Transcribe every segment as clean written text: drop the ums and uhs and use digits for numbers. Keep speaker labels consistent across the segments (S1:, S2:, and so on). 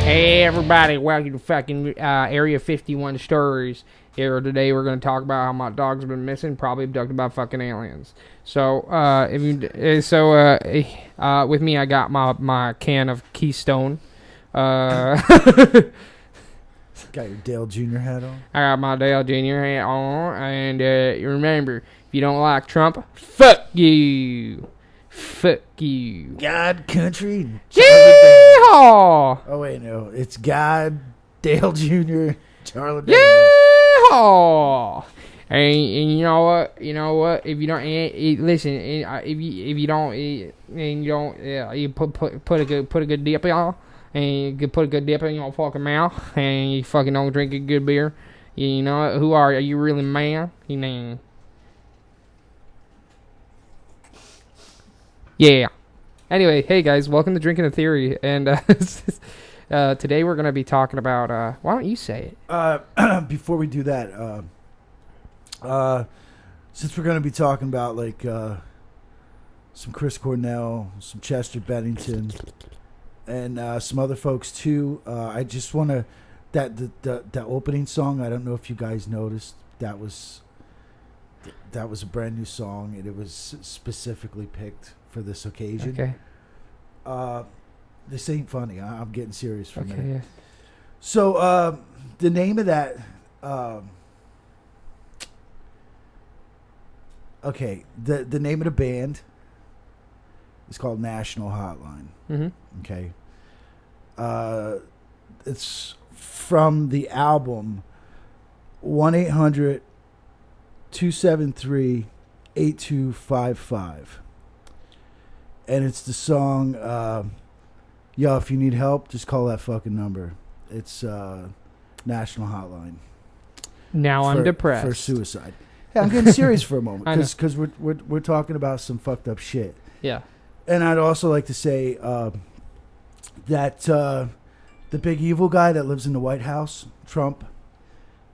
S1: Hey everybody, welcome to fucking Area 51 Stories. Here today we're going to talk about how my dog's been missing, probably abducted by fucking aliens. So, with me I got my can of Keystone.
S2: Got your Dale Jr. hat on?
S1: I got my Dale Jr. hat on, and you remember, if you don't like Trump, fuck you. Fuck you.
S2: God, country.
S1: Yeehaw!
S2: Oh, wait, no. It's God, Dale Jr., Charlie Davis.
S1: Yeehaw! And you know what? If you don't listen, if you don't, you put a good dip on, and you put a good dip in your fucking mouth, and you fucking don't drink a good beer. You know what? Who are you really, man? You know. Yeah. Anyway, hey guys, welcome to Drinking a Theory, and today we're gonna be talking about. Why don't you say it?
S2: Before we do that, since we're gonna be talking about like some Chris Cornell, some Chester Bennington, and some other folks too, I just want to that opening song. I don't know if you guys noticed that was a brand new song, and it was specifically picked for this occasion.
S1: Okay.
S2: This ain't funny. I'm getting serious for a minute.
S1: Yeah.
S2: So the name of that. Okay. The name of the band is called National Hotline.
S1: Mm-hmm.
S2: Okay. It's from the album 1-800-273-8255. And it's the song, yo, if you need help, just call that fucking number. It's National Hotline.
S1: Now I'm depressed.
S2: For suicide. Hey, I'm getting serious for a moment because we're talking about some fucked up shit.
S1: Yeah.
S2: And I'd also like to say that the big evil guy that lives in the White House, Trump,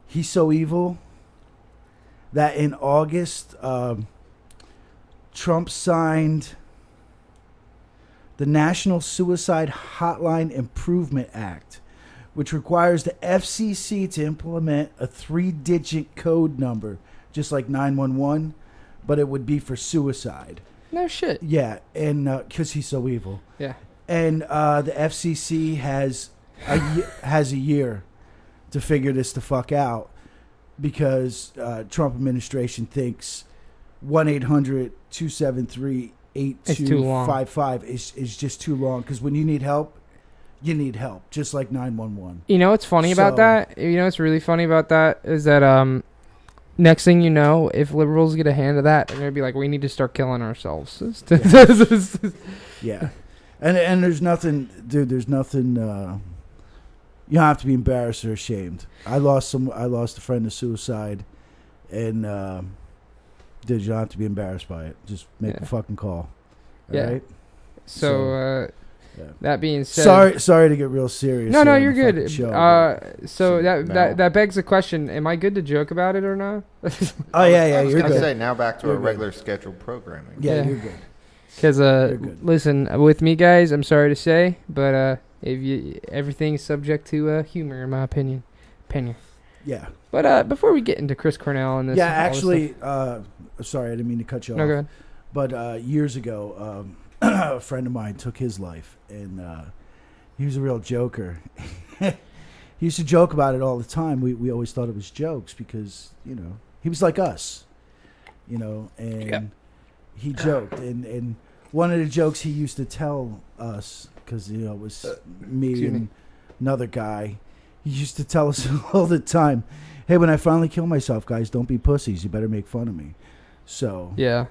S2: he's so evil that in August, Trump signed the National Suicide Hotline Improvement Act, which requires the FCC to implement a 3-digit code number, just like 911, but it would be for suicide.
S1: No shit.
S2: Yeah, and because he's so evil.
S1: Yeah.
S2: And the FCC has a year to figure this the fuck out because Trump administration thinks 1-800-273-8255 is just too long, because when you need help, just like 911.
S1: You know what's funny about that? You know what's really funny about that is that next thing you know, if liberals get a hand of that, they're gonna be like, we need to start killing ourselves.
S2: Yeah. And there's nothing, dude. There's nothing. You don't have to be embarrassed or ashamed. I lost a friend to suicide, and dude, you don't have to be embarrassed by it. Just make a fucking call. All right?
S1: So that being said,
S2: sorry to get real serious.
S1: No, you're good.
S2: Show,
S1: that begs the question: am I good to joke about it or not?
S2: Oh yeah,
S3: I was
S2: you're
S3: gonna
S2: good.
S3: say now back to
S2: You're
S3: our
S2: good.
S3: regular scheduled programming.
S2: Yeah, you're good.
S1: Because listen, with me guys, I'm sorry to say, but everything's subject to humor, in my opinion.
S2: Yeah.
S1: But before we get into Chris Cornell and this,
S2: Yeah, actually, sorry, I didn't mean to cut you off.
S1: No, go ahead.
S2: But years ago, a friend of mine took his life, and he was a real joker. He used to joke about it all the time. We always thought it was jokes because, he was like us, and he joked. And one of the jokes he used to tell us, because, it was me and another guy, he used to tell us all the time, hey, when I finally kill myself, guys, don't be pussies. You better make fun of me. So
S1: yeah.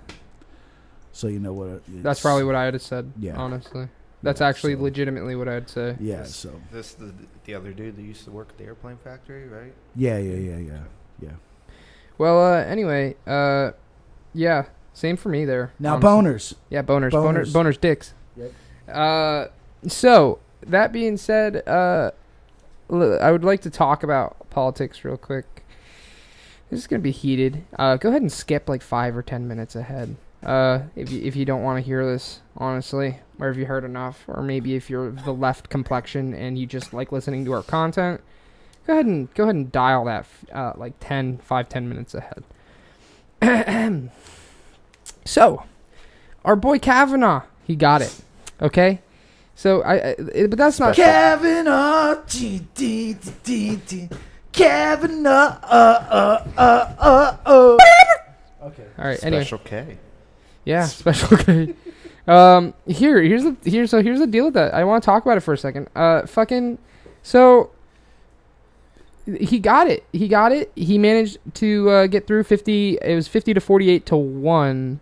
S2: So you know what?
S1: That's probably what I would have said.
S2: Yeah.
S1: Honestly, that's actually legitimately what I'd say.
S2: Yeah. So
S3: this the other dude that used to work at the airplane factory, right?
S2: Yeah.
S1: Well, anyway, yeah, same for me there.
S2: Now boners.
S1: Yeah, boners dicks.
S2: Yep.
S1: So that being said, I would like to talk about politics real quick. This is gonna be heated. Go ahead and skip like 5 or 10 minutes ahead. If you don't want to hear this, honestly, or if you heard enough, or maybe if you're of the left complexion and you just like listening to our content, go ahead and dial that like 10 minutes ahead. So, our boy Kavanaugh, he got it. Okay, so but that's not
S2: Kavanaugh. Kavanaugh. Okay.
S1: All right. Anyway.
S3: Special K.
S1: Yeah, special K. Here's the deal with that. I want to talk about it for a second. So he got it. He managed to get through 50. It was 50 to 48 to 1.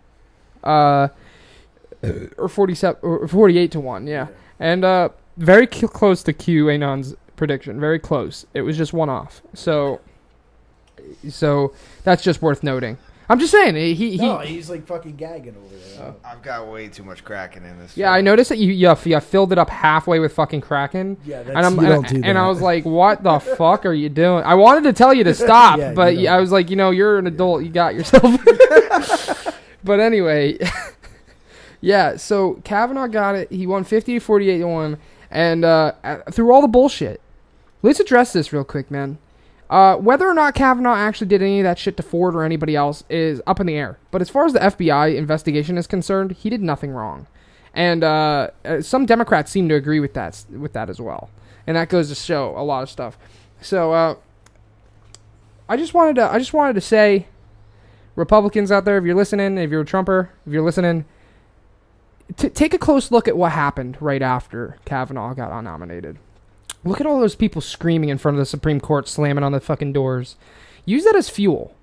S1: Or 47 or 48 to 1, yeah. And very close to QAnon's prediction. Very close. It was just one off. So that's just worth noting. I'm just saying
S2: he's like fucking gagging over there.
S3: I've got way too much Kraken in this.
S1: Yeah, I noticed that you filled it up halfway with fucking Kraken.
S2: Yeah,
S1: and I was like, what the fuck are you doing? I wanted to tell you to stop, but I was like, you're an adult. You got yourself. But anyway, yeah, so Kavanaugh got it. He won 50 to 48 to 1. And through all the bullshit, let's address this real quick, man. Whether or not Kavanaugh actually did any of that shit to Ford or anybody else is up in the air. But as far as the FBI investigation is concerned, he did nothing wrong. And some Democrats seem to agree with that as well. And that goes to show a lot of stuff. So I just wanted to say, Republicans out there, if you're listening, if you're a Trumper, if you're listening, take a close look at what happened right after Kavanaugh got nominated. Look at all those people screaming in front of the Supreme Court, slamming on the fucking doors. Use that as fuel.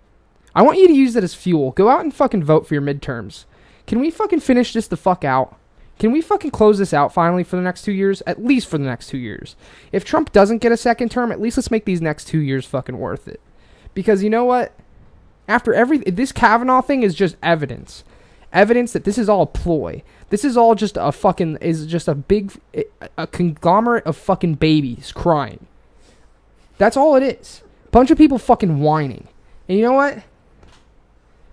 S1: I want you to use that as fuel. Go out and fucking vote for your midterms. Can we fucking finish this the fuck out? Can we fucking close this out finally for the next 2 years? At least for the next 2 years. If Trump doesn't get a second term, at least let's make these next 2 years fucking worth it. Because you know what? This Kavanaugh thing is just evidence. Evidence that this is all a ploy. This is all just a conglomerate of fucking babies crying. That's all it is. Bunch of people fucking whining. And you know what?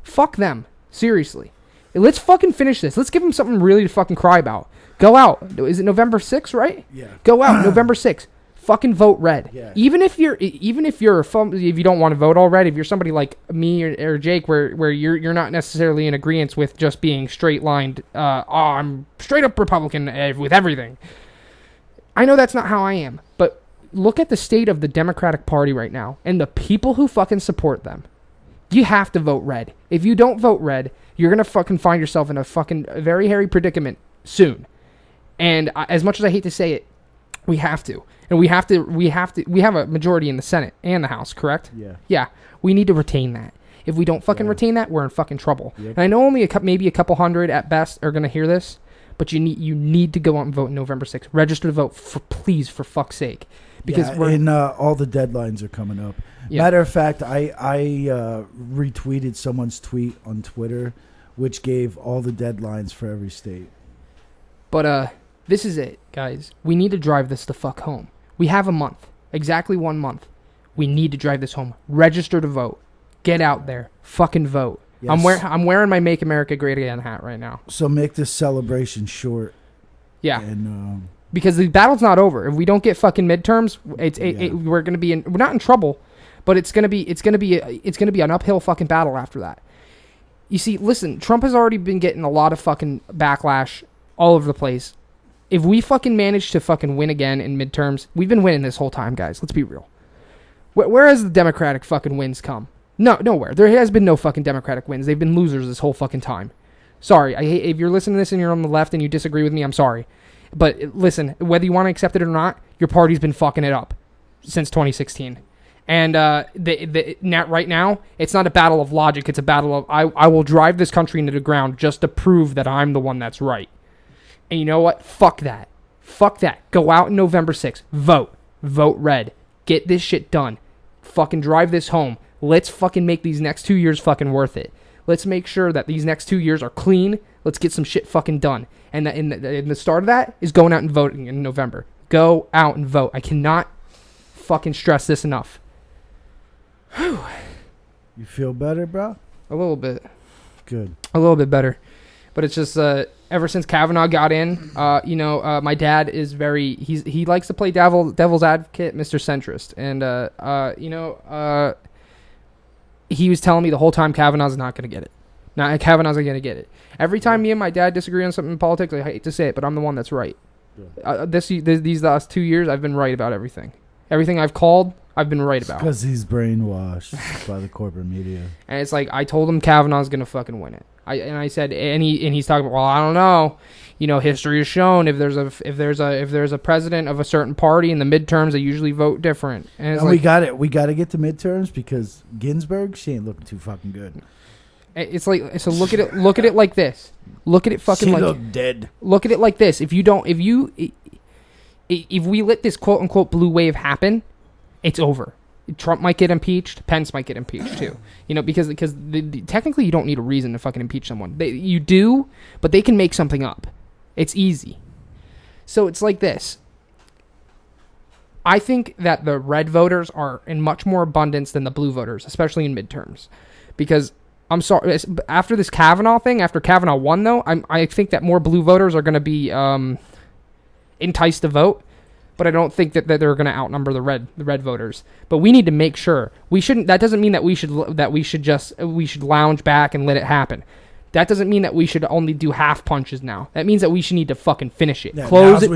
S1: Fuck them. Seriously. Let's fucking finish this. Let's give them something really to fucking cry about. Go out. Is it November 6th, right?
S2: Yeah.
S1: Go out November 6th. Fucking vote red.
S2: Yeah.
S1: Even if you don't want to vote all red, if you're somebody like me or Jake, where you're not necessarily in agreement with just being straight lined, I'm straight up Republican with everything. I know that's not how I am, but look at the state of the Democratic Party right now and the people who fucking support them. You have to vote red. If you don't vote red, you're gonna fucking find yourself in a fucking very hairy predicament soon. And as much as I hate to say it, we have to. And we have a majority in the Senate and the House, correct?
S2: Yeah.
S1: Yeah. We need to retain that. If we don't fucking retain that, we're in fucking trouble.
S2: Yep.
S1: And I know only maybe a couple hundred at best are going to hear this, but you need to go out and vote November 6th. Register to vote, please, for fuck's sake. Because
S2: all the deadlines are coming up. Yeah. Matter of fact, I retweeted someone's tweet on Twitter, which gave all the deadlines for every state.
S1: But this is it, guys. We need to drive this the fuck home. We have a month. Exactly 1 month. We need to drive this home. Register to vote. Get out there. Fucking vote. Yes. I'm wearing my Make America Great Again hat right now.
S2: So make this celebration short.
S1: Yeah.
S2: And
S1: because the battle's not over. If we don't get fucking midterms, we're gonna be we're not in trouble, but it's gonna be an uphill fucking battle after that. You see, listen, Trump has already been getting a lot of fucking backlash all over the place. If we fucking manage to fucking win again in midterms, we've been winning this whole time, guys. Let's be real. Where has the Democratic fucking wins come? No, nowhere. There has been no fucking Democratic wins. They've been losers this whole fucking time. Sorry. If you're listening to this and you're on the left and you disagree with me, I'm sorry. But listen, whether you want to accept it or not, your party's been fucking it up since 2016. And right now, it's not a battle of logic. It's a battle of I will drive this country into the ground just to prove that I'm the one that's right. And you know what? Fuck that. Fuck that. Go out on November 6th. Vote. Vote red. Get this shit done. Fucking drive this home. Let's fucking make these next 2 years fucking worth it. Let's make sure that these next 2 years are clean. Let's get some shit fucking done. And in the start of that is going out and voting in November. Go out and vote. I cannot fucking stress this enough.
S2: Whew. You feel better, bro?
S1: A little bit.
S2: Good.
S1: A little bit better. But it's just ever since Kavanaugh got in, my dad is he likes to play devil's advocate, Mr. Centrist, and he was telling me the whole time Kavanaugh's not going to get it. Kavanaugh's not going to get it. Every time me and my dad disagree on something in politics, I hate to say it, but I'm the one that's right. Yeah. These last 2 years, I've been right about everything. Everything I've called, I've been right about.
S2: Because he's brainwashed by the corporate media.
S1: And it's like, I told him Kavanaugh's going to fucking win it. I said, and he's talking about, well, I don't know. History has shown if there's a president of a certain party in the midterms, they usually vote different. And
S2: we got it. We got to get to midterms because Ginsburg, she ain't looking too fucking good.
S1: It's like, so look at it like this. Look at it fucking
S2: she look dead.
S1: Look at it like this. If we let this quote unquote blue wave happen, it's over. Trump might get impeached. Pence might get impeached too. Because technically you don't need a reason to fucking impeach someone. You do, but they can make something up. It's easy. So it's like this. I think that the red voters are in much more abundance than the blue voters, especially in midterms. Because, I'm sorry, after this Kavanaugh thing, after Kavanaugh won though, I think that more blue voters are going to be enticed to vote. But I don't think that they're going to outnumber the red voters. But we need to make sure we shouldn't. That doesn't mean that we should lounge back and let it happen. That doesn't mean that we should only do half punches now. That means that we should need to fucking finish it. Yeah, close it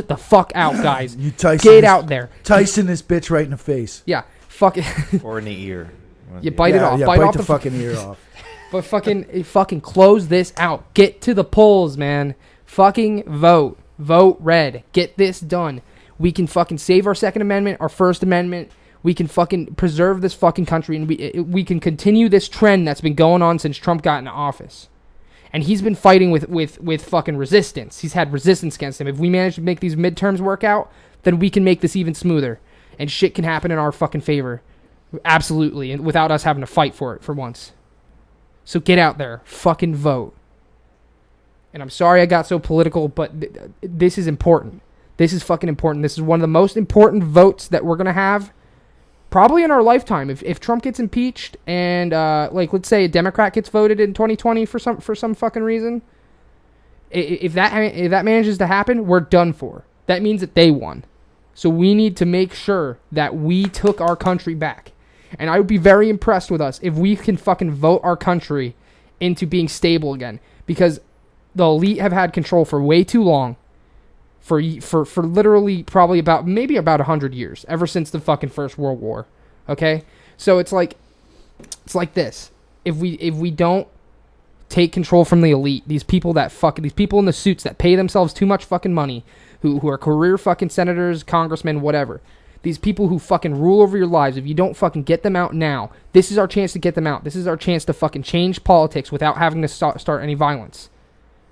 S1: the fuck out, guys. Get out there.
S2: Tyson this bitch right in the face.
S1: Yeah, fuck it.
S3: Or in the ear.
S1: You bite it off.
S2: Yeah,
S1: bite off
S2: the fucking ear off.
S1: But fucking close this out. Get to the polls, man. Fucking vote. Vote red. Get this done. We can fucking save our Second Amendment, our First Amendment. We can fucking preserve this fucking country, and we can continue this trend that's been going on since Trump got into office. And he's been fighting with fucking resistance. He's had resistance against him. If we manage to make these midterms work out, then we can make this even smoother. And shit can happen in our fucking favor. Absolutely. And without us having to fight for it for once. So get out there. Fucking vote. And I'm sorry I got so political, but this is important. This is fucking important. This is one of the most important votes that we're going to have probably in our lifetime. If Trump gets impeached and, let's say a Democrat gets voted in 2020 for some fucking reason, if that manages to happen, we're done for. That means that they won. So we need to make sure that we took our country back. And I would be very impressed with us if we can fucking vote our country into being stable again. Because the elite have had control for way too long. For literally probably about 100 years. Ever since the fucking First World War. Okay? So it's like this. If we don't take control from the elite, these people in the suits that pay themselves too much fucking money, who are career fucking senators, congressmen, whatever. These people who fucking rule over your lives, if you don't fucking get them out now, this is our chance to get them out. This is our chance to fucking change politics without having to start any violence.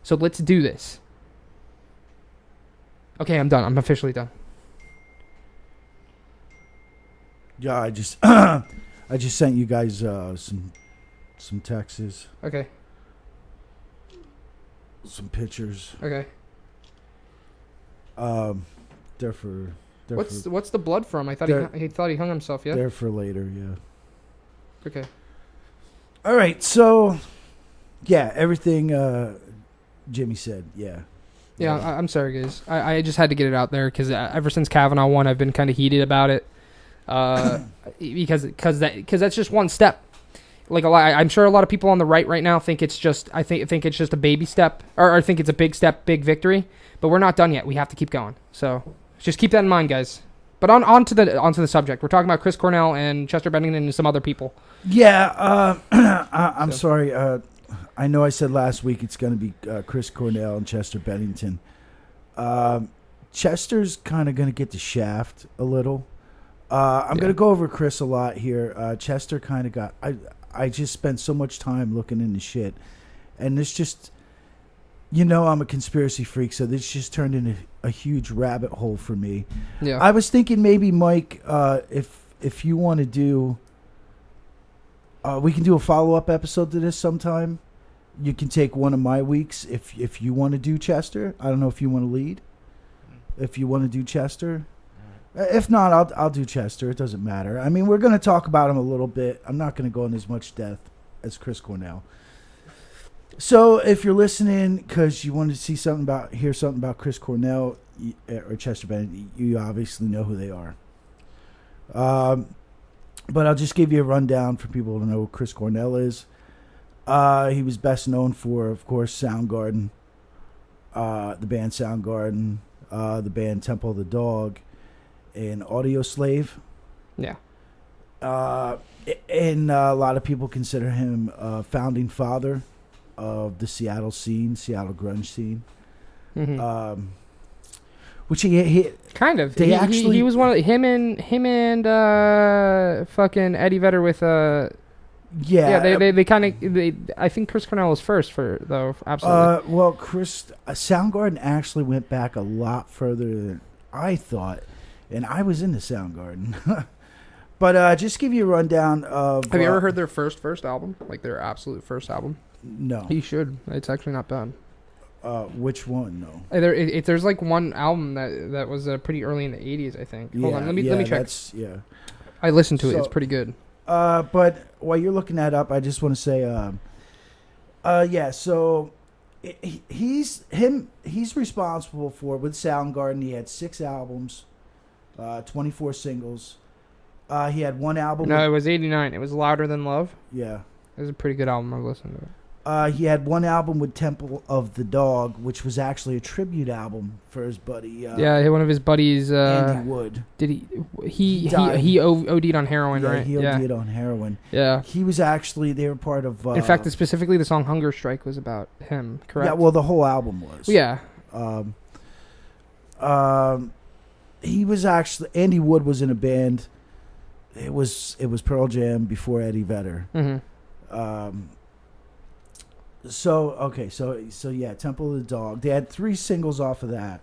S1: So let's do this. Okay, I'm done. I'm officially done.
S2: Yeah, I just sent you guys some texts.
S1: Okay.
S2: Some pictures.
S1: Okay. What's the blood from? I thought he thought he hung himself. Yeah.
S2: They're for later. Yeah.
S1: Okay.
S2: All right. So, yeah, everything Jimmy said. Yeah.
S1: Yeah, I'm sorry, guys. I just had to get it out there because ever since Kavanaugh won, I've been kind of heated about it. Because that's just one step. Like I'm sure a lot of people on the right now think it's just think it's just a baby step, or think it's a big step, big victory. But we're not done yet. We have to keep going. So just keep that in mind, guys. But on to the subject. We're talking about Chris Cornell and Chester Bennington and some other people.
S2: Yeah, I'm sorry. I know I said last week it's going to be Chris Cornell and Chester Bennington. Chester's kind of going to get the shaft a little. I'm going to go over Chris a lot here. Chester kind of got... I just spent so much time looking into shit. And this just... I'm a conspiracy freak, so this just turned into a huge rabbit hole for me. Yeah. I was thinking maybe, Mike, if you want to do... we can do a follow-up episode to this sometime. You can take one of my weeks if you want to do Chester. I don't know if you want to lead. If you want to do Chester. If not, I'll do Chester. It doesn't matter. I mean, we're going to talk about him a little bit. I'm not going to go in as much depth as Chris Cornell. So if you're listening because you wanted to hear something about Chris Cornell or Chester Bennington, you obviously know who they are. But I'll just give you a rundown for people to know who Chris Cornell is. He was best known for, of course, Soundgarden, the band Soundgarden, the band Temple of the Dog, and Audio Slave.
S1: Yeah.
S2: And a lot of people consider him a founding father of the Seattle grunge scene.
S1: Mm-hmm.
S2: Which he
S1: kind of.
S2: He
S1: was one of him and fucking Eddie Vedder with they kind of I think Chris Cornell was first absolutely.
S2: Well, Soundgarden actually went back a lot further than I thought, and I was into Soundgarden. But just give you a rundown of.
S1: Have you ever heard their first album? Like their absolute first album?
S2: No.
S1: You should. It's actually not bad.
S2: Which one? No.
S1: There's like one album that was pretty early in the 80s, I think. Hold on, let me check. I listened to it. It's pretty good.
S2: But while you're looking that up, I just want to say, So he's responsible for, with Soundgarden. He had 6 albums, 24 singles. He had one album.
S1: No, it was 89. It was Louder Than Love.
S2: Yeah.
S1: It was a pretty good album. I've listened to it.
S2: He had one album with Temple of the Dog, which was actually a tribute album for his buddy.
S1: One of his buddies.
S2: Andy Wood.
S1: Did he OD'd on heroin, right?
S2: He OD'd on heroin.
S1: Yeah.
S2: He was actually, they were part of.
S1: In fact, specifically the song "Hunger Strike" was about him. Correct.
S2: Yeah. Well, the whole album was.
S1: Yeah.
S2: He was actually, Andy Wood was in a band. It was Pearl Jam before Eddie Vedder.
S1: Mm-hmm.
S2: So yeah, Temple of the Dog. They had 3 singles off of that,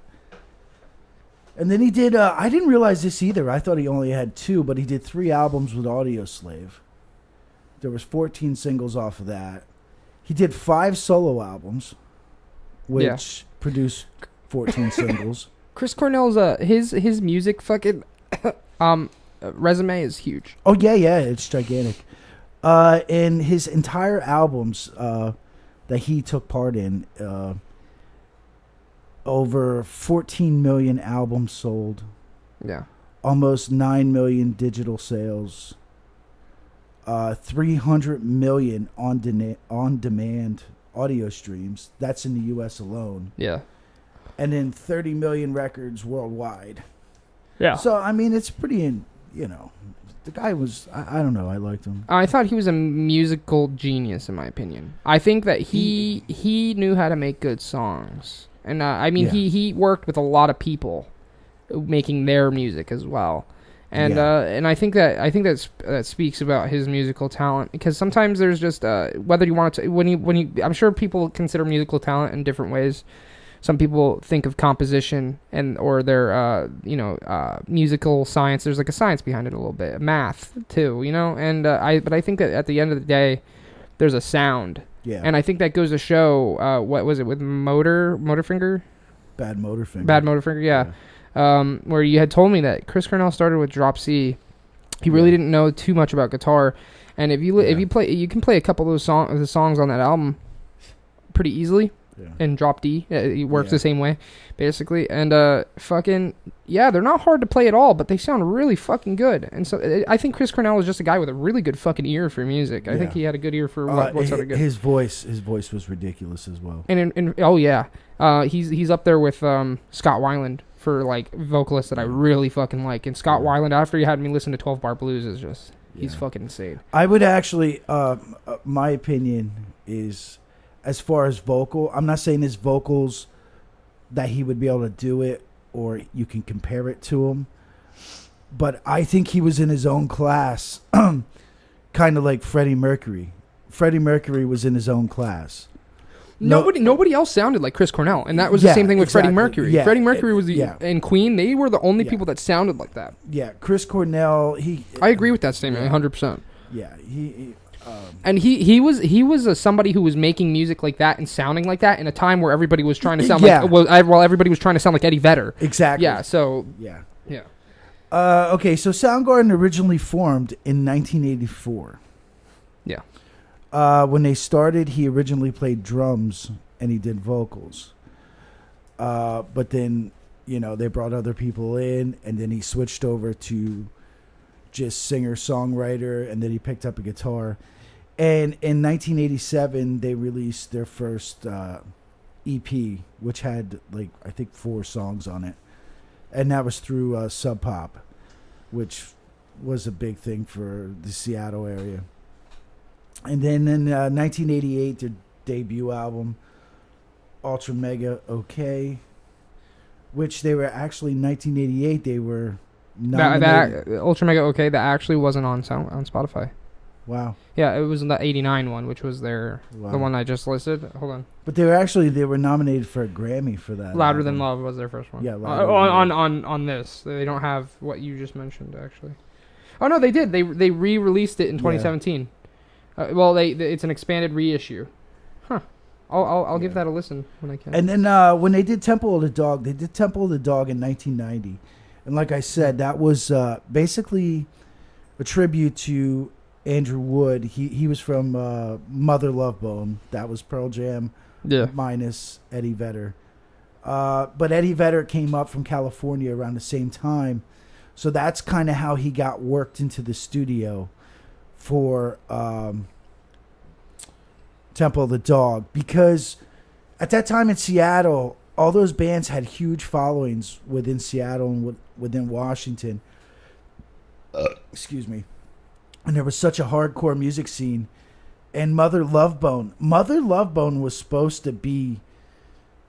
S2: and then he did. I didn't realize this either. I thought he only had 2, but he did 3 albums with Audio Slave. There was 14 singles off of that. He did 5 solo albums, which produced 14 singles.
S1: Chris Cornell's his music fucking resume is huge.
S2: Oh yeah, it's gigantic. And his entire albums that he took part in, over 14 million albums sold.
S1: Yeah.
S2: Almost 9 million digital sales. 300 million on-demand audio streams. That's in the U.S. alone.
S1: Yeah.
S2: And then 30 million records worldwide.
S1: Yeah.
S2: So, I mean, it's pretty, the guy was, I don't know, I liked him.
S1: I thought he was a musical genius, in my opinion. I think that he knew how to make good songs. And, he worked with a lot of people making their music as well. And and I think that speaks about his musical talent, because sometimes there's just whether you want to when you I'm sure people consider musical talent in different ways. Some people think of composition or their musical science. There's like a science behind it a little bit, math too, And but I think that at the end of the day, there's a sound.
S2: Yeah.
S1: And I think that goes to show what was it with Motorfinger?
S2: Bad Motorfinger.
S1: Bad Motorfinger, yeah. Where you had told me that Chris Cornell started with Drop C. He really didn't know too much about guitar, and if you can play a couple of the songs on that album pretty easily. Yeah. And Drop D, it works the same way, basically. And they're not hard to play at all, but they sound really fucking good. And so I think Chris Cornell is just a guy with a really good fucking ear for music. I think he had a good ear for what sounded good.
S2: His voice was ridiculous as well.
S1: And he's up there with Scott Weiland for like vocalists that I really fucking like. And Scott Weiland, after you had me listen to 12 Bar Blues, is just he's fucking insane.
S2: I would actually, my opinion is, as far as vocal, I'm not saying his vocals that he would be able to do it or you can compare it to him, but I think he was in his own class, kind of like Freddie Mercury. Freddie Mercury was in his own class.
S1: Nobody else sounded like Chris Cornell, and that was the same thing with Freddie Mercury. Yeah, Freddie Mercury was and Queen. They were the only people that sounded like that.
S2: Yeah, Chris Cornell.
S1: I agree with that statement 100%.
S2: Yeah,
S1: and he was somebody who was making music like that and sounding like that in a time where everybody was trying to sound while everybody was trying to sound like Eddie Vedder.
S2: Exactly.
S1: Yeah. So.
S2: Yeah.
S1: Yeah.
S2: Okay, so Soundgarden originally formed in 1984.
S1: Yeah.
S2: When they started, he originally played drums and he did vocals. But then, they brought other people in, and then he switched over to just singer-songwriter, and then he picked up a guitar. And in 1987, they released their first EP, which had, I think 4 songs on it. And that was through Sub Pop, which was a big thing for the Seattle area. And then in 1988, their debut album, Ultra Mega OK, which they were actually, in 1988, they were nominated.
S1: That Ultra Mega OK, that actually wasn't on Spotify.
S2: Wow.
S1: Yeah, it was the 89 one, which was the one I just listed. Hold on.
S2: But they were nominated for a Grammy for that.
S1: Louder
S2: album.
S1: Than Love was their first one.
S2: Yeah,
S1: on this. They don't have what you just mentioned, actually. Oh, no, they did. They re-released it in 2017. Yeah. It's an expanded reissue. Huh. I'll give that a listen when I can.
S2: And then when they did Temple of the Dog, in 1990. And like I said, that was basically a tribute to Andrew Wood. He was from Mother Love Bone. That was Pearl Jam minus Eddie Vedder. But Eddie Vedder came up from California around the same time. So that's kind of how he got worked into the studio for Temple of the Dog. Because at that time in Seattle, all those bands had huge followings within Seattle and within Washington. Excuse me. And there was such a hardcore music scene. And Mother Love Bone was supposed to be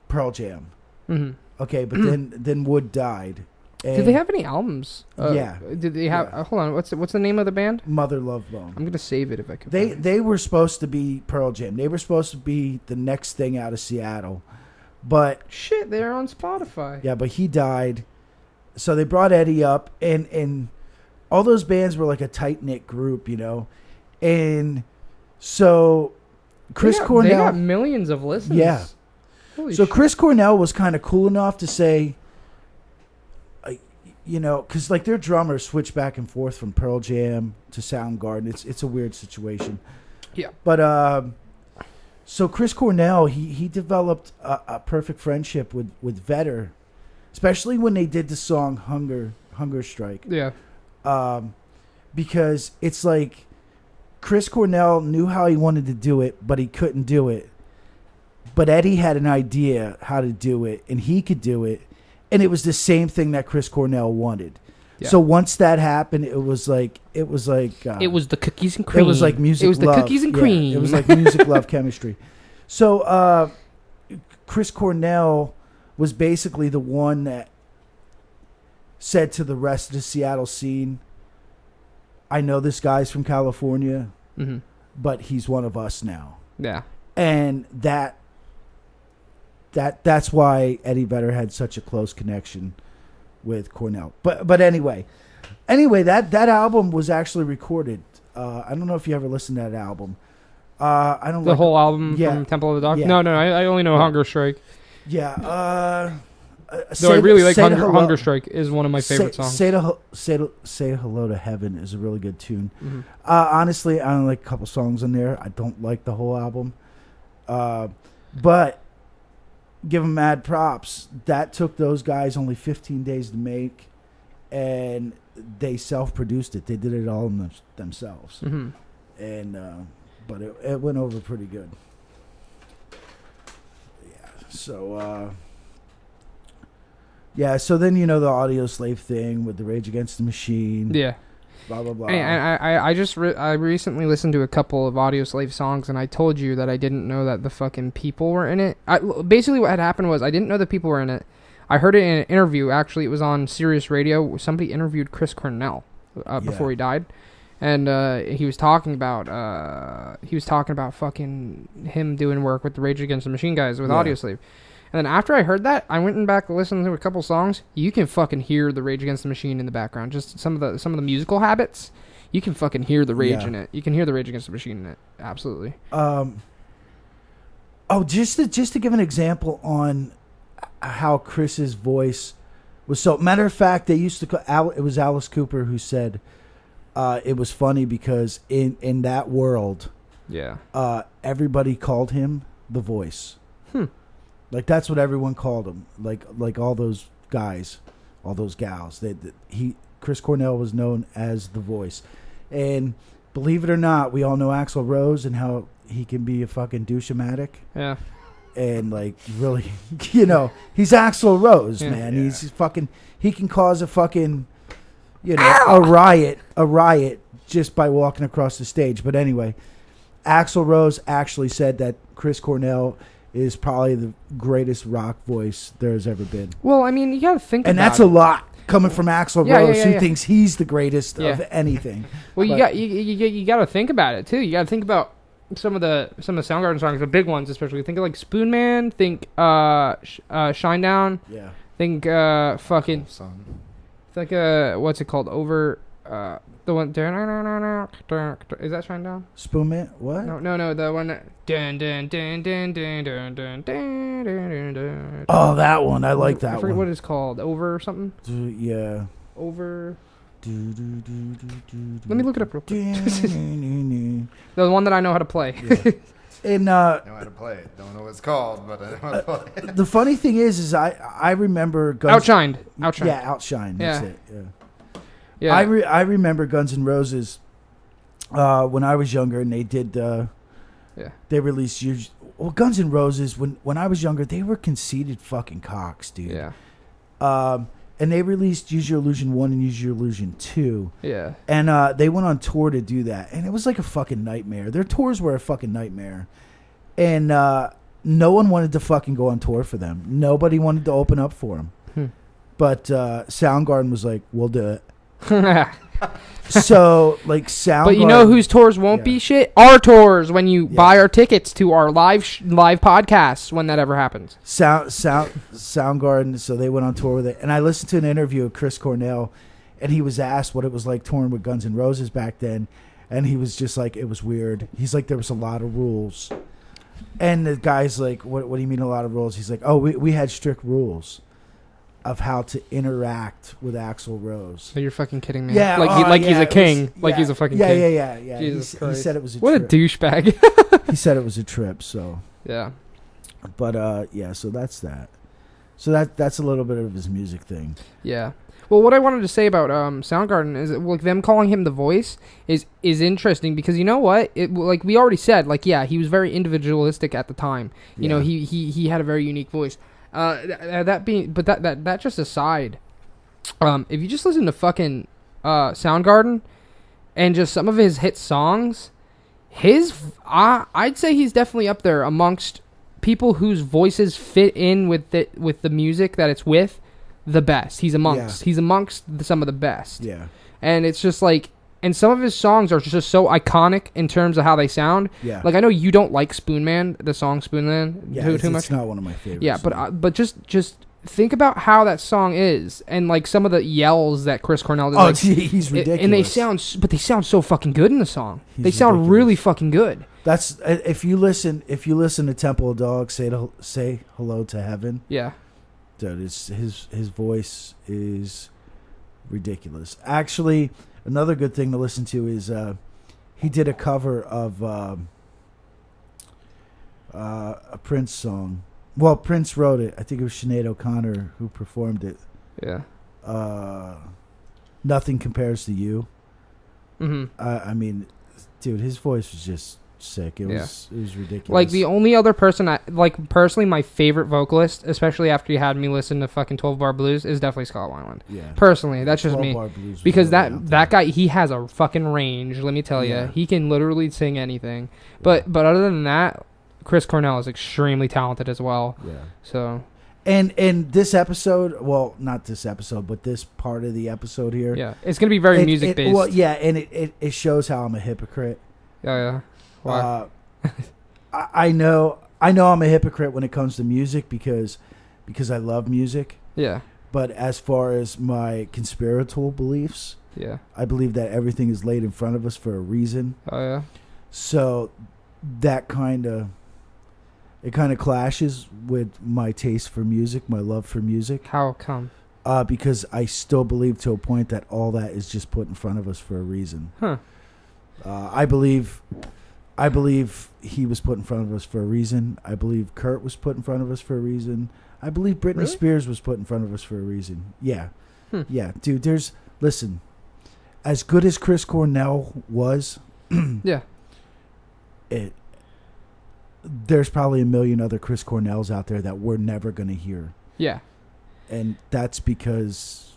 S2: Pearl Jam.
S1: Mm-hmm.
S2: Okay, but then Wood died. And
S1: did they have any albums?
S2: Yeah.
S1: Did they have? Hold on. What's the name of the band?
S2: Mother Love Bone.
S1: I'm gonna save it if I can.
S2: They were supposed to be Pearl Jam. They were supposed to be the next thing out of Seattle, but
S1: shit, they're on Spotify.
S2: Yeah, but he died, so they brought Eddie up, and all those bands were like a tight knit group, and so Chris Cornell.
S1: They got millions of listens.
S2: Yeah.
S1: Holy
S2: so
S1: shit.
S2: Chris Cornell was kind of cool enough to say, because their drummers switch back and forth from Pearl Jam to Soundgarden. It's a weird situation.
S1: Yeah.
S2: But so Chris Cornell, he developed a perfect friendship with Vedder, especially when they did the song Hunger Strike.
S1: Yeah.
S2: Because it's like Chris Cornell knew how he wanted to do it, but he couldn't do it. But Eddie had an idea how to do it, and he could do it. And it was the same thing that Chris Cornell wanted. Yeah. So once that happened, it was like
S1: it was the cookies and cream.
S2: It was like music.
S1: It was
S2: love.
S1: The cookies and cream.
S2: Yeah, it was like music love chemistry. So Chris Cornell was basically the one that said to the rest of the Seattle scene, "I know this guy's from California, but he's one of us now."
S1: Yeah,
S2: and that's why Eddie Vedder had such a close connection with Cornell. But anyway, that album was actually recorded. I don't know if you ever listened to that album. I don't.
S1: The whole album from Temple of the Dog.
S2: Yeah.
S1: No, I only know Hunger Strike.
S2: Yeah.
S1: Though I really like Hunger Strike is one of my favorite songs.
S2: Say Hello to Heaven is a really good tune. Mm-hmm. Honestly, I only like a couple songs on there. I don't like the whole album. But give them mad props. That took those guys only 15 days to make, and they self-produced it. They did it all themselves. Mm-hmm. And but it went over pretty good. Yeah. So so then the Audio Slave thing with the Rage Against the Machine.
S1: Yeah.
S2: Blah blah blah.
S1: And I recently listened to a couple of Audio Slave songs, and I told you that I didn't know that the fucking people were in it. Basically, what had happened was I didn't know the people were in it. I heard it in an interview. Actually, it was on Sirius Radio. Somebody interviewed Chris Cornell before he died, and he was talking about fucking him doing work with the Rage Against the Machine guys with Audio Slave. And then after I heard that, I went and back and listened to a couple songs. You can fucking hear the Rage Against the Machine in the background. Just some of the musical habits. You can fucking hear the rage in it. You can hear the Rage Against the Machine in it. Absolutely.
S2: Just to give an example on how Chris's voice was so. Matter of fact, they used to call it was Alice Cooper who said it was funny because in that world,
S1: Yeah.
S2: Everybody called him the Voice. Like that's what everyone called him. Like all those guys, all those gals. Chris Cornell was known as the Voice, and believe it or not, we all know Axl Rose and how he can be a fucking douche-o-matic.
S1: Yeah.
S2: And like really, he's Axl Rose, man.
S3: Yeah.
S2: He's fucking. He can cause a fucking, a riot just by walking across the stage. But anyway, Axl Rose actually said that Chris Cornell is probably the greatest rock voice there has ever been.
S1: Well, I mean, you got to think
S2: and
S1: about
S2: that's a lot coming from Axl Rose, who thinks he's the greatest of anything.
S1: Well, you got to think about it too. You got to think about some of the Soundgarden songs, the big ones especially. Think of like Spoon Man, think Shine Down.
S2: Yeah.
S1: Think fucking think what's it called? Over the one. Is that Shine Down?
S2: Spoon Man? What?
S1: No, the one that
S2: oh, that one. I like that one.
S1: I forget what it's called. Over or something?
S2: Yeah.
S1: Over. Let me look it up real quick. The one that I know how to play.
S2: Yeah. And
S3: know how to play it. Don't know what it's called, but I know how to play it.
S2: The funny thing is I remember
S1: Outshined.
S2: Yeah, Outshined. That's it.
S1: Yeah.
S2: I remember Guns N' Roses when I was younger, and they did. They released Guns N' Roses when I was younger. They were conceited fucking cocks, dude.
S1: Yeah.
S2: And they released Use Your Illusion 1 and Use Your Illusion 2.
S1: Yeah.
S2: And they went on tour to do that. And it was like a fucking nightmare. Their tours were a fucking nightmare. And no one wanted to fucking go on tour for them. Nobody wanted to open up for them. But Soundgarden was like, we'll do it. So, like, Soundgarden...
S1: But you know whose tours won't be shit? Our tours, when you buy our tickets to our live podcasts, when that ever happens.
S2: Soundgarden, so they went on tour with it. And I listened to an interview of Chris Cornell, and he was asked what it was like touring with Guns N' Roses back then. And he was just like, it was weird. He's like, there was a lot of rules. And the guy's like, what do you mean a lot of rules? He's like, oh, we had strict rules of how to interact with Axl Rose.
S1: So you're fucking kidding me.
S2: Yeah,
S1: he's a king. He's a fucking king.
S2: Yeah.
S1: Jesus Christ.
S2: He said it was a
S1: what
S2: trip.
S1: What a douchebag.
S2: He said it was a trip, so.
S1: Yeah.
S2: But, so that's that. So that's a little bit of his music thing.
S1: Yeah. Well, what I wanted to say about Soundgarden is like them calling him the Voice is interesting because you know what? Like we already said, like he was very individualistic at the time. You know, he had a very unique voice. That just aside, if you just listen to fucking Soundgarden and just some of his hit songs, I'd say he's definitely up there amongst people whose voices fit in with the music that it's with the best. He's amongst some of the best.
S2: Yeah.
S1: And it's just like, and some of his songs are just so iconic in terms of how they sound.
S2: Yeah.
S1: Like I know you don't like Spoon Man, the song Spoon Man, too much.
S2: It's not one of my favorites.
S1: Yeah, but just think about how that song is, and like some of the yells that Chris Cornell did.
S2: Oh,
S1: like,
S2: he's ridiculous.
S1: And they sound so fucking good in the song. They sound really fucking good.
S2: That's if you listen to Temple of Dogs, say hello to heaven.
S1: Yeah.
S2: Dude, his voice is ridiculous. Actually, another good thing to listen to is he did a cover of a Prince song. Well, Prince wrote it. I think it was Sinead O'Connor who performed it.
S1: Yeah.
S2: Nothing Compares to You.
S1: Mm-hmm.
S2: I mean, dude, his voice was just sick. It was ridiculous.
S1: Like the only other person personally my favorite vocalist, especially after you had me listen to fucking 12 Bar Blues, is definitely Scott Weiland.
S2: Yeah.
S1: Personally, that's just me. Because that guy, he has a fucking range, let me tell you. He can literally sing anything. But other than that, Chris Cornell is extremely talented as well.
S2: Yeah.
S1: So
S2: And this episode, well, not this episode, but this part of the episode here.
S1: Yeah. It's going to be very music based.
S2: Well, yeah, and it shows how I'm a hypocrite.
S1: Yeah. Why?
S2: I know I'm a hypocrite when it comes to music because I love music.
S1: Yeah.
S2: But as far as my conspiratorial beliefs,
S1: yeah,
S2: I believe that everything is laid in front of us for a reason.
S1: Oh yeah.
S2: So that kind of clashes with my taste for music, my love for music.
S1: How come?
S2: Because I still believe to a point that all that is just put in front of us for a reason.
S1: Huh.
S2: I believe I believe he was put in front of us for a reason. I believe Kurt was put in front of us for a reason. I believe Britney
S1: Really?
S2: Spears was put in front of us for a reason. Yeah. Yeah, dude, listen, as good as Chris Cornell was,
S1: Yeah.
S2: There's probably a million other Chris Cornells out there that we're never going to hear.
S1: Yeah.
S2: And that's because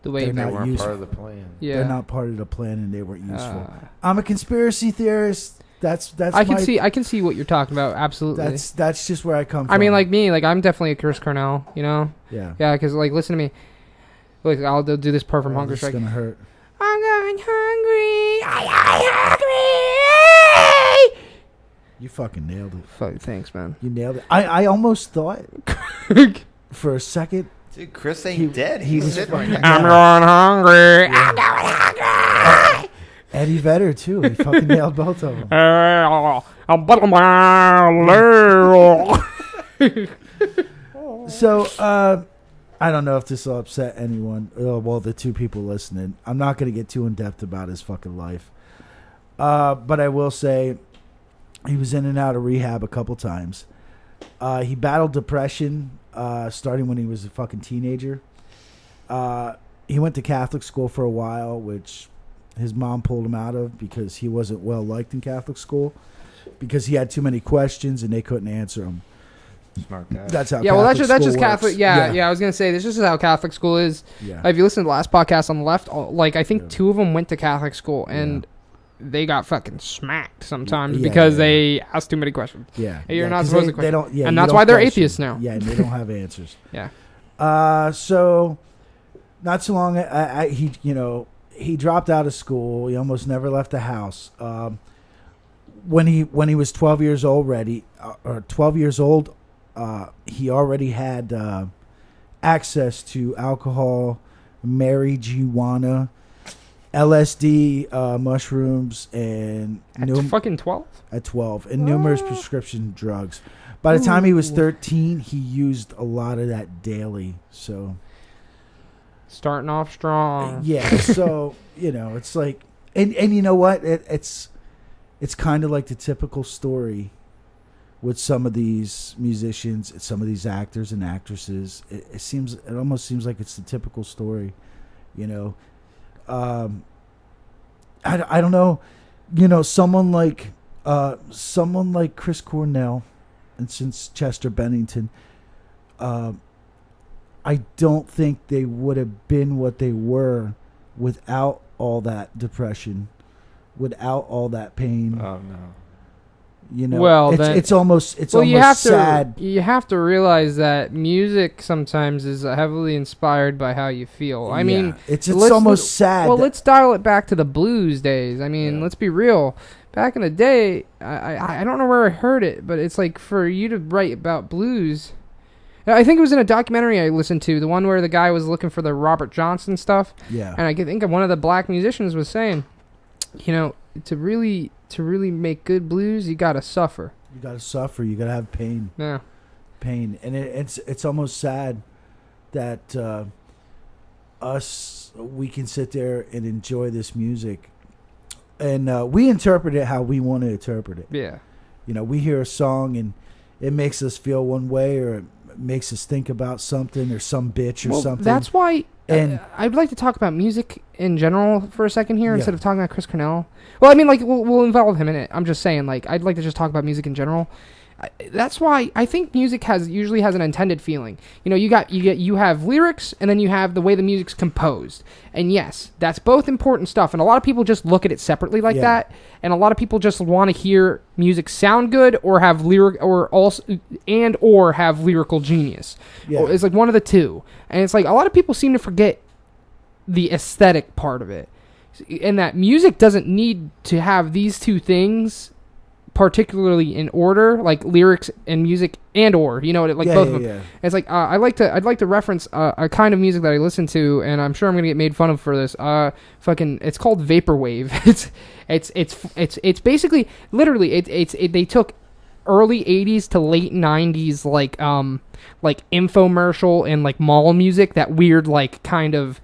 S1: The way
S2: They're
S3: They
S2: not
S3: weren't
S2: useful.
S3: part of the plan.
S1: yeah.
S2: they're not part of the plan and they weren't useful.
S1: Uh,
S2: I'm a conspiracy theorist. That's
S1: I can see what you're talking about. Absolutely.
S2: That's just where I come from.
S1: I mean, like me, like I'm definitely a Chris Cornell. You know.
S2: yeah.
S1: Yeah, because like listen to me. Look, I'll do this part from Hunger
S2: It's
S1: Strike.
S2: gonna hurt.
S1: I'm going hungry. I'm hungry.
S2: You fucking nailed it.
S1: Fuck, thanks, man.
S2: You nailed it. I almost thought for a second
S3: Dude, Chris ain't dead.
S2: he
S3: He's
S2: was
S3: sitting right
S2: fucking-
S3: next
S1: I'm
S3: to
S1: going hungry. I'm going hungry.
S2: Eddie Vedder too. He fucking nailed both of them.
S1: I'm bottom my
S2: So I don't know if this will upset anyone. Well, the two people listening. I'm not gonna get too in depth about his fucking life. But I will say he was in and out of rehab a couple times. He battled depression starting when he was a fucking teenager. He went to Catholic school for a while, which his mom pulled him out of because he wasn't well liked in Catholic school because he had too many questions and they couldn't answer them.
S3: Smart guy.
S2: That's how.
S1: Yeah, well, that's
S2: Catholic
S1: just
S2: school
S1: Catholic.
S2: works.
S1: Yeah. I was gonna say this is just how Catholic school is.
S2: Yeah.
S1: If you listen to the last podcast on the left, like I think
S2: Yeah.
S1: two of them went to Catholic school and they got fucking smacked sometimes
S2: Yeah,
S1: because
S2: yeah.
S1: they asked too many questions.
S2: Yeah,
S1: You're
S2: yeah,
S1: not
S2: 'cause
S1: supposed to
S2: they
S1: question.
S2: don't, yeah,
S1: And
S2: you
S1: that's
S2: don't
S1: why they're
S2: question.
S1: atheists now.
S2: Yeah, and they don't have answers.
S1: Yeah.
S2: So not too long, he dropped out of school. He almost never left the house. When he was 12 years old, he already had access to alcohol, marijuana, LSD, mushrooms, and
S1: At fucking 12?
S2: at 12, and numerous prescription drugs. By the time he was 13, he used a lot of that daily. So
S1: Starting off strong.
S2: yeah, so it's like, and you know what? It's kind of like the typical story with some of these musicians, some of these actors and actresses. It almost seems like it's the typical story, I don't know, someone like Chris Cornell, and since Chester Bennington, I don't think they would have been what they were without all that depression, without all that pain.
S3: Oh no.
S1: Well,
S2: it's almost
S1: you have
S2: sad.
S1: to you have to realize that music sometimes is heavily inspired by how you feel. I mean,
S2: it's
S1: let's-
S2: almost sad.
S1: Well,
S2: that-
S1: let's dial it back to the blues days. I mean,
S2: Yeah.
S1: let's be real. Back in the day, I don't know where I heard it, but it's like for you to write about blues. I think it was in a documentary I listened to, the one where the guy was looking for the Robert Johnson stuff,
S2: yeah,
S1: and I think one of the black musicians was saying, to really make good blues, you gotta suffer.
S2: you gotta suffer. You gotta have pain,
S1: Yeah.
S2: and it's almost sad that we can sit there and enjoy this music, and we interpret it how we want to interpret it.
S1: Yeah.
S2: We hear a song and it makes us feel one way, or it makes us think about something, or some bitch, or something.
S1: That's why
S2: And-
S1: I'd like to talk about music in general for a second here
S2: Yeah.
S1: instead of talking about Chris Cornell. Well, I mean, like we'll involve him in it. I'm just saying, like I'd like to just talk about music in general. That's why I think music usually has an intended feeling. You have lyrics, and then you have the way the music's composed. And yes, that's both important stuff. And a lot of people just look at it separately like
S2: Yeah.
S1: that. And a lot of people just want to hear music sound good or have or have lyrical genius.
S2: Yeah.
S1: It's like one of the two. And it's like a lot of people seem to forget the aesthetic part of it. And that music doesn't need to have these two things particularly in order, like lyrics and music both of them.
S2: Yeah.
S1: It's like I'd like to reference a kind of music that I listen to, and I'm sure I'm gonna get made fun of for this. It's called vaporwave. It's basically literally they took early 80s to late 90s like infomercial and like mall music, that weird like kind of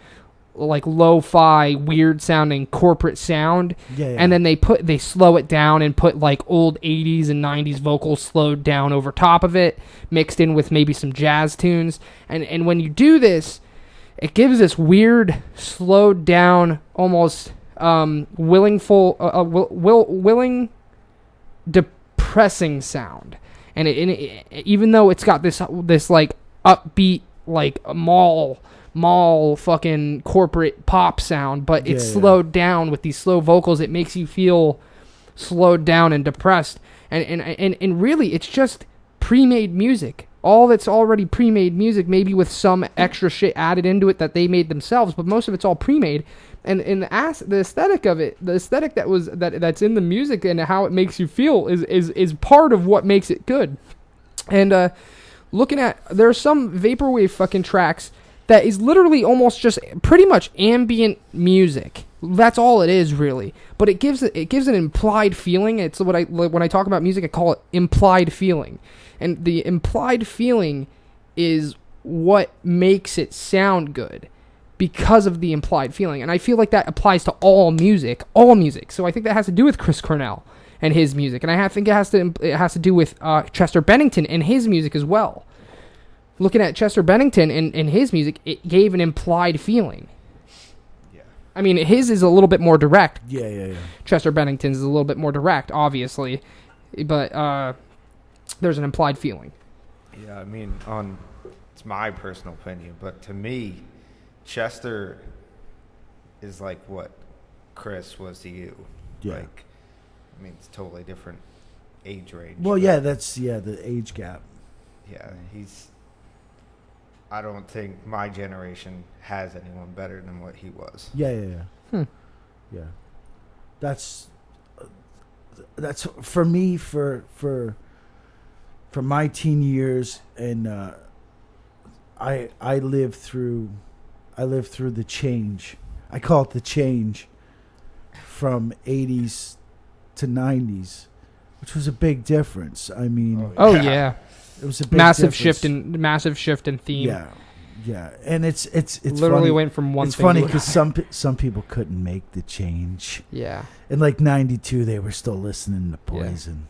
S1: like lo-fi, weird sounding corporate sound, and then they slow it down and put like old 80s and 90s vocals slowed down over top of it, mixed in with maybe some jazz tunes, and when you do this, it gives this weird, slowed down, almost willing, depressing sound. And even though it's got this like upbeat, like mall fucking corporate pop sound, but it's slowed down with these slow vocals, it makes you feel slowed down and depressed. And really, it's just pre-made music. All that's already pre-made music, maybe with some extra shit added into it that they made themselves, but most of it's all pre-made. And the aesthetic of it, the aesthetic that's in the music and how it makes you feel is part of what makes it good. And looking at, there are some vaporwave fucking tracks that is literally almost just pretty much ambient music. That's all it is, really. But it gives an implied feeling. It's when I talk about music, I call it implied feeling. And the implied feeling is what makes it sound good, because of the implied feeling. And I feel like that applies to all music. So I think that has to do with Chris Cornell and his music. And I think it has to do with Chester Bennington and his music as well. Looking at Chester Bennington and his music, it gave an implied feeling. Yeah. I mean, his is a little bit more direct.
S2: Yeah.
S1: Chester Bennington's is a little bit more direct, obviously. But there's an implied feeling.
S3: Yeah, I mean, it's my personal opinion, but to me, Chester is like what Chris was to you.
S2: Yeah.
S3: Like, I mean, it's totally different age range.
S2: Well, yeah, that's the age gap.
S3: Yeah, I don't think my generation has anyone better than what he was.
S2: Yeah. Yeah. That's for me, for my teen years, and I lived through the change. I call it the change from 80s to 90s, which was a big difference. I mean,
S1: oh yeah.
S2: It was a big
S1: massive
S2: difference.
S1: massive shift in theme.
S2: Yeah, and it's
S1: literally
S2: funny.
S1: went from one.
S2: It's
S1: thing
S2: funny
S1: to
S2: because some people couldn't make the change.
S1: Yeah.
S2: In like '92, they were still listening to Poison.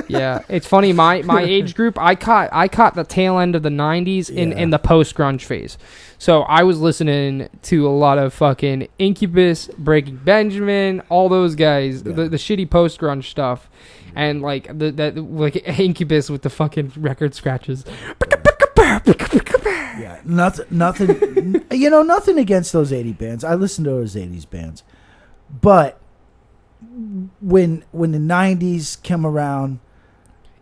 S1: Yeah, it's funny. My age group, I caught the tail end of the '90s in the post grunge phase. So I was listening to a lot of fucking Incubus, Breaking Benjamin, all those guys, the shitty post grunge stuff, and like like Incubus with the fucking record scratches.
S2: Yeah, nothing. Nothing against those '80s bands. I listened to those '80s bands, but when the '90s came around,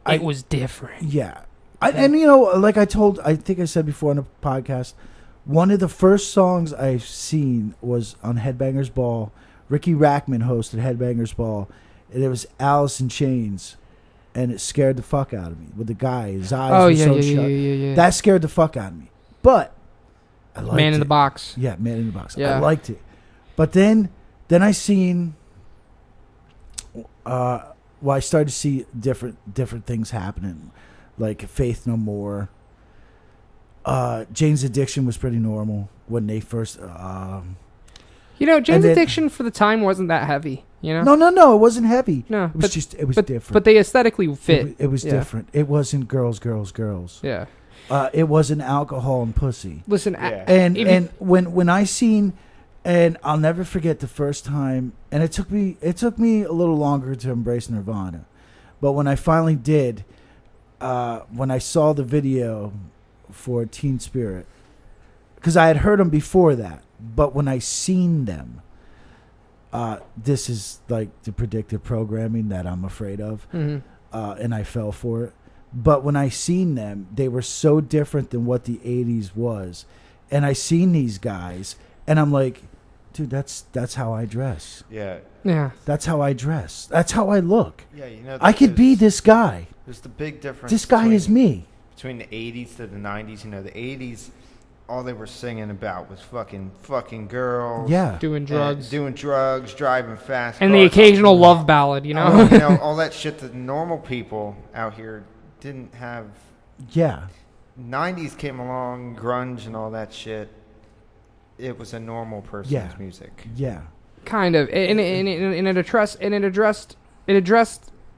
S1: it was different.
S2: Yeah, and like I think I said before on the podcast, one of the first songs I've seen was on Headbangers Ball. Ricky Rackman hosted Headbangers Ball, and it was Alice in Chains, and it scared the fuck out of me. With the guy, his eyes were so shut.
S1: Yeah.
S2: That scared the fuck out of me. But I liked it.
S1: Man in the Box.
S2: Yeah, Man in the Box.
S1: Yeah.
S2: I liked it. But then I seen. I started to see different things happening, like Faith No More. Jane's Addiction was pretty normal when they first.
S1: Jane's Addiction for the time wasn't that heavy.
S2: No, it wasn't heavy.
S1: No,
S2: it was different.
S1: But they aesthetically fit.
S2: It was different. It wasn't girls.
S1: Yeah.
S2: It wasn't alcohol and pussy.
S1: Listen,
S2: and when I seen. And I'll never forget the first time, and it took me a little longer to embrace Nirvana, but when I finally did, when I saw the video for Teen Spirit, because I had heard them before that, but when I seen them, this is like the predictive programming that I'm afraid of, and I fell for it. But when I seen them, they were so different than what the '80s was, and I seen these guys. And I'm like, dude, that's how I dress.
S3: Yeah.
S2: That's how I dress. That's how I look.
S3: Yeah,
S2: I could be this guy.
S3: There's the big difference.
S2: This guy is me.
S3: Between the '80s to the '90s, the '80s, all they were singing about was fucking girls.
S2: Yeah.
S1: Doing drugs,
S3: driving fast.
S1: And
S3: cars,
S1: the occasional love ballad,
S3: all that shit that normal people out here didn't have.
S2: Yeah.
S3: '90s came along, grunge and all that shit. it was a normal person's music.
S2: Yeah.
S1: Kind of, and it addressed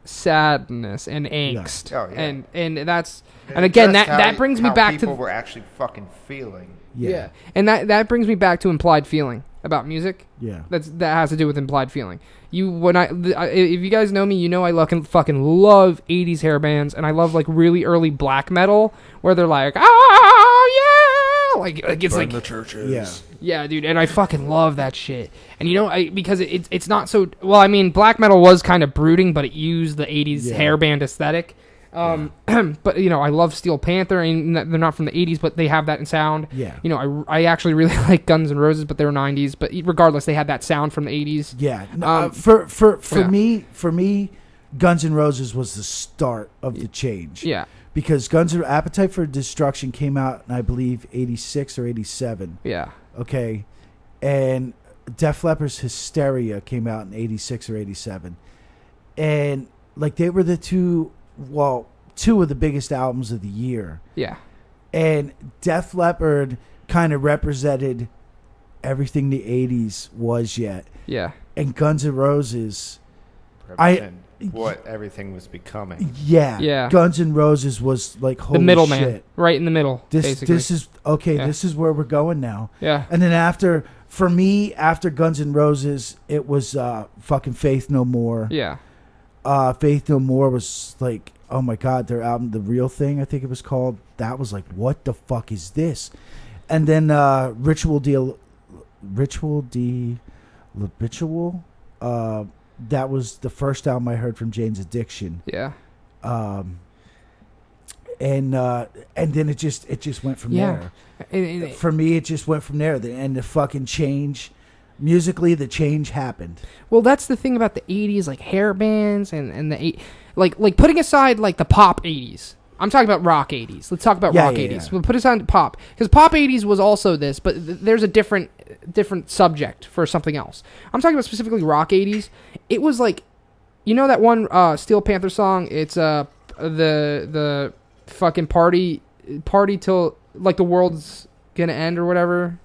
S1: sadness and angst,
S3: Yeah. Oh, yeah.
S1: and that's and again that brings me back to
S3: people were actually fucking feeling.
S1: Yeah, and that brings me back to implied feeling about music.
S2: Yeah,
S1: that has to do with implied feeling. If you guys know me, you know I fucking love 80s hair bands, and I love like really early black metal where they're like, oh yeah, like it's
S3: Burn
S1: like
S3: the churches.
S1: Yeah, dude, and I fucking love that shit. And you know, because it's not so well. I mean, black metal was kind of brooding, but it used the 80s hair band aesthetic. But you know, I love Steel Panther, and they're not from the 80s, but they have that in sound.
S2: Yeah.
S1: You know, I actually really like Guns N' Roses, but they were 90s. But regardless, they had that sound from the 80s.
S2: Yeah. For me, Guns N' Roses was the start of the change.
S1: Yeah.
S2: Because Appetite for Destruction came out in, I believe, 86 or 87.
S1: Yeah.
S2: Okay. And Def Leppard's Hysteria came out in 86 or 87. And like they were the two of the biggest albums of the year. Yeah. And Def Leppard kind of represented everything the 80s was yet. Yeah. And Guns N' Roses
S3: what everything was becoming.
S2: Yeah. Yeah. Guns N' Roses was like holy
S1: the middleman,
S2: shit.
S1: Right in the middle. Basically.
S2: This is okay, this is where we're going now.
S1: Yeah.
S2: And then after Guns N' Roses, it was fucking Faith No More. Yeah. Faith No More was like, oh my god, their album The Real Thing, I think it was called. That was like, what the fuck is this? And then Ritual, that was the first album I heard from Jane's Addiction. Yeah. And then it just went from there. For me, it just went from there. And the fucking change, musically, the change happened.
S1: Well, that's the thing about the 80s, like hair bands and the like putting aside like the pop 80s. I'm talking about rock 80s. Let's talk about rock 80s. Yeah. We'll put aside pop, because pop 80s was also this, but there's a different subject for something else. I'm talking about specifically rock 80s. It was like, you know that one Steel Panther song? It's the fucking party till like the world's gonna end or whatever.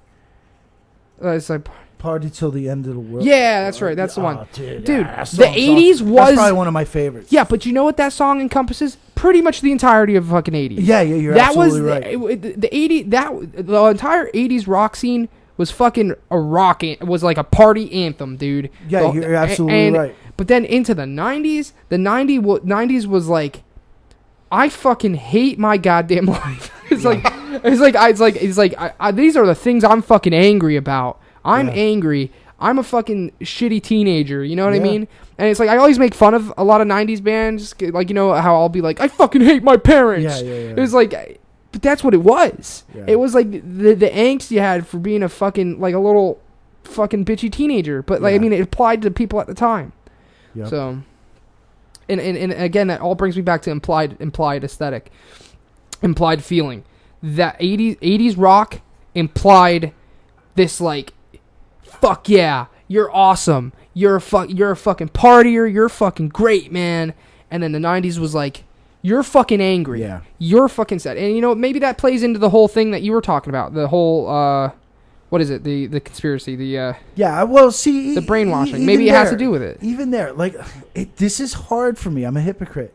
S1: It's like
S2: Party Till the End of the World.
S1: Yeah, that's right. That's the one.
S2: Dude,
S1: the 80s was...
S2: That's probably one of my favorites.
S1: Yeah, but you know what that song encompasses? Pretty much the entirety of fucking 80s.
S2: Yeah, you're absolutely right.
S1: The entire 80s rock scene was fucking a rock... was like a party anthem, dude.
S2: Yeah, you're absolutely right.
S1: But then into the 90s, the 90s was like... I fucking hate my goddamn life. It's like these are the things I'm fucking angry about. I'm angry. I'm a fucking shitty teenager. You know what I mean? And it's like, I always make fun of a lot of 90s bands. Like, you know how I'll be like, I fucking hate my parents. Yeah. It was like, but that's what it was. Yeah. It was like the angst you had for being a fucking, like a little fucking bitchy teenager. But like, I mean, it applied to people at the time. Yep. So, and again, that all brings me back to implied aesthetic, implied feeling. That 80s rock implied this like, fuck yeah, you're awesome. You're a fucking partier. You're fucking great, man. And then the 90s was like, you're fucking angry. Yeah. You're fucking sad. And you know, maybe that plays into the whole thing that you were talking about. The whole, what is it? The conspiracy.
S2: Yeah. Well, see,
S1: the brainwashing. Maybe it has to do with it.
S2: Even there, like, this is hard for me. I'm a hypocrite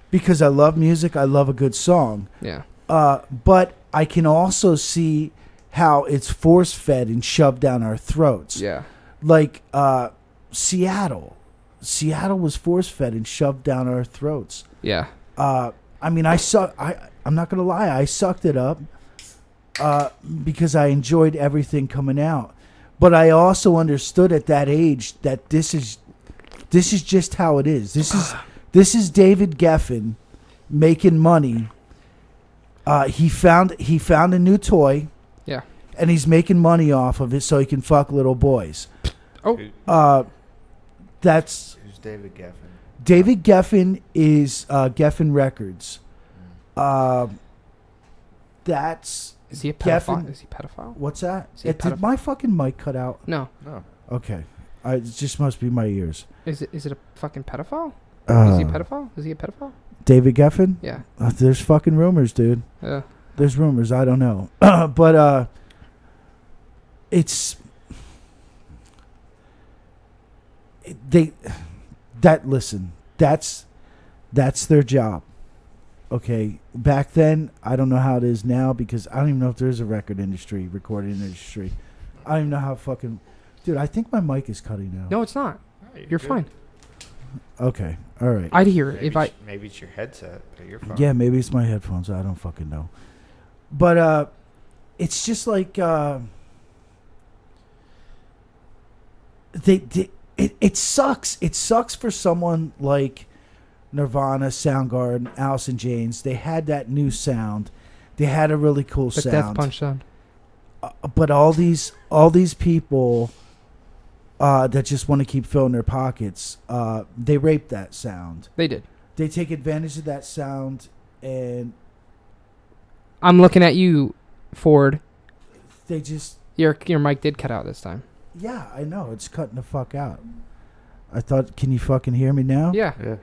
S2: because I love music. I love a good song. Yeah. But I can also see how it's force-fed and shoved down our throats. Yeah. Like Seattle. Seattle was force-fed and shoved down our throats. Yeah. I mean, I'm not going to lie. I sucked it up because I enjoyed everything coming out. But I also understood at that age that this is just how it is. This is David Geffen making money. He found a new toy. Yeah. And he's making money off of it so he can fuck little boys. Oh. That's...
S3: Who's David Geffen?
S2: David Geffen is Geffen Records. That's...
S1: Is he a pedophile? Is he a pedophile?
S2: What's that? Did my fucking mic cut out?
S1: No.
S2: Okay. It just must be my ears.
S1: Is it a fucking pedophile? Is he a pedophile? Is he a pedophile?
S2: David Geffen?
S1: Yeah.
S2: There's fucking rumors, dude.
S1: Yeah.
S2: There's rumors. I don't know. But it's that's their job. Okay, back then, I don't know how it is now because I don't even know if there's a recording industry. I don't even know how fucking... Dude, I think my mic is cutting now.
S1: No, it's not. You're fine.
S2: Okay, all right.
S1: I'd hear it
S3: Maybe it's your headset, but you're fine.
S2: Yeah, maybe it's my headphones. I don't fucking know. But it's just like... It sucks. It sucks for someone like... Nirvana, Soundgarden, Alice in Chains. They had that new sound. They had a really cool sound.
S1: Death Punch sound.
S2: But all these people that just want to keep filling their pockets, they rape that sound.
S1: They did.
S2: They take advantage of that sound, and
S1: I'm looking at you, Ford.
S2: They just...
S1: Your mic did cut out this time.
S2: Yeah, I know. It's cutting the fuck out. I thought, can you fucking hear me now?
S1: Yeah.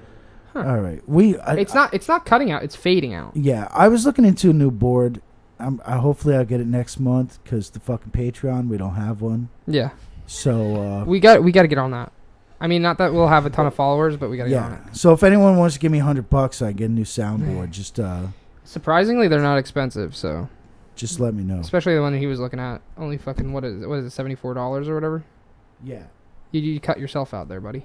S2: Huh. All right.
S1: It's not cutting out. It's fading out.
S2: Yeah, I was looking into a new board. Hopefully I'll get it next month because the fucking Patreon, we don't have one.
S1: Yeah.
S2: So
S1: we got to get on that. I mean, not that we'll have a ton of followers, but we got to get on it.
S2: So if anyone wants to give me $100, I get a new soundboard. Just
S1: surprisingly, they're not expensive. So
S2: just let me know.
S1: Especially the one that he was looking at. Only fucking what is it? $74 or whatever?
S2: Yeah.
S1: You cut yourself out there, buddy.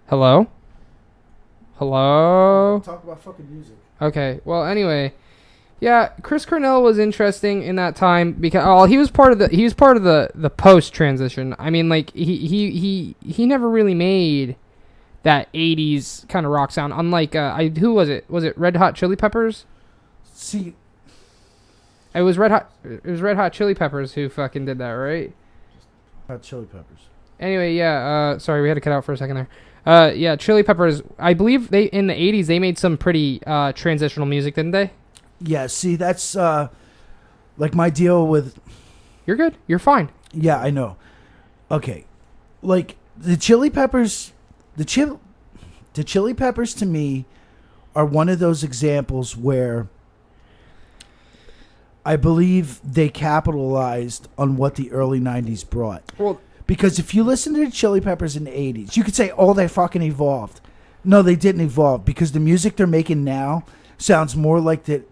S1: Hello?
S2: Talk about fucking music.
S1: Okay. Well, anyway, yeah, Chris Cornell was interesting in that time because he was part of the post transition. I mean, like he never really made that 80s kind of rock sound. Unlike who was it? Was it Red Hot Chili Peppers?
S2: See,
S1: it was Red Hot Chili Peppers who fucking did that, right?
S2: Hot Chili Peppers.
S1: Anyway, yeah. Sorry, we had to cut out for a second there. Yeah, Chili Peppers. I believe they in the 80s they made some pretty transitional music, didn't they?
S2: Yeah. See, that's like my deal with.
S1: You're good. You're fine.
S2: Yeah, I know. Okay, like the Chili Peppers, the Chili Peppers to me are one of those examples where I believe they capitalized on what the early 90s brought. Well. Because if you listen to the Chili Peppers in the 80s, you could say, oh, they fucking evolved. No, they didn't evolve because the music they're making now sounds more like that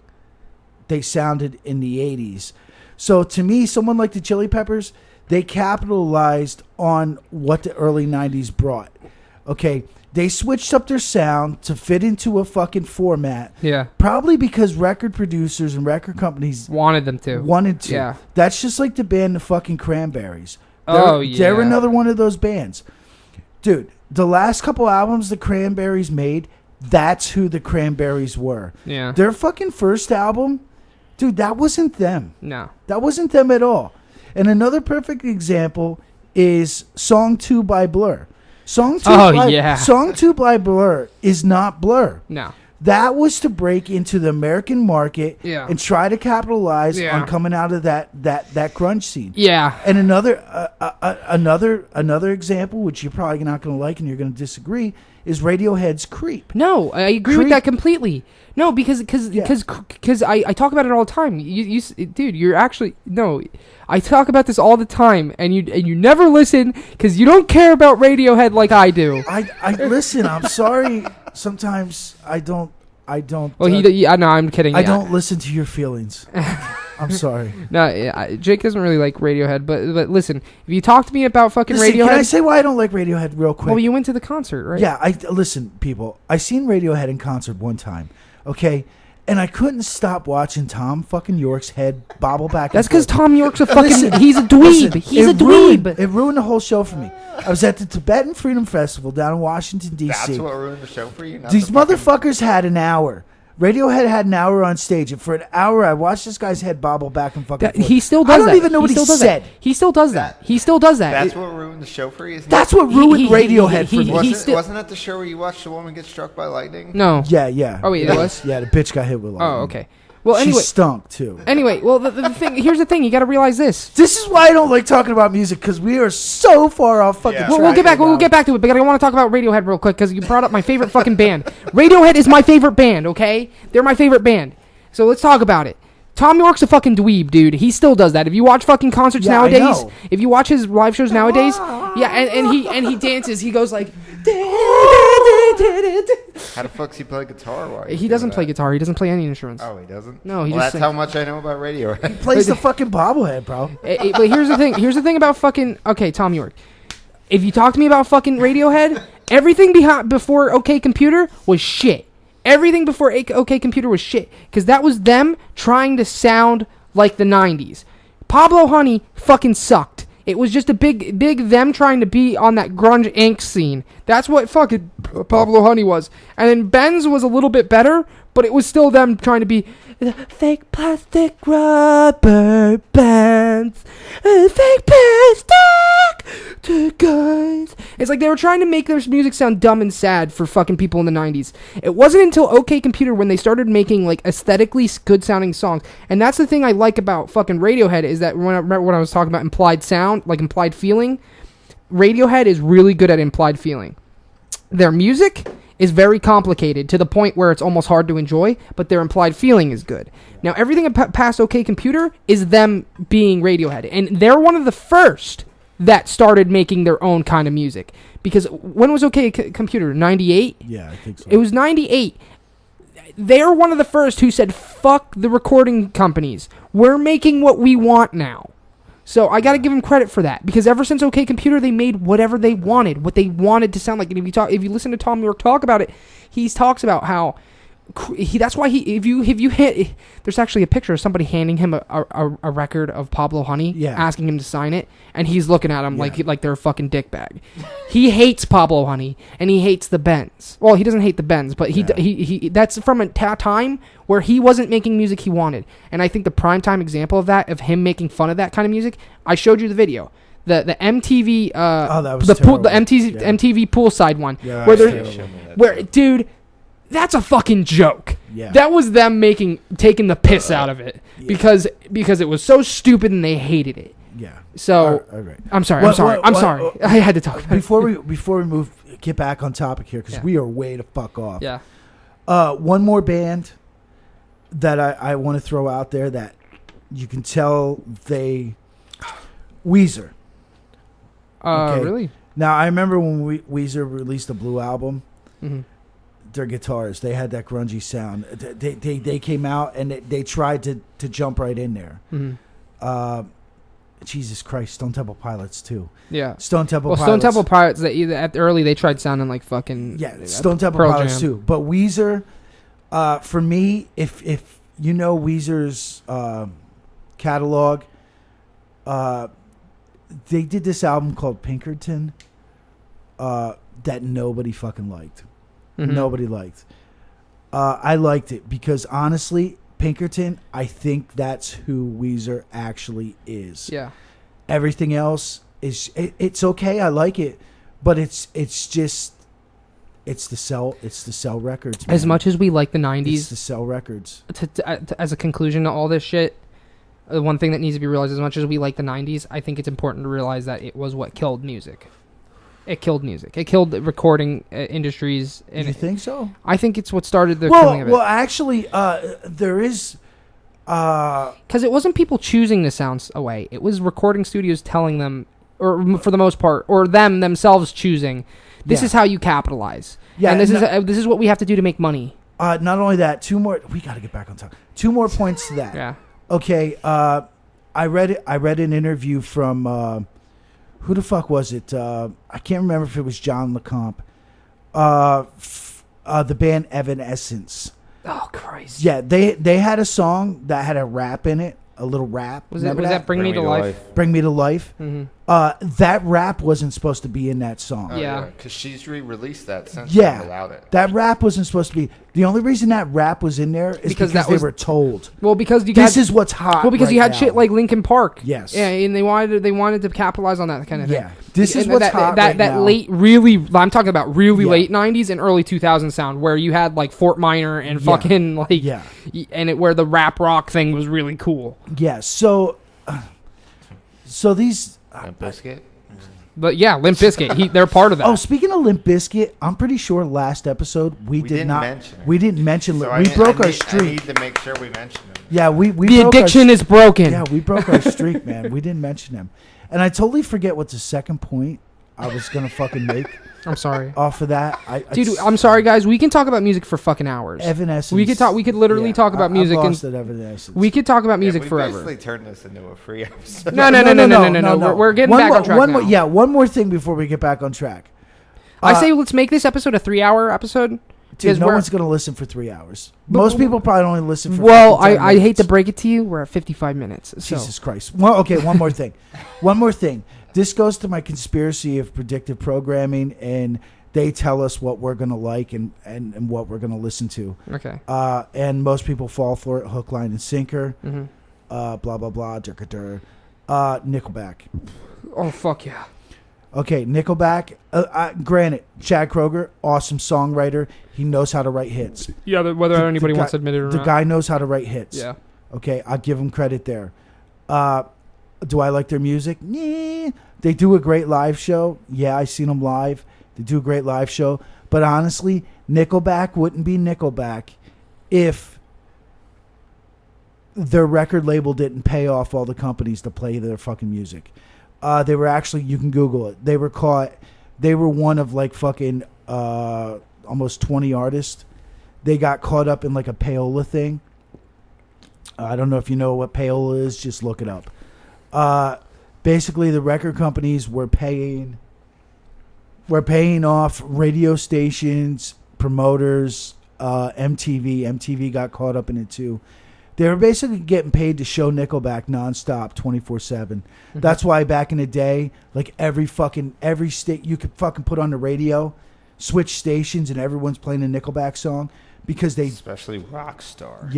S2: they sounded in the 80s. So to me, someone like the Chili Peppers, they capitalized on what the early 90s brought. Okay, they switched up their sound to fit into a fucking format.
S1: Yeah.
S2: Probably because record producers and record companies
S1: wanted them to.
S2: Yeah. That's just like the band The Fucking Cranberries.
S1: Yeah.
S2: They're another one of those bands. Dude, the last couple albums the Cranberries made, that's who the Cranberries were.
S1: Yeah.
S2: Their fucking first album, dude, that wasn't them.
S1: No.
S2: That wasn't them at all. And another perfect example is Song 2 by Blur. Song 2 by Blur is not Blur.
S1: No.
S2: That was to break into the American market and try to capitalize on coming out of that grunge scene.
S1: Yeah.
S2: And another example, which you're probably not going to like and you're going to disagree, is Radiohead's Creep.
S1: No, I agree with that completely. No, because I talk about it all the time. Dude, you're actually no. I talk about this all the time, and you never listen because you don't care about Radiohead like I do.
S2: I listen. I'm sorry. Sometimes I don't.
S1: Well, no, I'm kidding.
S2: I don't listen to your feelings. I'm sorry.
S1: No, Jake doesn't really like Radiohead, but listen, if you talk to me about fucking Radiohead,
S2: can I say why I don't like Radiohead real quick?
S1: Well, you went to the concert, right?
S2: Yeah, listen, people. I seen Radiohead in concert one time. Okay. And I couldn't stop watching Tom fucking York's head bobble back. That's
S1: because Tom York's a fucking... he's a dweeb. He's a dweeb.
S2: It ruined the whole show for me. I was at the Tibetan Freedom Festival down in Washington, D.C.
S3: That's what ruined the show for you?
S2: These motherfuckers had an hour. Radiohead had an hour on stage, and for an hour, I watched this guy's head bobble back and fucking forth.
S1: He still does that.
S2: I don't even know what he said.
S1: He still does that. He still does that.
S3: That's what ruined the show for you?
S2: That's what ruined Radiohead for me.
S3: Wasn't that the show where you watched the woman get struck by lightning?
S1: No.
S2: Yeah.
S1: Oh, wait, it was?
S2: Yeah, the bitch got hit with lightning.
S1: Oh, okay. Well, anyway,
S2: she stunk too.
S1: Anyway, well, the thing here's the thing: you got to realize this.
S2: This is why I don't like talking about music because we are so far off fucking.
S1: Well, we'll get back. We'll get back to it, but I want to talk about Radiohead real quick because you brought up my favorite fucking band. Radiohead is my favorite band. Okay, they're my favorite band. So let's talk about it. Tom York's a fucking dweeb, dude. He still does that. If you watch fucking concerts nowadays, if you watch his live shows nowadays, and he dances. He goes like.
S3: How the fuck's he play guitar?
S1: He doesn't play guitar. He doesn't play any instruments.
S3: Oh, he doesn't?
S1: No, he just
S3: that's
S1: sings.
S3: how much I know about Radiohead.
S2: He plays the fucking bobblehead, bro.
S1: But here's the thing. Here's the thing about fucking... Okay, Tom York. If you talk to me about fucking Radiohead, everything before OK Computer was shit. Everything before OK Computer was shit. Because that was them trying to sound like the 90s. Pablo Honey fucking sucked. It was just a big them trying to be on that grunge Inc. scene. That's what fucking Pablo Honey was. And then Ben's was a little bit better, but it was still them trying to be fake plastic rubber bands, fake plastic to guys. It's like they were trying to make their music sound dumb and sad for fucking people in the 90s. It wasn't until OK Computer when they started making like aesthetically good sounding songs. And that's the thing I like about fucking Radiohead is that when I was talking about implied sound, like implied feeling, Radiohead is really good at implied feeling. Their music is very complicated to the point where it's almost hard to enjoy, but their implied feeling is good. Now, everything past OK Computer is them being Radiohead, and they're one of the first that started making their own kind of music. Because when was OK Computer? 98?
S2: Yeah, I think so.
S1: It was 98. They're one of the first who said, fuck the recording companies. We're making what we want now. So I got to give them credit for that, because ever since OK Computer, they made whatever they wanted, what they wanted to sound like. And if you listen to Tom York talk about it, he talks about how that's why if you hit, there's actually a picture of somebody handing him a record of Pablo Honey, asking him to sign it, and he's looking at him like they're a fucking dickbag. He hates Pablo Honey, and he hates the Bends. Well, he doesn't hate the Bends, but he that's from a time where he wasn't making music he wanted. And I think the primetime example of that, of him making fun of that kind of music, I showed you the video. The MTV
S2: that was
S1: the
S2: MTV
S1: poolside one, where dude, that's a fucking joke.
S2: Yeah.
S1: That was them taking the piss out of it because it was so stupid and they hated it.
S2: Yeah.
S1: So
S2: right.
S1: I'm sorry. I had to talk about it.
S2: Before we get back on topic here, because we are way to fuck off.
S1: Yeah.
S2: One more band that I want to throw out there that you can tell Weezer. Okay.
S1: Really?
S2: Now I remember when Weezer released the Blue album.
S1: Mm-hmm.
S2: Their guitars, they had that grungy sound. They came out and they tried to jump right in there.
S1: Mm-hmm.
S2: Jesus Christ, Stone Temple Pilots too.
S1: Yeah,
S2: Stone Temple Pilots.
S1: Stone Temple Pilots. At early they tried sounding like fucking
S2: Stone Temple
S1: Pearl
S2: Pilots
S1: Jam.
S2: too. But Weezer, for me, if you know Weezer's catalog, they did this album called Pinkerton that nobody fucking liked. Mm-hmm. Nobody liked. I liked it because honestly, Pinkerton, I think that's who Weezer actually is.
S1: Yeah.
S2: Everything else it's okay. I like it, but it's the Cell Records. Man.
S1: As much as we like the 90s,
S2: it's the Cell Records.
S1: As a conclusion to all this shit, the one thing that needs to be realized, as much as we like the 90s, I think it's important to realize that it was what killed music. It killed music. It killed the recording industries. And
S2: you think so?
S1: I think it's what started the killing of it.
S2: Well, actually, there is...
S1: Because it wasn't people choosing the sounds away. It was recording studios telling them, or for the most part, or them themselves choosing, this is how you capitalize. Yeah, and this is what we have to do to make money.
S2: Not only that, we got to get back on top. 2 more points to that.
S1: Yeah.
S2: Okay, I read an interview from... who the fuck was it? I can't remember if it was John LeComp. The band Evanescence.
S1: Oh, Christ.
S2: Yeah, they had a song that had a rap in it, a little rap.
S1: Was that Bring Me to Life?
S2: Bring Me to Life.
S1: Mm-hmm.
S2: That rap wasn't supposed to be in that song.
S3: Yeah. Because she's re-released that since without it.
S2: That rap wasn't supposed to be. The only reason that rap was in there is because they were told.
S1: Well, because
S2: this is what's hot.
S1: Well, because
S2: right
S1: you had
S2: now.
S1: shit like Linkin Park.
S2: Yes.
S1: Yeah, and they wanted to capitalize on that kind of thing.
S2: Yeah. This is what's hot right now.
S1: Late, really, I'm talking about really late 90s and early 2000s sound where you had like Fort Minor and fucking like, and where the rap rock thing was really cool.
S2: Yeah. So these.
S3: Biscuit?
S1: But yeah, Limp Bizkit, they're part of that.
S2: Oh, speaking of Limp Bizkit, I'm pretty sure last episode we didn't mention.
S3: So
S2: we broke our streak.
S3: I need to make sure we mention them.
S2: Yeah, we
S1: the addiction is broken.
S2: Yeah, we broke our streak, man. We didn't mention them, and I totally forget what the second point I was gonna fucking make.
S1: I'm sorry.
S2: Off of that,
S1: Dude, I'm sorry, guys. We can talk about music for fucking hours.
S2: Evanescence.
S1: We could literally talk about music.
S2: I've lost at Evanescence.
S1: We could talk about music forever.
S3: We basically turned this into a free episode.
S1: No. We're getting back on track now.
S2: One more thing before we get back on track.
S1: I say let's make this episode a 3-hour episode.
S2: Dude, no one's going to listen for 3 hours. Most people probably only listen for
S1: Well,
S2: 10
S1: I hate to break it to you. We're at 55 minutes. So.
S2: Jesus Christ. Well, okay, one more thing. One more thing. This goes to my conspiracy of predictive programming, and they tell us what we're going to like and what we're going to listen to.
S1: Okay.
S2: And most people fall for it, hook, line, and sinker.
S1: Mm-hmm.
S2: Blah, blah, blah, Nickelback.
S1: Oh, fuck yeah.
S2: Okay, Nickelback. Granted, Chad Kroeger, awesome songwriter. He knows how to write hits.
S1: Yeah, whether anybody wants to admit it or not.
S2: The guy knows how to write hits.
S1: Yeah.
S2: Okay, I'll give him credit there. Do I like their music? Yeah. They do a great live show. Yeah, I seen them live. They do a great live show. But honestly, Nickelback wouldn't be Nickelback if their record label didn't pay off all the companies to play their fucking music. They were actually, you can Google it. They were one of like fucking almost 20 artists. They got caught up in like a payola thing. I don't know if you know what payola is. Just look it up. Basically, the record companies were paying off radio stations, promoters, MTV. MTV got caught up in it too. They were basically getting paid to show Nickelback nonstop, 24/7. Mm-hmm. That's why back in the day, like every state you could fucking put on the radio, switch stations, and everyone's playing a Nickelback song because they,
S3: especially Rockstar.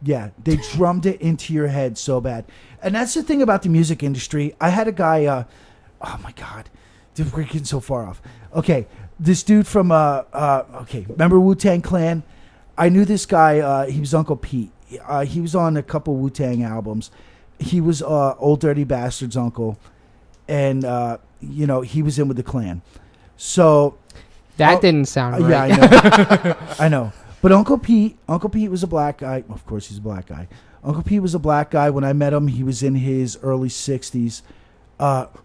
S2: Yeah, they drummed it into your head so bad. And that's the thing about the music industry. I had a guy, oh my God, dude, we're getting so far off. Okay, this dude from, remember Wu-Tang Clan? I knew this guy, he was Uncle Pete. He was on a couple Wu-Tang albums. He was Old Dirty Bastard's uncle. And, he was in with the Clan. So.
S1: That didn't sound right.
S2: Yeah, I know. I know. But Uncle Pete was a black guy. Of course, he's a black guy. Uncle Pete was a black guy. When I met him, he was in his early 60s.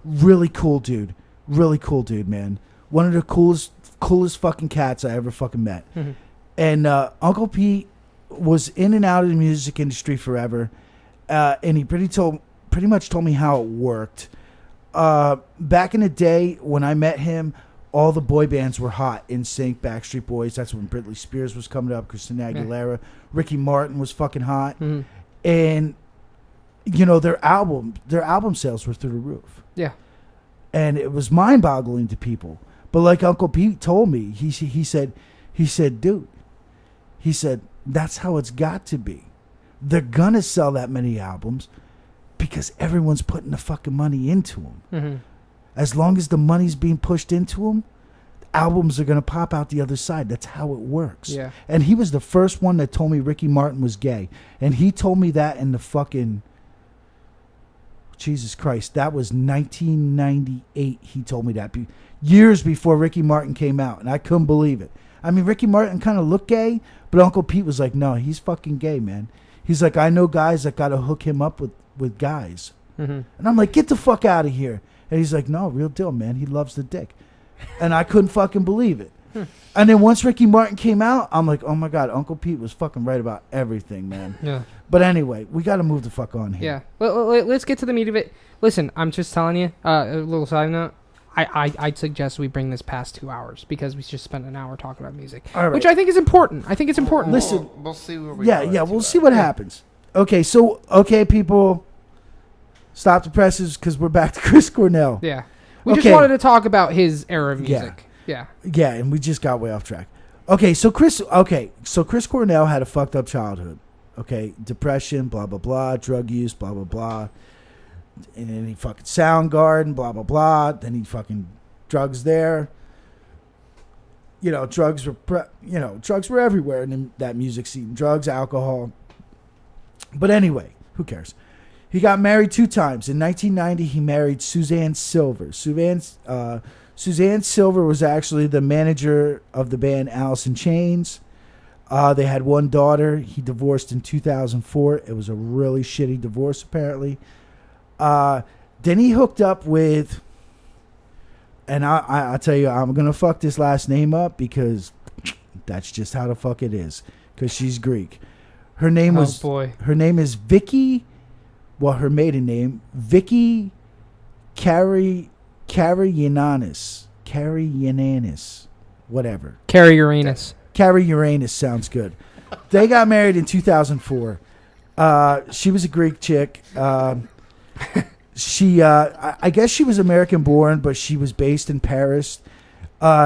S2: Really cool dude. Really cool dude, man. One of the coolest fucking cats I ever fucking met. Mm-hmm. And Uncle Pete was in and out of the music industry forever. And he pretty much told me how it worked. Back in the day, when I met him, all the boy bands were hot. NSYNC, Backstreet Boys. That's when Britney Spears was coming up. Christina Aguilera. Ricky Martin was fucking hot. Mm-hmm. And, their album sales were through the roof.
S1: Yeah.
S2: And it was mind-boggling to people. But like Uncle Pete told me, he said, dude, he said, that's how it's got to be. They're going to sell that many albums because everyone's putting the fucking money into them. Mm-hmm. As long as the money's being pushed into them, albums are going to pop out the other side. That's how it works. Yeah. And he was the first one that told me Ricky Martin was gay. And he told me that in the fucking... Jesus Christ. That was 1998. He told me that. Years before Ricky Martin came out. And I couldn't believe it. I mean, Ricky Martin kind of looked gay, but Uncle Pete was like, no, he's fucking gay, man. He's like, I know guys that got to hook him up with guys. Mm-hmm. And I'm like, get the fuck out of here. And he's like, no, real deal, man. He loves the dick. And I couldn't fucking believe it. And then once Ricky Martin came out, I'm like, oh my God, Uncle Pete was fucking right about everything, man. Yeah. But anyway, we got to move the fuck on here.
S1: Yeah. Well, let's get to the meat of it. Listen, I'm just telling you, a little side note. I'd suggest we bring this past 2 hours because we just spent an hour talking about music, which I think is important. I think it's important.
S2: Listen,
S3: we'll see where we go.
S2: Yeah, we'll see what happens. Okay, people, stop the presses because we're back to Chris Cornell.
S1: Yeah. We just wanted to talk about his era of music. Yeah.
S2: Yeah, and we just got way off track. Okay, so Chris Cornell had a fucked up childhood. Okay, depression, blah, blah, blah, drug use, blah, blah, blah. And then he fucking Soundgarden, blah, blah, blah. Then he fucking drugs there. Drugs were everywhere in that music scene. Drugs, alcohol. But anyway, who cares? He got married 2 times. In 1990, he married Suzanne Silver. Suzanne Silver was actually the manager of the band Alice in Chains. They had 1 daughter. He divorced in 2004. It was a really shitty divorce, apparently. Then he hooked up with, and I'll tell you, I'm going to fuck this last name up because that's just how the fuck it is. Because she's Greek. Her name Her name is Vicky. Well, her maiden name, Vicky Carradine. Whatever.
S1: Carry Uranus.
S2: Carrie Uranus sounds good. They got married in 2004. She was a Greek chick. I guess she was American born, but she was based in Paris.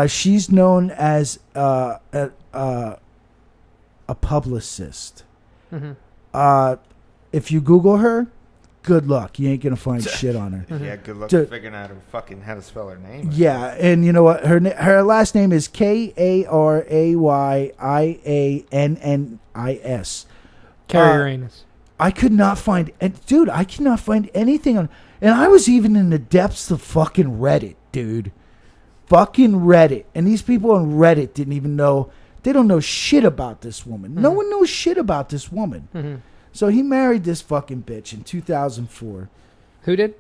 S2: She's known as a publicist.
S1: Mm-hmm.
S2: If you Google her, good luck. You ain't gonna find shit on her.
S3: Yeah, good luck figuring out how to spell her name.
S2: Yeah, and you know what? Her last name is Karayyannis.
S1: Carry Uranus.
S2: I could not find, dude. I cannot find anything on. And I was even in the depths of fucking Reddit, dude. Fucking Reddit, and these people on Reddit didn't even know. They don't know shit about this woman. No one knows shit about this woman.
S1: Mm-hmm.
S2: So he married this fucking bitch in 2004.
S1: Who did?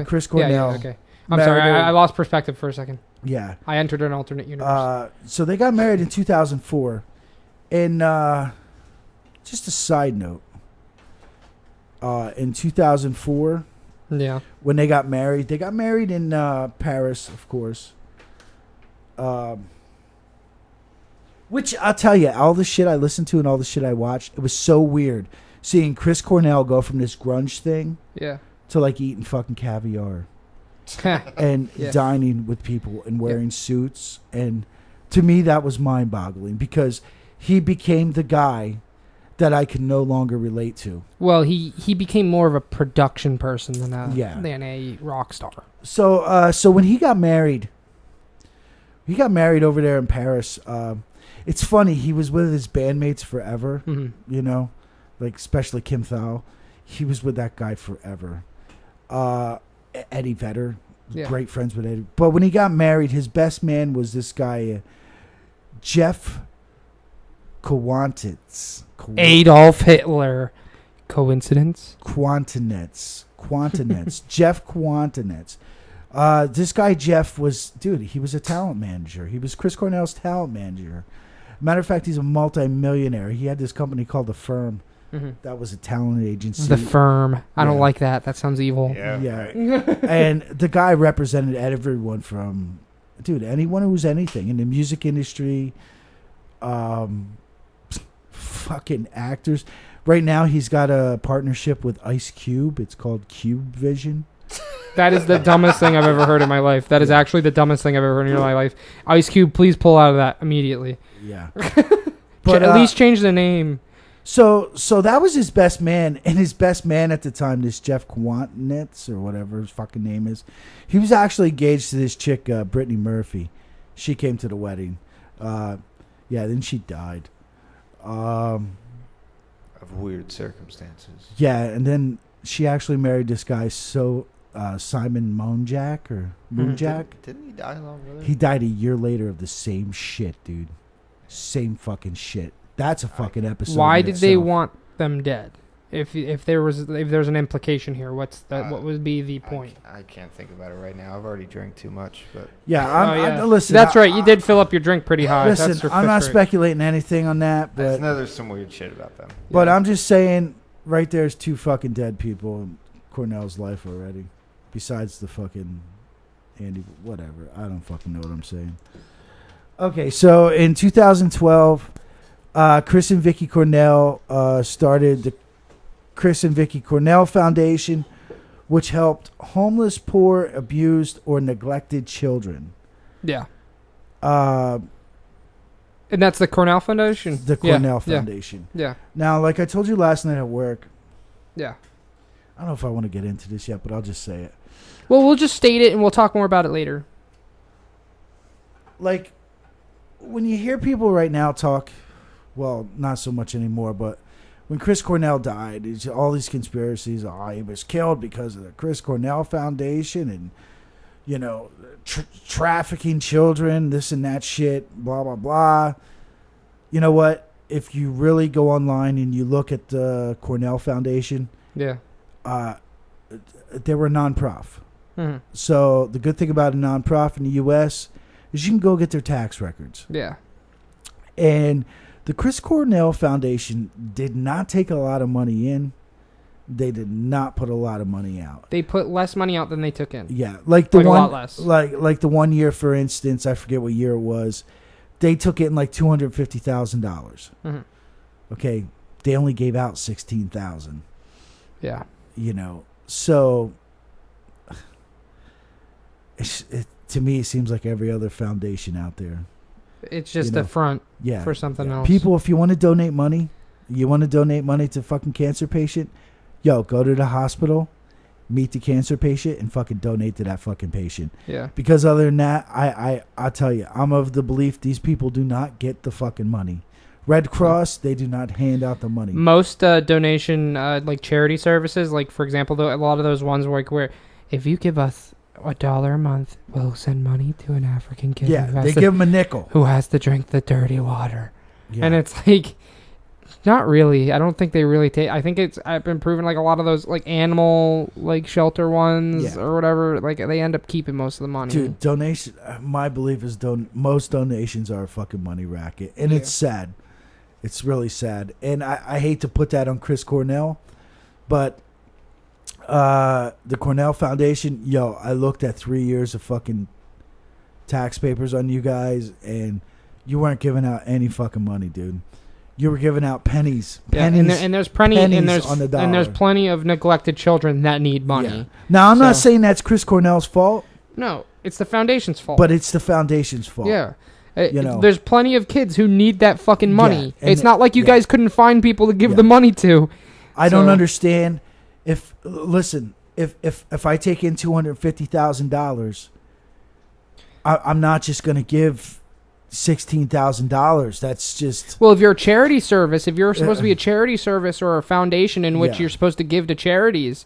S2: Chris Cornell.
S1: Yeah, okay. I'm sorry, I lost perspective for a second.
S2: Yeah.
S1: I entered an alternate universe.
S2: So they got married in 2004. And just a side note. In 2004,
S1: yeah,
S2: when they got married in Paris, of course. Which I'll tell you, all the shit I listened to and all the shit I watched, it was so weird seeing Chris Cornell go from this grunge thing to like eating fucking caviar and dining with people and wearing suits. And to me, that was mind-boggling because he became the guy that I could no longer relate to.
S1: Well, he became more of a production person than a rock star.
S2: So when he got married over there in Paris. It's funny, he was with his bandmates forever, you know, like especially Kim Thal. He was with that guy forever. Eddie Vedder, great friends with Eddie. But when he got married, his best man was this guy, Jeff Quantitz.
S1: Adolf Hitler. Coincidence?
S2: Quantinetz. Jeff Quantinetz. This guy, Jeff, he was a talent manager. He was Chris Cornell's talent manager. Matter of fact, he's a multi-millionaire. He had this company called The Firm. Mm-hmm. That was a talent agency.
S1: The Firm. I don't like that. That sounds evil.
S2: Yeah. And the guy represented everyone from, anyone who was anything in the music industry, fucking actors. Right now, he's got a partnership with Ice Cube. It's called Cube Vision.
S1: That is the dumbest thing I've ever heard in my life. That is actually the dumbest thing I've ever heard in my life. Ice Cube, please pull out of that immediately.
S2: Yeah.
S1: But at least change the name.
S2: So that was his best man, and his best man at the time, this Jeff Quantnitz or whatever his fucking name is, he was actually engaged to this chick, Brittany Murphy. She came to the wedding. Then she died.
S3: Of weird circumstances.
S2: Yeah, and then she actually married this guy, Simon Moonjack.
S3: Didn't he die along with her?
S2: He died a year later of the same shit, dude. Same fucking shit. That's a fucking episode.
S1: Why did they want them dead? If there's an implication here, what would be the point?
S3: I can't think about it right now. I've already drank too much, but
S2: listen.
S1: That's right. You did fill up your drink pretty high.
S2: Listen, I'm not speculating anything on that, but
S3: I know there's some weird shit about them.
S2: But I'm just saying, right there's 2 fucking dead people in Cornell's life already, besides the fucking Andy. Whatever. I don't fucking know what I'm saying. Okay, so in 2012, Chris and Vicky Cornell started the Chris and Vicky Cornell Foundation, which helped homeless, poor, abused, or neglected children.
S1: Yeah. And that's the Cornell Foundation?
S2: The Cornell Foundation.
S1: Yeah.
S2: Now, like I told you last night at work.
S1: Yeah.
S2: I don't know if I want to get into this yet, but I'll just say it.
S1: Well, we'll just state it and we'll talk more about it later.
S2: Like, when you hear people right now talk, well, not so much anymore, but when Chris Cornell died, all these conspiracies. Oh, he was killed because of the Chris Cornell Foundation and, trafficking children, this and that shit, blah, blah, blah. You know what? If you really go online and you look at the Cornell Foundation,
S1: Yeah.
S2: They were non-prof.
S1: Mm-hmm.
S2: So the good thing about a non-prof in the U.S. is you can go get their tax records.
S1: Yeah.
S2: And the Chris Cornell Foundation did not take a lot of money in. They did not put a lot of money out.
S1: They put less money out than they took in.
S2: Yeah, like the
S1: Like a
S2: one,
S1: lot less.
S2: like the 1 year, for instance, I forget what year it was. They took in like $250,000.
S1: Mm-hmm.
S2: Okay, they only gave out $16,000.
S1: Yeah.
S2: So to me, it seems like every other foundation out there.
S1: It's just a front for something else.
S2: People, if you want to donate money, to fucking cancer patient, go to the hospital, meet the cancer patient, and fucking donate to that fucking patient.
S1: Yeah.
S2: Because other than that, I tell you, I'm of the belief these people do not get the fucking money. Red Cross, they do not hand out the money.
S1: Most donation, like charity services, like for example, a lot of those ones where if you give us $1 a month, we'll send money to an African kid.
S2: Yeah, they give them a nickel.
S1: Who has to drink the dirty water.
S2: Yeah.
S1: And it's like, not really. I don't think they really take. I think I've been proven like a lot of those like animal like shelter ones or whatever. Like they end up keeping most of the money.
S2: Dude, donation. My belief is most donations are a fucking money racket, and it's sad. It's really sad, and I hate to put that on Chris Cornell, but the Cornell Foundation, I looked at 3 years of fucking tax papers on you guys, and you weren't giving out any fucking money, dude. You were giving out pennies. Pennies,
S1: and there's plenty
S2: on the dollar.
S1: And there's plenty of neglected children that need money.
S2: Yeah. Now, I'm not saying that's Chris Cornell's fault.
S1: No, it's the foundation's fault.
S2: But it's the foundation's fault.
S1: Yeah. There's plenty of kids who need that fucking money.
S2: Yeah,
S1: it's not like you guys couldn't find people to give the money to.
S2: I don't understand. If I take in $250,000, I'm not just going to give $16,000. That's just...
S1: Well, if you're a charity service, if you're supposed to be a charity service or a foundation in which you're supposed to give to charities,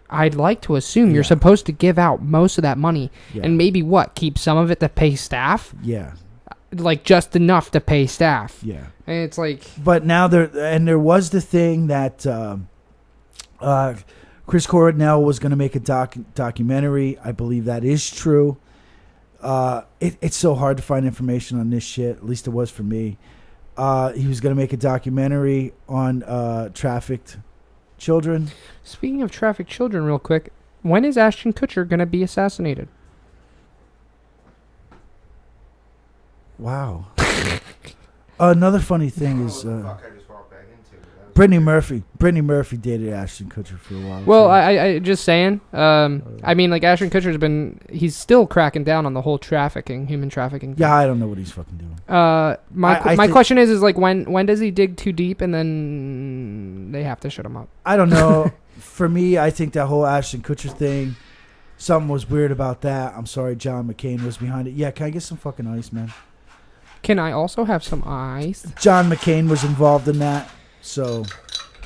S1: I'd like to assume you're supposed to give out most of that money and maybe keep some of it to pay staff?
S2: Yeah.
S1: Like just enough to pay staff.
S2: Yeah.
S1: And it's like...
S2: But now there was the thing that Chris Cornell was going to make a documentary. I believe that is true. It's so hard to find information on this shit. At least it was for me. He was going to make a documentary on trafficked children.
S1: Speaking of trafficked children, real quick, when is Ashton Kutcher going to be assassinated?
S2: Wow. Another funny thing is
S3: fuck I just walked back into.
S2: Brittany Murphy dated Ashton Kutcher for a while.
S1: Well, I just saying. I mean, like Ashton Kutcher's he's still cracking down on the whole human trafficking thing.
S2: Yeah, I don't know what he's fucking doing.
S1: My question is like when does he dig too deep and then they have to shut him up?
S2: I don't know. For me, I think that whole Ashton Kutcher thing, something was weird about that. I'm sorry, John McCain was behind it. Yeah, can I get some fucking ice, man?
S1: Can I also have some ice?
S2: John McCain was involved in that, so...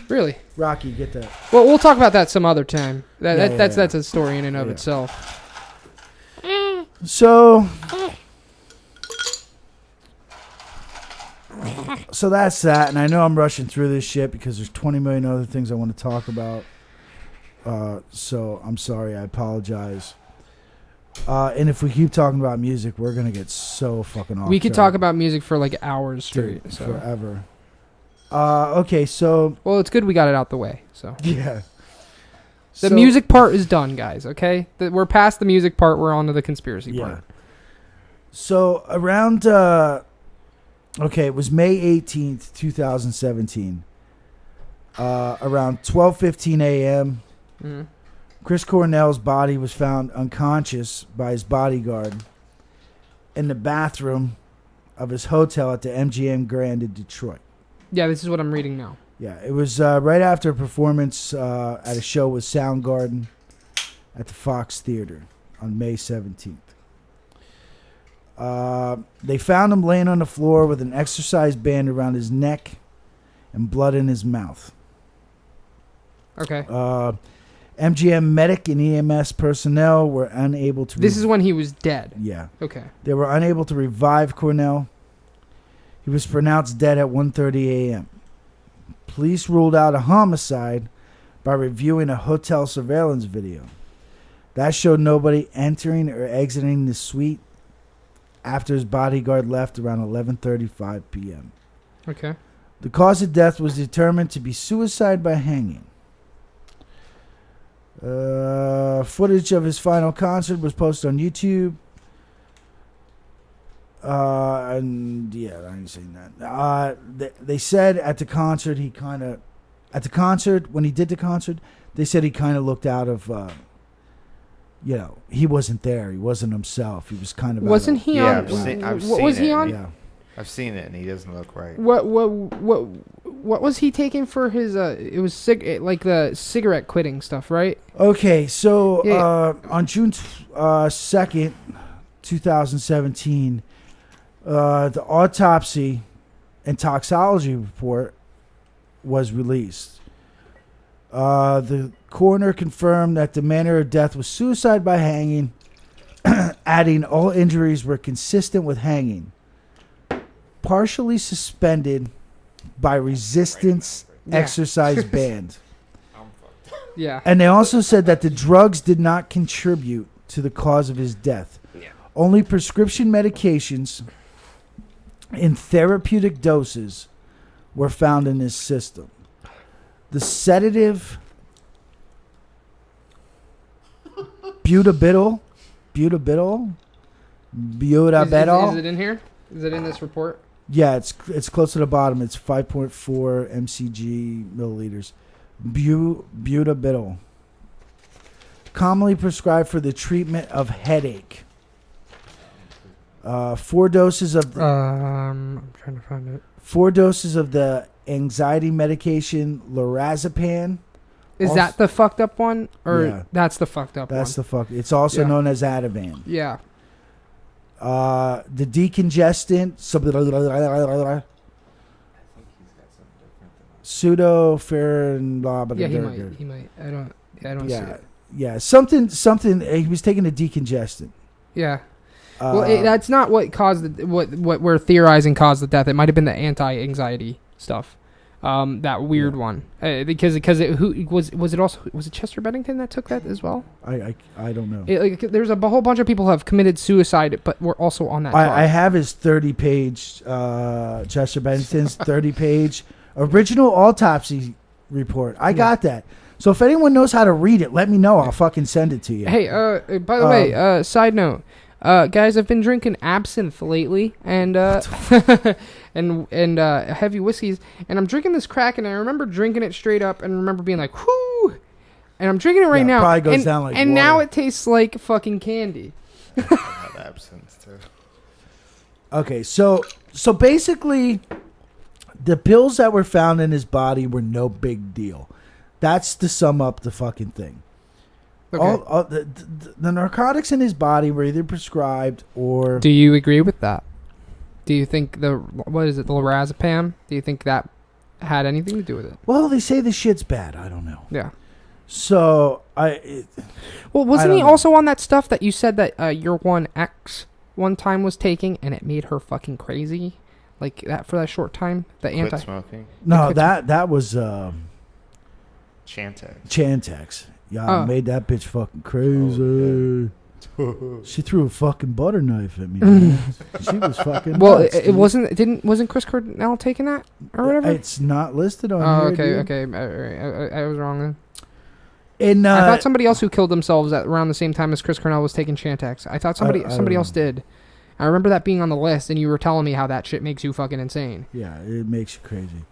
S1: Really?
S2: Rocky, get that.
S1: Well, we'll talk about that some other time. That's a story in and of itself.
S2: So that's that, and I know I'm rushing through this shit because there's 20 million other things I want to talk about. So I'm sorry, I apologize. And if we keep talking about music, we're gonna get so fucking off.
S1: We could talk about music for like hours straight,
S2: dude, forever. Okay, so
S1: well, it's good we got it out the way. So
S2: yeah,
S1: the music part is done, guys. Okay, we're past the music part. We're on to the conspiracy part.
S2: So around, it was May 18th, 2017. Around 12:15 a.m.
S1: Mm-hmm.
S2: Chris Cornell's body was found unconscious by his bodyguard in the bathroom of his hotel at the MGM Grand in Detroit.
S1: Yeah, this is what I'm reading now.
S2: Yeah, it was right after a performance at a show with Soundgarden at the Fox Theater on May 17th. They found him laying on the floor with an exercise band around his neck and blood in his mouth.
S1: Okay.
S2: MGM medic and EMS personnel were unable to...
S1: This is when he was dead.
S2: Yeah.
S1: Okay.
S2: They were unable to revive Cornell. He was pronounced dead at 1:30 a.m. Police ruled out a homicide by reviewing a hotel surveillance video. That showed nobody entering or exiting the suite after his bodyguard left around 11:35 p.m.
S1: Okay.
S2: The cause of death was determined to be suicide by hanging. Footage of his final concert was posted on YouTube. And yeah, I ain't seen that. They said at the concert when he did the concert, they said he kind of looked out of, he wasn't there. He wasn't himself. He was kind of.
S1: Wasn't he
S3: Yeah,
S1: on?
S3: I've
S1: what
S3: seen
S1: was he
S3: it.
S1: on?
S2: Yeah.
S3: I've seen it, and he doesn't look right.
S1: What was he taking for his? It was like the cigarette quitting stuff, right?
S2: Okay, so
S1: Yeah.
S2: on June 2nd, 2017, the autopsy and toxicology report was released. The coroner confirmed that the manner of death was suicide by hanging, adding all injuries were consistent with hanging. Partially suspended by resistance exercise band.
S1: Yeah.
S2: And they also said that the drugs did not contribute to the cause of his death.
S1: Yeah.
S2: Only prescription medications in therapeutic doses were found in his system. The sedative butabidol.
S1: Is it in here? Is it in this report?
S2: Yeah, it's close to the bottom. It's 5.4 mcg milliliters. Butabidol. Commonly prescribed for the treatment of headache. 4 doses of
S1: I'm trying to find it.
S2: 4 doses of the anxiety medication lorazepam.
S1: Is that the fucked up one, or
S2: Yeah.
S1: that's the fucked up one?
S2: It's also
S1: Yeah.
S2: known as Ativan.
S1: Yeah.
S2: The decongestant, pseudoephedrine, blah blah
S1: Yeah,
S2: blah.
S1: he might. I don't see it.
S2: Yeah, something. He was taking a decongestant.
S1: Yeah. Well, that's not what caused what we're theorizing caused the death. It might have been the anti-anxiety stuff. That weird one. Because was it Chester Bennington that took that as well?
S2: I don't know.
S1: There's a whole bunch of people who have committed suicide, but were also on that.
S2: I have his 30-page Chester Bennington's 30-page original autopsy report. I got that. So if anyone knows how to read it, let me know. I'll fucking send it to you.
S1: Hey, by the way, side note, guys, I've been drinking absinthe lately, and and heavy whiskeys, and I'm drinking this crack, and I remember drinking it straight up, and remember being like, whoo, and I'm drinking it right now,
S2: probably goes
S1: and,
S2: down like
S1: and
S2: water.
S1: now it tastes like fucking candy.
S3: I have absinthe too.
S2: Okay, so basically, the pills that were found in his body were no big deal. That's to sum up the fucking thing.
S1: Okay.
S2: All the narcotics in his body were either prescribed or...
S1: Do you agree with that? Do you think the lorazepam? Do you think that had anything to do with it?
S2: Well, they say the shit's bad. I don't know.
S1: Yeah.
S2: So,
S1: wasn't he also on that stuff that you said that your one ex one time was taking, and it made her fucking crazy? Like that for that short time?
S3: Quit smoking?
S2: No, that was...
S3: Chantex.
S2: Yeah, made that bitch fucking crazy. She threw a fucking butter knife at me. Man. She was fucking nuts,
S1: it wasn't Chris Cornell taking that or whatever?
S2: It's not listed on here.
S1: Okay. I was wrong then.
S2: And
S1: I thought somebody else who killed themselves at around the same time as Chris Cornell was taking Chantex. I thought somebody else did. I remember that being on the list, and you were telling me how that shit makes you fucking insane.
S2: Yeah, it makes you crazy.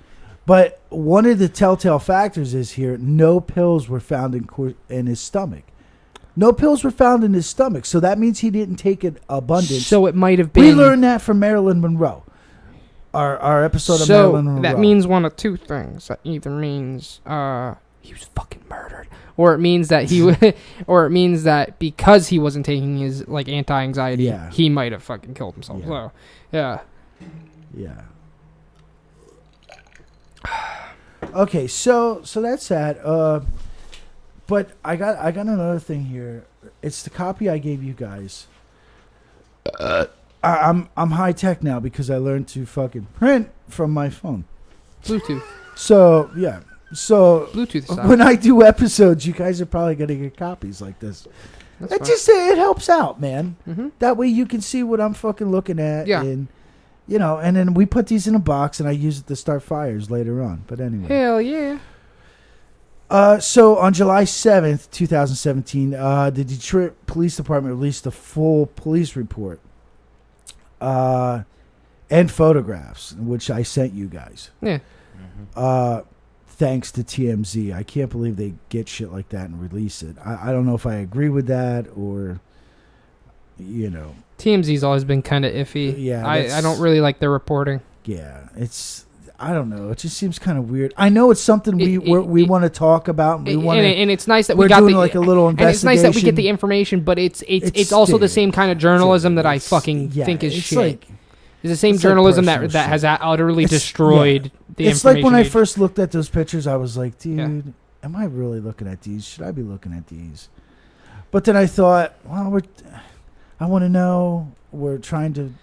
S2: But one of the telltale factors is here, no pills were found in his stomach. No pills were found in his stomach, so that means he didn't take an abundance.
S1: So it might have been...
S2: We learned that from Marilyn Monroe. Our episode of Marilyn Monroe.
S1: So that means one of two things. That either means he was fucking murdered, or it means that or it means that because he wasn't taking his like anti-anxiety, he might have fucking killed himself.
S2: Yeah.
S1: So, yeah.
S2: Yeah. Okay, so that's that. But I got another thing here. It's the copy I gave you guys. I'm high tech now because I learned to fucking print from my phone.
S1: Bluetooth.
S2: So yeah. So
S1: Bluetooth style.
S2: when I do episodes, you guys are probably gonna get copies like this.
S1: That's
S2: It
S1: fine.
S2: just it helps out, man.
S1: Mm-hmm.
S2: That way you can see what I'm fucking looking at.
S1: Yeah.
S2: And you know, and then we put these in a box and I use it to start fires later on. But anyway.
S1: Hell yeah.
S2: So on July 7th, 2017, the Detroit Police Department released a full police report and photographs, which I sent you guys.
S1: Yeah.
S2: Thanks to TMZ. I can't believe they get shit like that and release it. I don't know if I agree with that or, you know.
S1: TMZ's always been kind of iffy.
S2: Yeah,
S1: I don't really like their reporting.
S2: Yeah, it's... I don't know. It just seems kind of weird. I know it's something we want to talk about.
S1: And it's nice that
S2: we're
S1: we got
S2: doing like a little investigation.
S1: And it's nice that we get the information, but it's also the same kind of journalism that I fucking think is shit.
S2: Like,
S1: it's the same
S2: it's
S1: journalism
S2: like
S1: that has utterly destroyed the
S2: It's
S1: information.
S2: like when I
S1: age.
S2: first looked at those pictures, I was like, dude, am I really looking at these? Should I be looking at these? But then I thought, well, I want to know. We're trying to,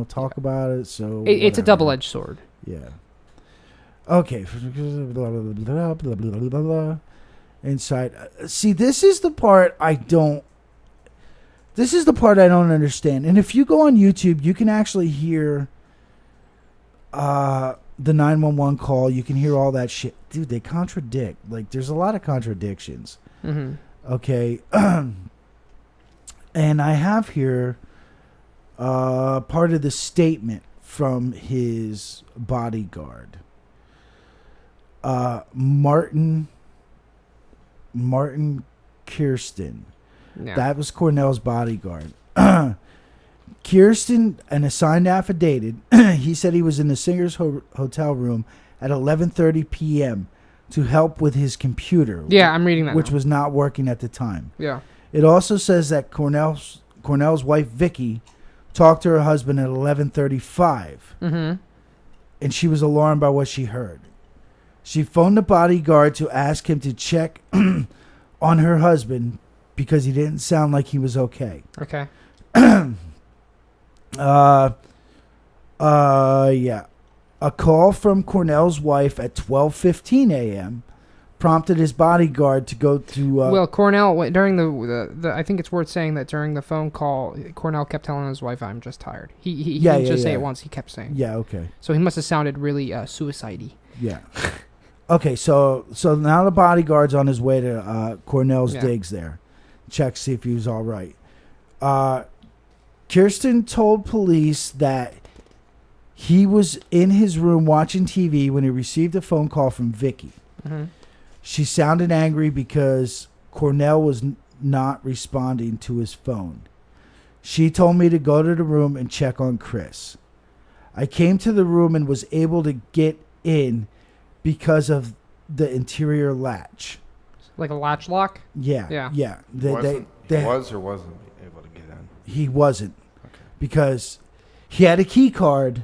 S2: talk about it. So
S1: it's a double-edged sword.
S2: Yeah. Okay. Inside. See, this is the part I don't understand. And if you go on YouTube, you can actually hear the 911 call. You can hear all that shit. Dude, they contradict. Like, there's a lot of contradictions.
S1: Mm-hmm.
S2: Okay. And I have here part of the statement from his bodyguard. Martin Kirsten.
S1: Yeah.
S2: That was Cornell's bodyguard. Kirsten, an assigned affidavit, he said he was in the singer's hotel room at 11:30 p.m. to help with his computer.
S1: Yeah, I'm reading that
S2: which
S1: now.
S2: was not working at the time.
S1: Yeah.
S2: It also says that Cornell's wife, Vicky, talked to her husband at 11:35.
S1: Mm-hmm.
S2: And she was alarmed by what she heard. She phoned the bodyguard to ask him to check on her husband because he didn't sound like he was okay.
S1: Okay.
S2: Yeah. A call from Cornell's wife at 12:15 a.m. prompted his bodyguard to go to...
S1: well, Cornell, during the I think it's worth saying that during the phone call, Cornell kept telling his wife, I'm just tired. He didn't just say it once, he kept saying.
S2: Yeah, okay.
S1: So he must have sounded really suicide-y.
S2: Yeah. Okay, so now the bodyguard's on his way to Cornell's digs there. Check, see if he was all right. Kirsten told police that he was in his room watching TV when he received a phone call from Vicky.
S1: Mm-hmm.
S2: She sounded angry because Cornell was not responding to his phone. She told me to go to the room and check on Chris. I came to the room and was able to get in because of the interior latch.
S1: Like a latch lock?
S2: Yeah.
S1: Yeah.
S3: He was or wasn't able to get in?
S2: He wasn't.
S3: Okay.
S2: Because he had a key card.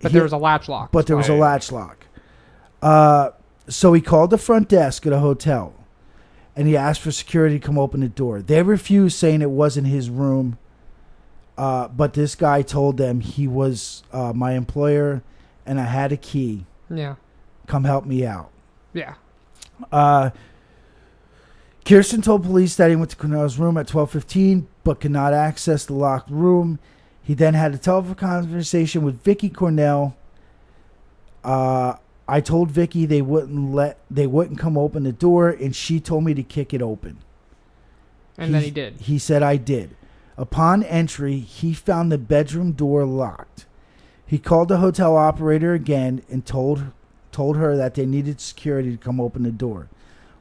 S1: But there was a latch lock.
S2: But there was a latch lock. So he called the front desk at a hotel. And he asked for security to come open the door. They refused, saying it wasn't his room. But this guy told them he was my employer and I had a key.
S1: Yeah.
S2: Come help me out.
S1: Yeah.
S2: Kirsten told police that he went to Cornell's room at 12:15, but could not access the locked room. He then had a telephone conversation with Vicky Cornell. I told Vicky they wouldn't come open the door, and she told me to kick it open.
S1: And then he did.
S2: He said I did. Upon entry, he found the bedroom door locked. He called the hotel operator again and told her that they needed security to come open the door.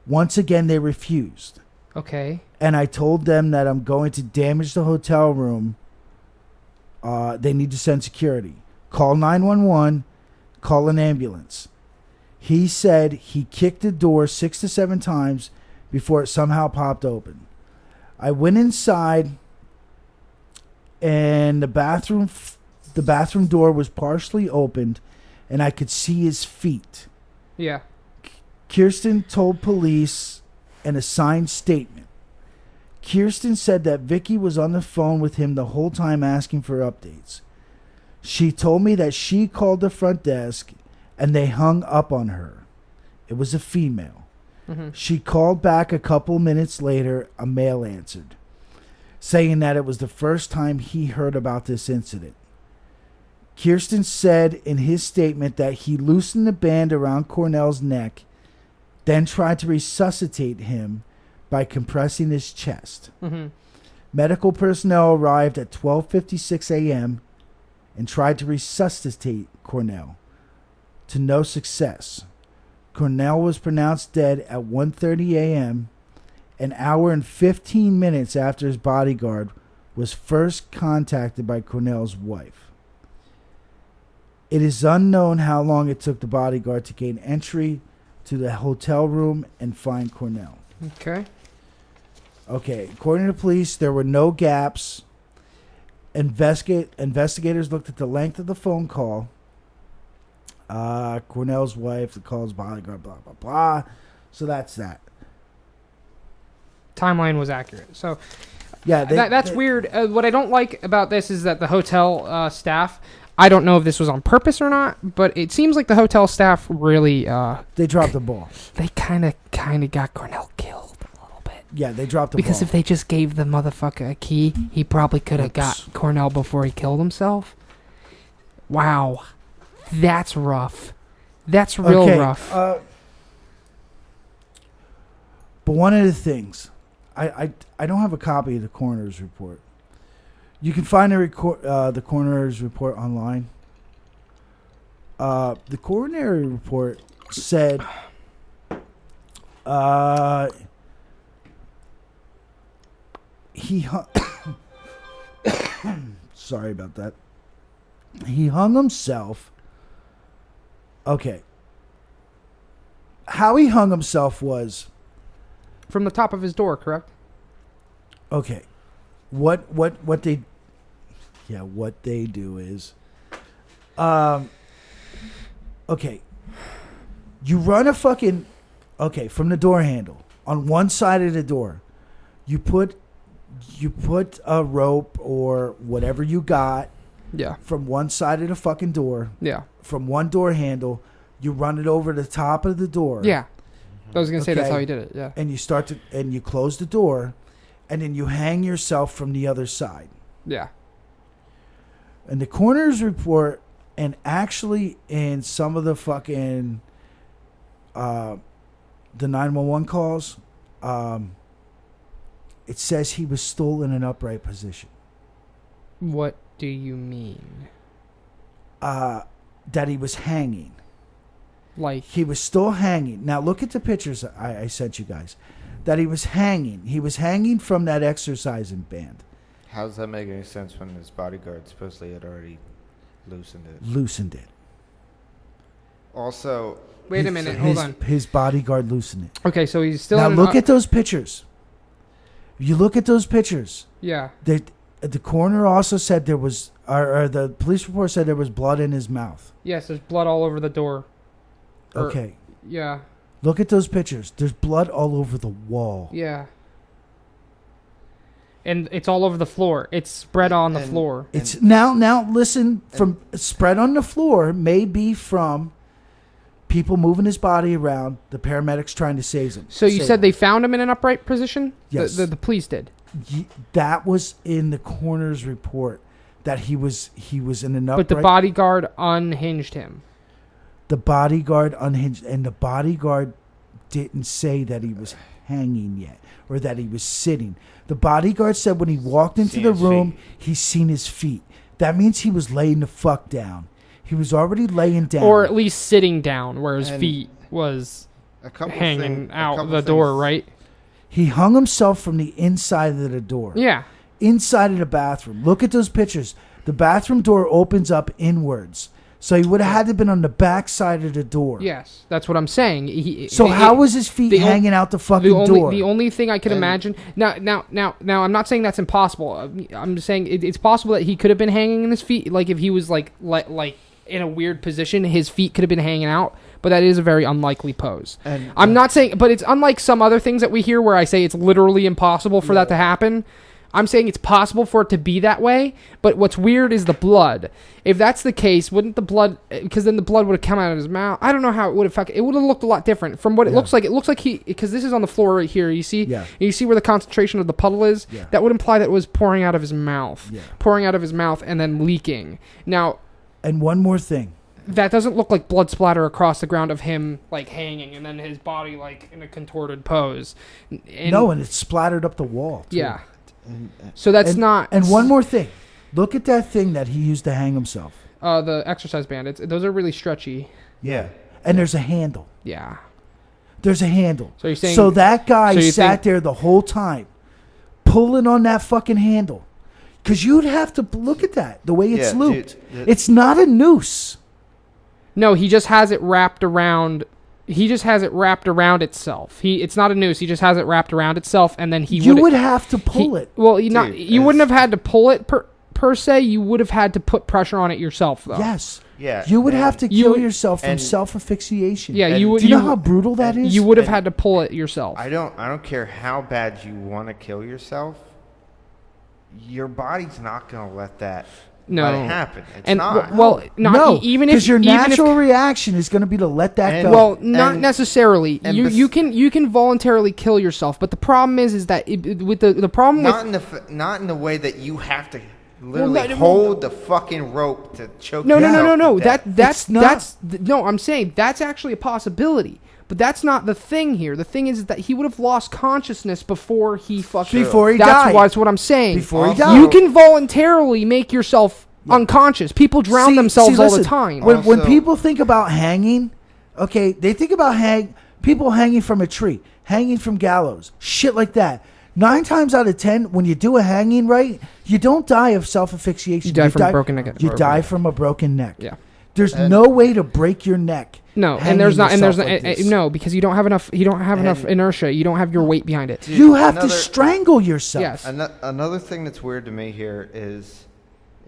S2: Once again, they refused.
S1: Okay.
S2: And I told them that I'm going to damage the hotel room. They need to send security. Call 911. Call an ambulance. He said he kicked the door 6 to 7 times before it somehow popped open. I went inside, and the bathroom door was partially opened, and I could see his feet.
S1: Yeah.
S2: Kirsten told police in a signed statement. Kirsten said that Vicky was on the phone with him the whole time asking for updates. She told me that she called the front desk and they hung up on her. It was a female.
S1: Mm-hmm.
S2: She called back a couple minutes later. A male answered, saying that it was the first time he heard about this incident. Kirsten said in his statement that he loosened the band around Cornell's neck, then tried to resuscitate him by compressing his chest.
S1: Mm-hmm.
S2: Medical personnel arrived at 12:56 a.m. and tried to resuscitate Cornell, to no success. Cornell was pronounced dead at 1:30 a.m., an hour and 15 minutes after his bodyguard was first contacted by Cornell's wife. It is unknown how long it took the bodyguard to gain entry to the hotel room and find Cornell.
S1: Okay.
S2: Okay, according to police, there were no gaps. Investigators looked at the length of the phone call. Cornell's wife, the call's bodyguard, blah, blah, blah. So that's that.
S1: Timeline was accurate. So
S2: yeah,
S1: that's weird. What I don't like about this is that the hotel staff, I don't know if this was on purpose or not, but it seems like the hotel staff really...
S2: they dropped the ball.
S1: They kind of got Cornell killed.
S2: Yeah, they dropped the ball.
S1: Because if they just gave the motherfucker a key, he probably could have got Cornell before he killed himself. Wow. That's rough. That's real rough.
S2: But one of the things, I don't have a copy of the coroner's report. You can find the coroner's report online. The coroner's report said... He hung sorry about that. He hung himself. Okay. How he hung himself was
S1: from the top of his door, correct?
S2: Okay. What they do is okay. You run a fucking from the door handle on one side of the door. You put a rope or whatever you got from one side of the fucking door.
S1: Yeah.
S2: From one door handle, you run it over the top of the door.
S1: Yeah. I was going to say that's how he did it. Yeah.
S2: And you close the door, and then you hang yourself from the other side.
S1: Yeah.
S2: And the coroner's report, and actually in some of the fucking the 911 calls, it says he was still in an upright position.
S1: What do you mean?
S2: That he was hanging.
S1: Like...
S2: He was still hanging. Now look at the pictures I sent you guys. That he was hanging. He was hanging from that exercising band.
S3: How does that make any sense when his bodyguard supposedly had already loosened it? Also...
S1: Wait a minute, hold on.
S2: His bodyguard loosened it.
S1: Okay, so he's still...
S2: Now look at those pictures. You look at those pictures.
S1: Yeah.
S2: The coroner also said there was, or the police report said there was blood in his mouth.
S1: Yes, there's blood all over the door.
S2: Okay.
S1: Yeah.
S2: Look at those pictures. There's blood all over the wall.
S1: Yeah. And it's all over the floor. It's spread on the floor.
S2: It's now listen, from spread on the floor may be from people moving his body around, the paramedics trying to save him.
S1: So you said they found him in an upright position?
S2: Yes.
S1: The police did.
S2: That was in the coroner's report, that he was in an upright...
S1: But the bodyguard unhinged him.
S2: The bodyguard unhinged, and the bodyguard didn't say that he was hanging yet, or that he was sitting. The bodyguard said when he walked into the room, he's seen his feet. That means he was laying the fuck down. He was already laying down.
S1: Or at least sitting down where his feet was hanging out the door, right?
S2: He hung himself from the inside of the door.
S1: Yeah.
S2: Inside of the bathroom. Look at those pictures. The bathroom door opens up inwards. So he would have had to have been on the back side of the door.
S1: Yes, that's what I'm saying.
S2: How was his feet hanging out the fucking door?
S1: The only thing I could imagine... Now, I'm not saying that's impossible. I'm just saying it's possible that he could have been hanging in his feet, like if he was like in a weird position. His feet could have been hanging out, but that is a very unlikely pose.
S2: And
S1: I'm not saying, but it's unlike some other things that we hear where I say it's literally impossible for that to happen. I'm saying it's possible for it to be that way, but what's weird is the blood. If that's the case, wouldn't the blood, because then the blood would have come out of his mouth. I don't know how it would have, it would have looked a lot different from what it looks like. It looks like because this is on the floor right here, you see?
S2: Yeah.
S1: You see where the concentration of the puddle is?
S2: Yeah.
S1: That would imply that it was pouring out of his mouth.
S2: Yeah.
S1: Pouring out of his mouth and then leaking. Now,
S2: and one more thing.
S1: that doesn't look like blood splatter across the ground of him like hanging and then his body like in a contorted pose. And,
S2: No, and it splattered up the wall, too.
S1: Yeah. So that's not.
S2: And one more thing. Look at that thing that he used to hang himself.
S1: The exercise band. Those are really stretchy.
S3: Yeah.
S2: And there's a handle.
S1: Yeah.
S2: There's a handle.
S1: So you're saying.
S2: So that guy
S1: so you
S2: sat there the whole time, pulling on that fucking handle. Because you'd have to look at that, the way it's looped. It's not a noose.
S1: No, he just has it wrapped around. He just has it wrapped around itself. It's not a noose. He just has it wrapped around itself, and then
S2: You would have to pull it.
S1: Well, you wouldn't have had to pull it per se. You would have had to put pressure on it yourself, though.
S2: Yes.
S3: Yeah.
S2: You would have to kill yourself from
S3: and-
S2: self-asphyxiation.
S1: Yeah, you would.
S2: Do you know how brutal that is?
S1: You would have had to pull it yourself.
S3: I don't care how bad you want to kill yourself. Your body's not going to let that let it happen. It's not.
S1: Well,
S2: No,
S1: even if
S2: because your
S1: even
S2: natural
S1: if,
S2: reaction is going to be to let that go.
S1: Well, not necessarily.
S3: and
S1: You can voluntarily kill yourself, but the problem is that with the problem with
S3: not in the way that you have to literally
S1: no,
S3: hold the fucking rope to choke.
S1: no.
S3: yourself to death.
S1: That's no. I'm saying that's actually a possibility. But that's not the thing here. The thing is that he would have lost consciousness before he fucking...
S2: Before he
S1: died.
S2: That's
S1: what I'm saying.
S2: Before he died.
S1: You can voluntarily make yourself unconscious. People drown themselves all the time.
S2: When people think about hanging, okay, they think about people hanging from a tree, hanging from gallows, shit like that. 9 times out of 10, when you do a hanging right, you don't die of self-asphyxiation.
S1: You die from a broken neck.
S2: You die from a broken neck.
S1: Yeah.
S2: There's no way to break your neck.
S1: No, and there's not, no, because you don't have enough. You don't have enough inertia. You don't have your weight behind it.
S2: You have to strangle yourself.
S1: Yes.
S3: Another thing that's weird to me here is,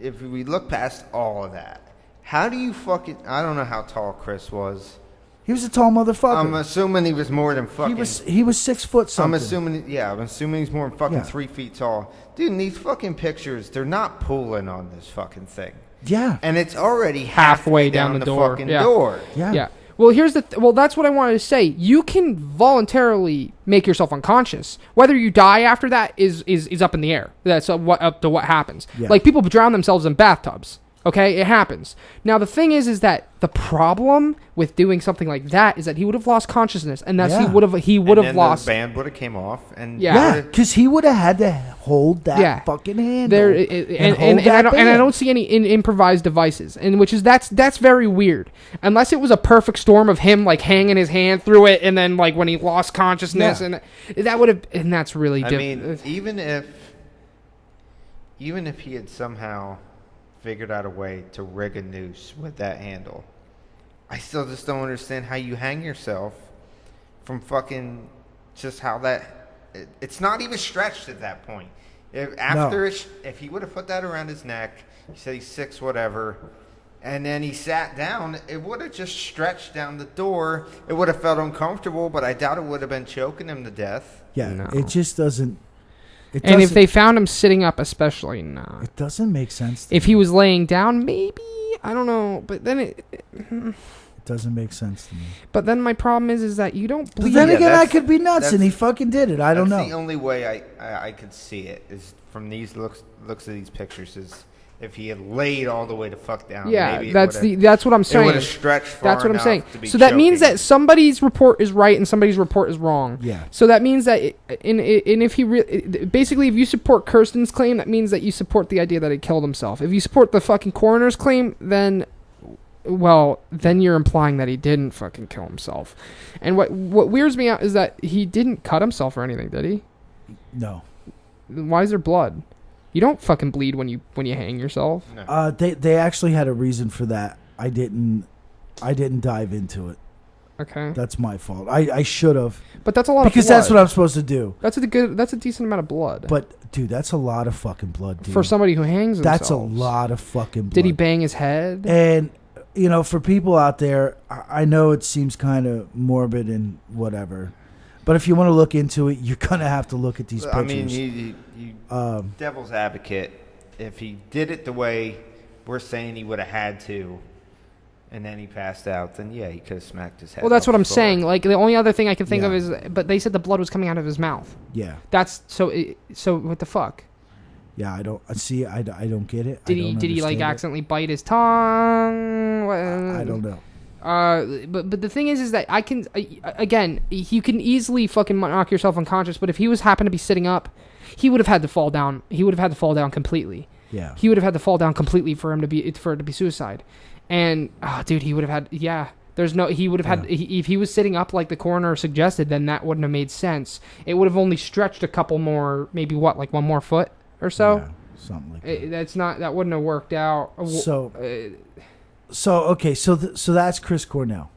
S3: if we look past all of that, how do you fucking? I don't know how tall Chris was.
S2: He was a tall motherfucker.
S3: I'm assuming he was more than fucking.
S2: He was 6 foot something.
S3: I'm assuming he's more than fucking 3 feet tall. Dude, in these fucking pictures, they're not pulling on this fucking thing.
S2: Yeah.
S3: And it's already
S1: halfway down the door.
S3: Fucking door.
S2: Yeah.
S1: Well, that's what I wanted to say. You can voluntarily make yourself unconscious. Whether you die after that is up in the air. That's up to what happens.
S2: Yeah.
S1: Like people drown themselves in bathtubs. Okay, it happens. Now the thing is that the problem with doing something like that is that he would have lost consciousness, and that's he would have lost.
S3: The band would have came off, and
S2: because he would have had to hold that fucking handle.
S1: And I don't see any improvised devices, and that's very weird. Unless it was a perfect storm of him like hanging his hand through it, and then like when he lost consciousness, and that would have, and that's really.
S3: I mean, even if he had somehow figured out a way to rig a noose with that handle, I still just don't understand how you hang yourself from fucking just how that it's not even stretched at that point. If he would have put that around his neck, he said he's 6 whatever, and then he sat down, it would have just stretched down the door. It would have felt uncomfortable, but I doubt it would have been choking him to death.
S2: It just doesn't.
S1: And if they found him sitting up, especially,
S2: it doesn't make sense.
S1: If he was laying down, maybe, I don't know. But then it
S2: doesn't make sense to me.
S1: But then my problem is that you don't bleed.
S2: But then again, I could be nuts, and he fucking did it. I don't know.
S3: That's the only way I could see it is from these looks of these pictures is if he had laid all the way to fuck down.
S1: Yeah,
S3: maybe
S1: that's what I'm saying.
S3: It would have stretched far
S1: That's what I'm saying.
S3: enough
S1: So that means that somebody's report is right and somebody's report is wrong.
S2: Yeah.
S1: So that means that if he basically if you support Kirsten's claim, that means that you support the idea that he killed himself. If you support the fucking coroner's claim, then you're implying that he didn't fucking kill himself. And what weirds me out is that he didn't cut himself or anything, did he?
S2: No.
S1: Why is there blood? You don't fucking bleed when you hang yourself.
S3: No.
S2: They actually had a reason for that. I didn't dive into it.
S1: Okay.
S2: That's my fault. I should have.
S1: But that's a lot of blood.
S2: Because that's what I'm supposed to do.
S1: That's a decent amount of blood.
S2: But dude, that's a lot of fucking blood, dude.
S1: For somebody who hangs himself.
S2: That's a lot of fucking blood.
S1: Did he bang his head?
S2: And for people out there, I know it seems kind of morbid and whatever, but if you want to look into it, you're gonna have to look at these pictures.
S3: I mean, you devil's advocate. If he did it the way we're saying he would have had to, and then he passed out, then yeah, he could have smacked his head.
S1: Well, that's
S3: off
S1: what I'm
S3: the floor.
S1: saying. Like the only other thing I can think of is, but they said the blood was coming out of his mouth.
S2: Yeah.
S1: That's so. So what the fuck?
S2: Yeah, I don't see. I don't get it.
S1: Did he like accidentally bite his tongue?
S2: I don't know.
S1: But the thing is that I can again, you can easily fucking knock yourself unconscious. But if he was happened to be sitting up, he would have had to fall down. He would have had to fall down completely.
S2: Yeah.
S1: He would have had to fall down completely for it to be suicide. And dude, he would have had he would have had if he was sitting up like the coroner suggested, then that wouldn't have made sense. It would have only stretched a couple more, maybe like one more foot or so.
S2: Yeah, something like that.
S1: That wouldn't have worked out.
S2: So that's Chris Cornell.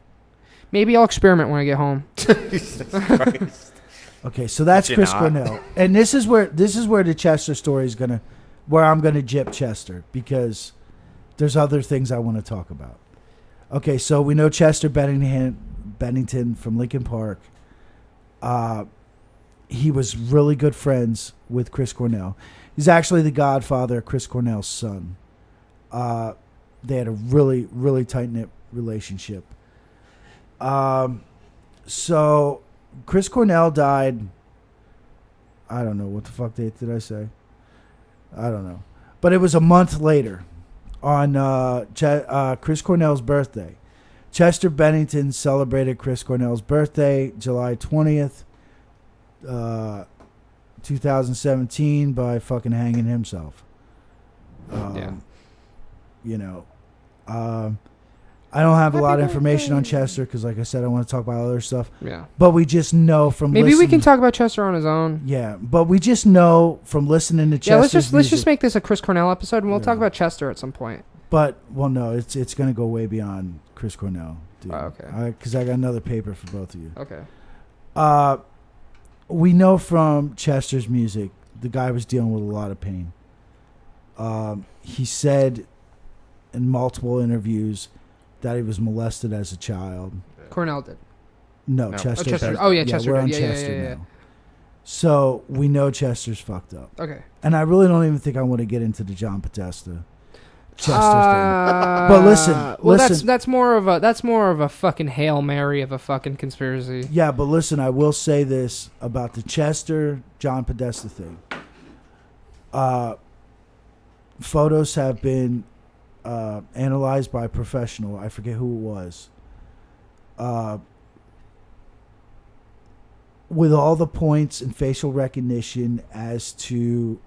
S1: Maybe I'll experiment when I get home.
S3: Jesus Christ.
S2: Okay, so that's Chris Cornell, and this is where the Chester story is where I'm gonna jip Chester, because there's other things I want to talk about. Okay, so we know Chester Bennington from Lincoln Park. He was really good friends with Chris Cornell. He's actually the godfather of Chris Cornell's son. They had a really, really tight-knit relationship. So Chris Cornell died, I don't know, what the fuck date did I say? I don't know. But it was a month later on Chris Cornell's birthday. Chester Bennington celebrated Chris Cornell's birthday July 20th, 2017 by fucking hanging himself. I don't have a lot of information on Chester because, like I said, I want to talk about other stuff.
S1: Yeah.
S2: But we just know from
S1: maybe we can talk about Chester on his own.
S2: Yeah, but we just know from listening to Chester.
S1: Yeah, let's just make this a Chris Cornell episode, and we'll talk about Chester at some point.
S2: But no, it's going to go way beyond Chris Cornell, dude.
S1: Oh, okay.
S2: Because I got another paper for both of you.
S1: Okay.
S2: We know from Chester's music, the guy was dealing with a lot of pain. He said in multiple interviews that he was molested as a child.
S1: Cornell did.
S2: No. Chester.
S1: Chester. Oh, yeah, Chester.
S2: We're on
S1: Yeah,
S2: Chester
S1: yeah.
S2: now. So we know Chester's fucked up.
S1: Okay.
S2: And I really don't even think I want to get into the John Podesta Chester thing. But listen.
S1: That's more of a fucking Hail Mary of a fucking conspiracy.
S2: Yeah, but listen, I will say this about the Chester John Podesta thing. Photos have been analyzed by a professional. I forget who it was. With all the points and facial recognition as to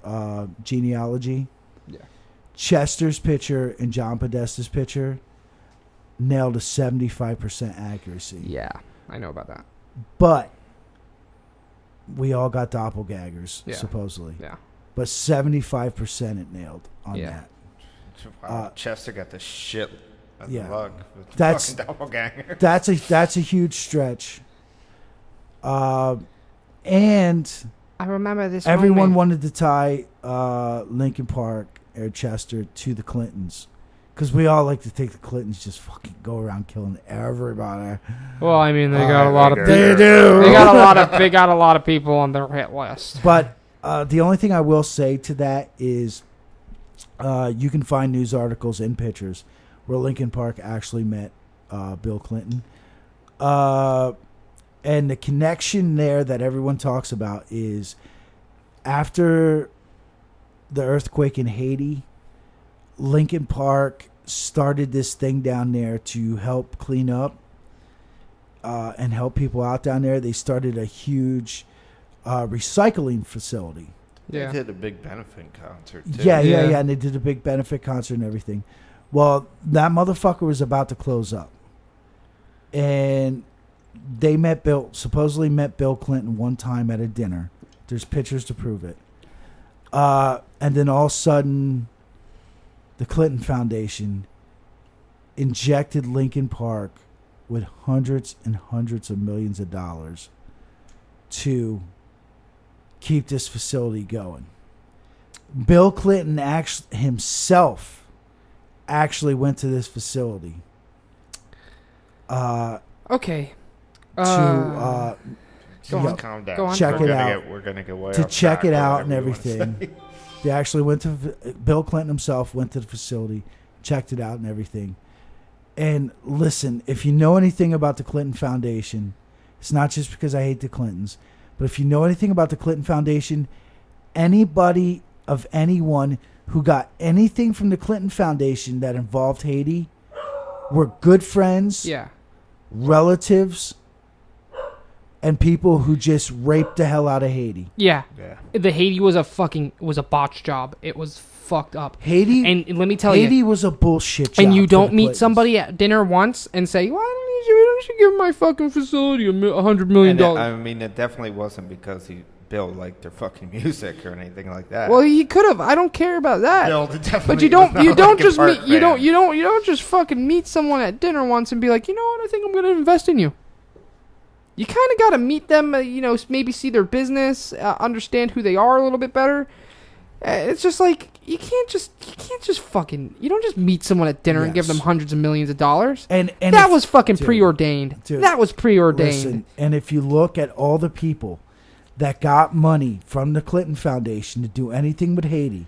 S2: genealogy, Chester's picture and John Podesta's picture nailed a 75% accuracy.
S1: Yeah, I know about that.
S2: But we all got doppelgangers, supposedly.
S1: Yeah.
S2: But 75% it nailed on that.
S3: Wow, Chester got the shit of the luck with the
S2: that's
S3: fucking doppelganger.
S2: That's a huge stretch. And
S1: I remember this.
S2: Everyone wanted to tie Lincoln Park or Chester to the Clintons, because we all like to think the Clintons just fucking go around killing everybody.
S1: Well, I mean, they got a lot of.
S2: They do.
S1: They got a lot of people on their hit list.
S2: But the only thing I will say to that is, you can find news articles and pictures where Lincoln Park actually met Bill Clinton. And the connection there that everyone talks about is after the earthquake in Haiti, Lincoln Park started this thing down there to help clean up and help people out down there. They started a huge recycling facility.
S3: Yeah. They did a big benefit concert, too.
S2: Yeah, and they did a big benefit concert and everything. Well, that motherfucker was about to close up. And they supposedly met Bill Clinton one time at a dinner. There's pictures to prove it. And then all of a sudden, the Clinton Foundation injected Lincoln Park with hundreds and hundreds of millions of dollars to keep this facility going. Bill Clinton himself actually went to this facility
S1: Okay.
S2: To
S1: Go on.
S3: Calm down.
S1: Go on.
S2: Check it out.
S3: We're gonna get way
S2: to
S3: off
S2: check
S3: track
S2: it
S3: or
S2: out and
S3: whatever you wanna
S2: everything.
S3: say.
S2: They actually went to Bill Clinton himself went to the facility, checked it out and everything. And listen, if you know anything about the Clinton Foundation, it's not just because I hate the Clintons, but if you know anything about the Clinton Foundation, anybody of anyone who got anything from the Clinton Foundation that involved Haiti were good friends,
S1: Yeah.
S2: relatives, and people who just raped the hell out of Haiti.
S1: Yeah.
S3: Yeah.
S1: The Haiti was a botch job. It was fucked up.
S2: Haiti,
S1: And let me tell
S2: Haiti
S1: you,
S2: was a bullshit job.
S1: and you
S2: for
S1: don't
S2: the
S1: meet
S2: Clintons.
S1: somebody at dinner once and say, "Why don't you give my fucking facility $100 million?"
S3: I mean, it definitely wasn't because Bill liked their fucking music or anything like that.
S1: Well, he could have. I don't care about that.
S3: Bill definitely
S1: But you don't
S3: was not like a
S1: just
S3: Park
S1: meet you don't
S3: fan.
S1: you don't just fucking meet someone at dinner once and be like, you know what, I think I'm gonna invest in you. You kind of got to meet them, maybe see their business, understand who they are a little bit better. It's just like you can't just fucking you don't just meet someone at dinner and give them
S2: Yes.
S1: hundreds of millions of dollars.
S2: And
S1: that
S2: if-
S1: was fucking
S2: dude,
S1: preordained.
S2: dude,
S1: That was preordained.
S2: Listen, and if you look at all the people that got money from the Clinton Foundation to do anything with Haiti,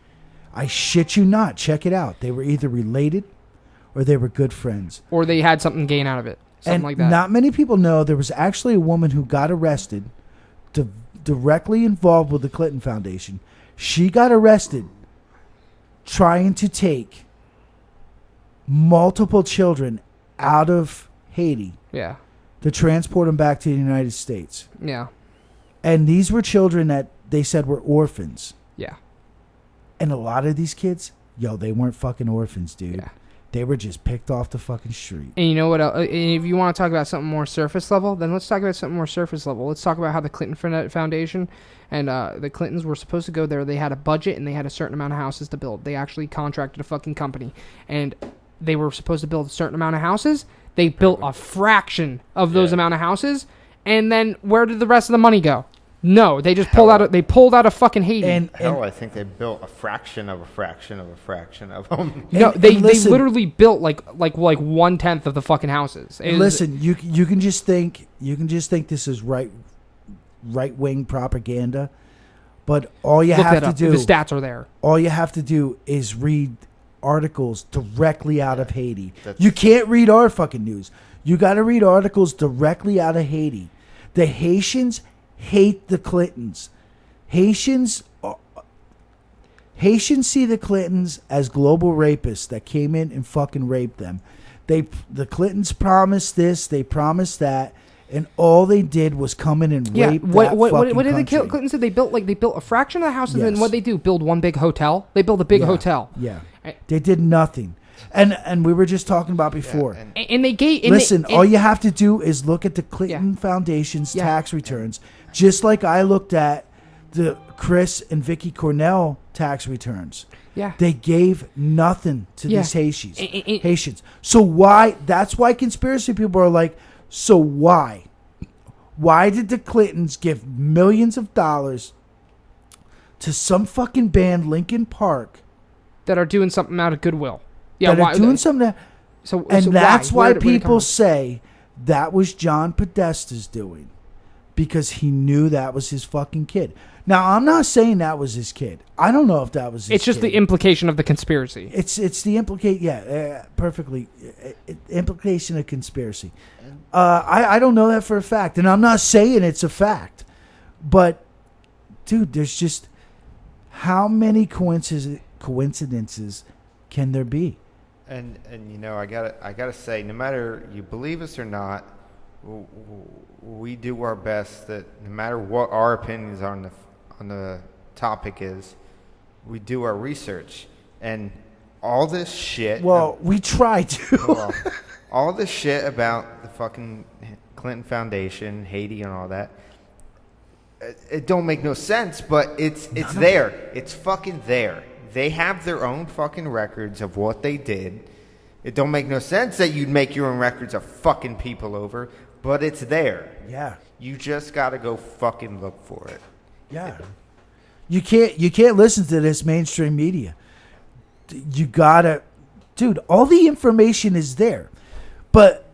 S2: I shit you not, check it out. They were either related or they were good friends.
S1: Or they had something to gain out of it, something
S2: And
S1: like that.
S2: not many people know there was actually a woman who got arrested directly involved with the Clinton Foundation. She got arrested trying to take multiple children out of Haiti
S1: Yeah,
S2: to transport them back to the United States.
S1: yeah,
S2: And these were children that they said were orphans.
S1: yeah,
S2: And a lot of these kids, they weren't fucking orphans, dude.
S1: yeah.
S2: They were just picked off the fucking street.
S1: And you know what? And if you want to talk about something more surface level, then let's talk about something more surface level. Let's talk about how the Clinton Foundation and the Clintons were supposed to go there. They had a budget and they had a certain amount of houses to build. They actually contracted a fucking company, and they were supposed to build a certain amount of houses. They built a fraction of those amount of houses, and then where did the rest of the money go? No, they just pulled out. They pulled out of fucking Haiti.
S2: And
S3: Hell, I think they built a fraction of a fraction of a fraction of them.
S1: no,
S2: and
S1: they
S2: listen-
S1: literally built like 1/10 of the fucking houses. It was-
S2: listen, you can just think this is right wing propaganda, but all you
S1: look
S2: have
S1: that
S2: to
S1: up.
S2: do
S1: The stats are there.
S2: all you have to do is read articles directly out of Haiti.
S3: That's-
S2: You can't read our fucking news. You got to read articles directly out of Haiti. The Haitians hate the Clintons. Haitians see the Clintons as global rapists that came in and fucking raped them. The Clintons promised this, they promised that, and all they did was come in and rape that
S1: What
S2: fucking
S1: did the
S2: country.
S1: Clintons say? They built a fraction of the houses, and
S2: Yes.
S1: what they do? Build one big hotel. They build a big hotel.
S2: Yeah,
S1: And-
S2: they did nothing. And we were just talking about before.
S1: And they gave. And
S2: Listen,
S1: they,
S2: all you have to do is look at the Clinton Foundation's
S1: Yeah.
S2: tax returns, just like I looked at the Chris and Vicky Cornell tax returns.
S1: Yeah.
S2: They gave nothing to
S1: Yeah.
S2: these Haitians.
S1: And-
S2: Haitians. So why? That's why conspiracy people are like, so why? Why did the Clintons give millions of dollars to some fucking band, Linkin Park,
S1: that are doing something out of goodwill. Yeah,
S2: that are doing something?
S1: So
S2: And
S1: so
S2: that's
S1: why
S2: why
S1: did it come
S2: people
S1: from?
S2: say that was John Podesta's doing, because he knew that was his fucking kid. Now, I'm not saying that was his kid. I don't know if that was his
S1: It's just
S2: kid.
S1: the implication of the conspiracy.
S2: It's the perfectly implication of conspiracy. I don't know that for a fact, and I'm not saying it's a fact, but dude, there's just how many coincidences can there be?
S3: And I gotta say, no matter you believe us or not, we do our best. That no matter what our opinions on the topic is, we do our research, and all this shit.
S2: Well, we try to.
S3: Well, all this shit about the fucking Clinton Foundation, Haiti, and all that. It don't make no sense, but it's there. It's fucking there. They have their own fucking records of what they did. It don't make no sense that you'd make your own records of fucking people over, but it's there.
S2: Yeah.
S3: You just gotta go fucking look for it.
S2: Yeah. You can't listen to this mainstream media. You gotta, dude, all the information is there. But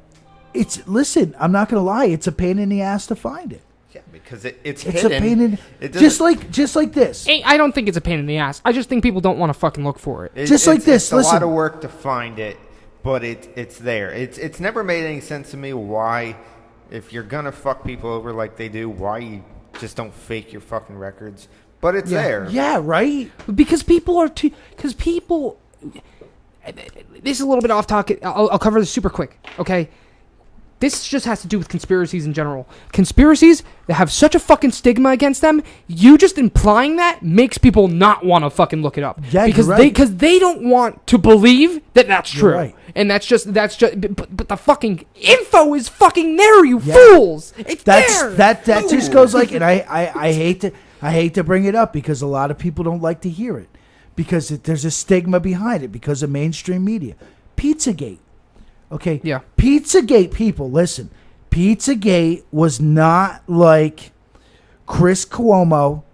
S2: Listen, I'm not gonna lie. It's a pain in the ass to find it.
S3: Yeah, because it's
S2: hidden.
S3: A
S2: pain in just like this.
S1: I don't think it's a pain in the ass. I just think people don't want to fucking look for it.
S2: It's
S3: a lot of work to find it, but it's there. It's never made any sense to me why, if you're gonna fuck people over like they do, why you just don't fake your fucking records. But it's there.
S2: Yeah, right.
S1: Because people are too. Because people. This is a little bit off topic. I'll cover this super quick. Okay. This just has to do with conspiracies in general. Conspiracies that have such a fucking stigma against them, you just implying that makes people not want to fucking look it up.
S2: Yeah,
S1: because
S2: you're right.
S1: they don't want to believe that that's true.
S2: You're right.
S1: And that's just but the fucking info is fucking there, you fools. It's there.
S2: That just goes like, and I hate to bring it up because a lot of people don't like to hear it because there's a stigma behind it because of mainstream media. Pizzagate. Okay.
S1: Yeah.
S2: Pizzagate, people, listen. Pizzagate was not like Chris Cuomo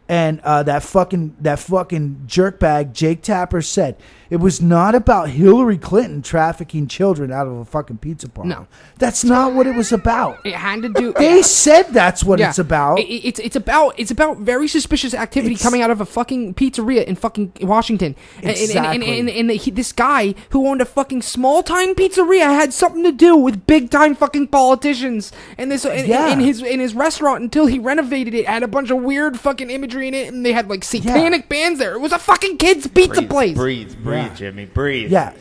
S2: and that fucking jerkbag Jake Tapper said. It was not about Hillary Clinton trafficking children out of a fucking pizza parlor.
S1: No.
S2: That's not what it was about.
S1: It had to do.
S2: They said that's what it's about.
S1: It's about very suspicious activity coming out of a fucking pizzeria in fucking Washington.
S2: Exactly.
S1: And this guy who owned a fucking small time pizzeria had something to do with big time fucking politicians. And this in his restaurant until he renovated it had a bunch of weird fucking imagery in it, and they had like satanic bands there. It was a fucking kids pizza place.
S3: Breathe, Jimmy, breathe.
S2: Yeah.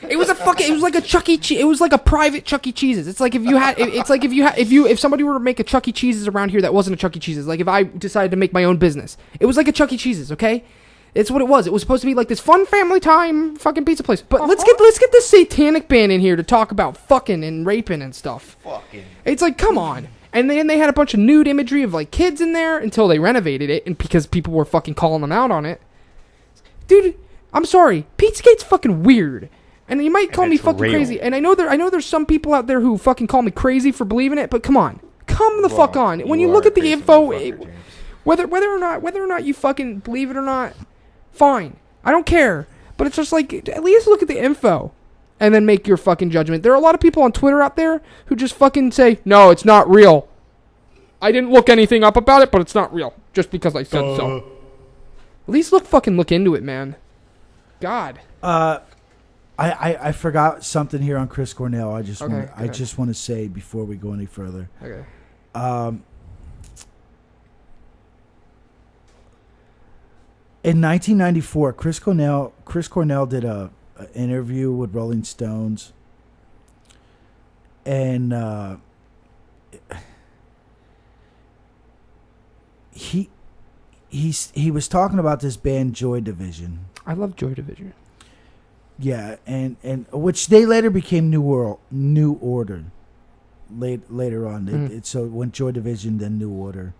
S1: It was like a Chuck E. Cheese. It was like a private Chuck E. Cheese's. It's like if somebody were to make a Chuck E. Cheese's around here that wasn't a Chuck E. Cheese's. Like if I decided to make my own business, it was like a Chuck E. Cheese's. Okay, it's what it was. It was supposed to be like this fun family time fucking pizza place. But let's get this satanic band in here to talk about fucking and raping and stuff.
S3: Fucking.
S1: It's like, come on. And then they had a bunch of nude imagery of like kids in there until they renovated it, and because people were fucking calling them out on it. Dude, I'm sorry, Pizzagate's fucking weird. And you might call me fucking crazy. And I know there's some people out there who fucking call me crazy for believing it, but come on. Come the fuck on. When you look at the info, whether or not you fucking believe it or not, fine. I don't care. But it's just like, at least look at the info and then make your fucking judgment. There are a lot of people on Twitter out there who just fucking say, "No, it's not real. I didn't look anything up about it, but it's not real just because I said so." At least look into it, man. God.
S2: I forgot something here on Chris Cornell. I just want to say before we go any further.
S1: Okay.
S2: In 1994, Chris Cornell did a interview with Rolling Stones, and he was talking about this band Joy Division.
S1: I love Joy Division.
S2: Yeah, and which they later became New Order. Later on, so it went Joy Division, then New Order.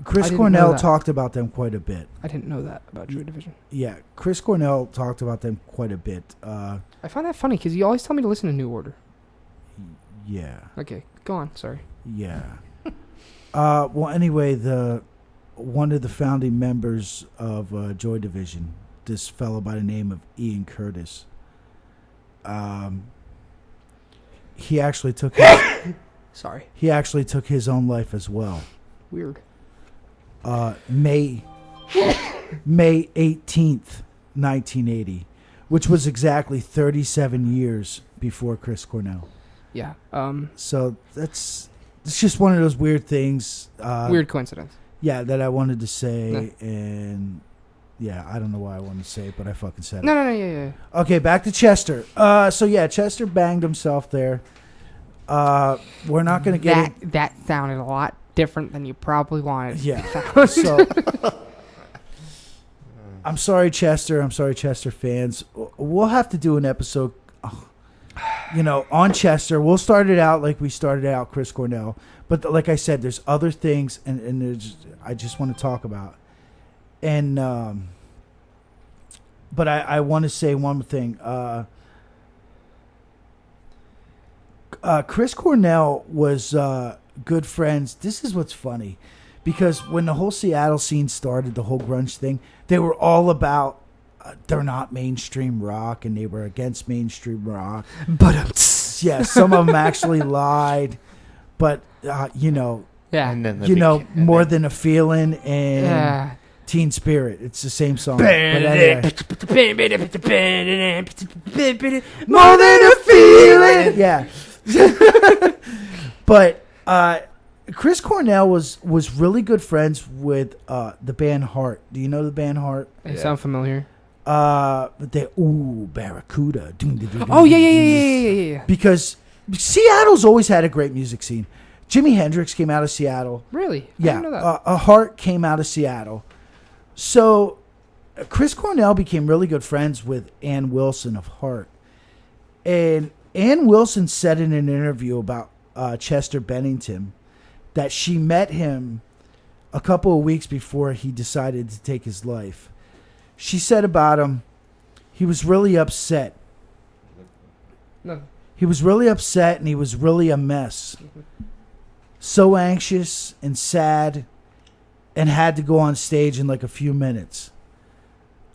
S2: Chris Cornell talked about them quite a bit.
S1: I didn't know that about Joy Division.
S2: Yeah, Chris Cornell talked about them quite a bit.
S1: I find that funny because you always tell me to listen to New Order.
S2: Yeah.
S1: Okay, go on. Sorry.
S2: Yeah. Well, anyway, one of the founding members of Joy Division, this fellow by the name of Ian Curtis, he actually took his own life as well.
S1: Weird.
S2: May 18th, 1980, which was exactly 37 years before Chris Cornell.
S1: Yeah.
S2: So it's just one of those weird things.
S1: Weird coincidence.
S2: Yeah, that I wanted to say, and yeah, I don't know why I wanted to say it, but I fucking said it.
S1: No, yeah.
S2: Okay, back to Chester. So yeah, Chester banged himself there. We're not going to get
S1: that sounded a lot different than you probably wanted.
S2: Yeah. So I'm sorry, Chester. I'm sorry, Chester fans. We'll have to do an episode, on Chester. We'll start it out like we started out Chris Cornell. But like I said, there's other things, and I just want to talk about. And but I want to say one thing. Chris Cornell was good friends. This is what's funny, because when the whole Seattle scene started, the whole grunge thing, they were all about they're not mainstream rock, and they were against mainstream rock.
S1: But
S2: Yeah, some of them actually lied, but
S1: yeah,
S3: And then
S2: more than a feeling and
S1: yeah.
S2: Teen Spirit. It's the same song. But anyway.
S1: More than a feeling.
S2: Yeah. But Chris Cornell was really good friends with the band Heart. Do you know the band Heart?
S1: They sound familiar.
S2: Barracuda.
S1: Oh yeah.
S2: Because Seattle's always had a great music scene. Jimi Hendrix came out of Seattle.
S1: Really? I
S2: Yeah.
S1: didn't know that.
S2: A Heart came out of Seattle. So Chris Cornell became really good friends with Ann Wilson of Heart. And Ann Wilson said in an interview about Chester Bennington that she met him a couple of weeks before he decided to take his life. She said about him, he was really upset.
S1: No.
S2: He was really upset and he was really a mess. So anxious and sad and had to go on stage in like a few minutes.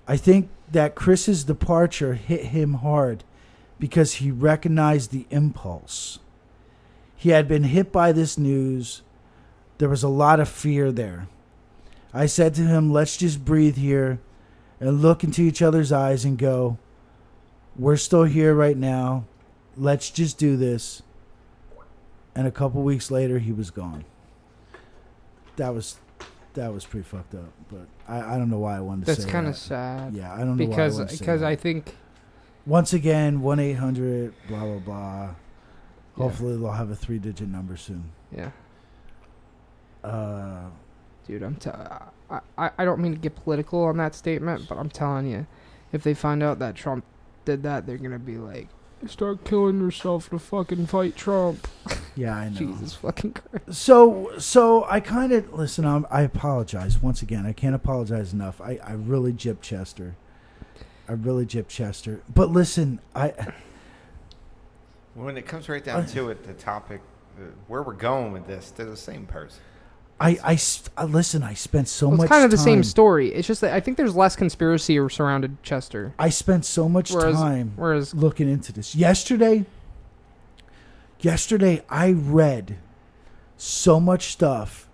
S2: I think that Chris's departure hit him hard because he recognized the impulse. He had been hit by this news. There was a lot of fear there. I said to him, let's just breathe here and look into each other's eyes and go, we're still here right now. Let's just do this. And a couple weeks later, he was gone. That was pretty fucked up. But I don't know why I wanted to say that.
S1: That's kind of sad.
S2: Yeah, I don't know why I wanted to say
S1: because
S2: that.
S1: I think
S2: Once again, 1-800, blah, blah, blah. Hopefully they'll have a 3-digit number soon.
S1: yeah.
S2: Uh,
S1: Dude, I don't mean to get political on that statement, but I'm telling you, if they find out that Trump did that, they're gonna be like, start killing yourself to fucking fight Trump.
S2: yeah, I know.
S1: Jesus fucking Christ.
S2: So I kind of, listen, I apologize. Once again, I can't apologize enough. I really gypped Chester. But listen,
S3: when it comes right down to it, the topic, where we're going with this, they're the same person.
S2: Listen, I spent so
S1: Well,
S2: much
S1: it's kind of the
S2: time.
S1: same story. It's just that I think there's less conspiracy surrounded Chester.
S2: I spent so much time
S1: Whereas
S2: looking into this. Yesterday, I read so much stuff.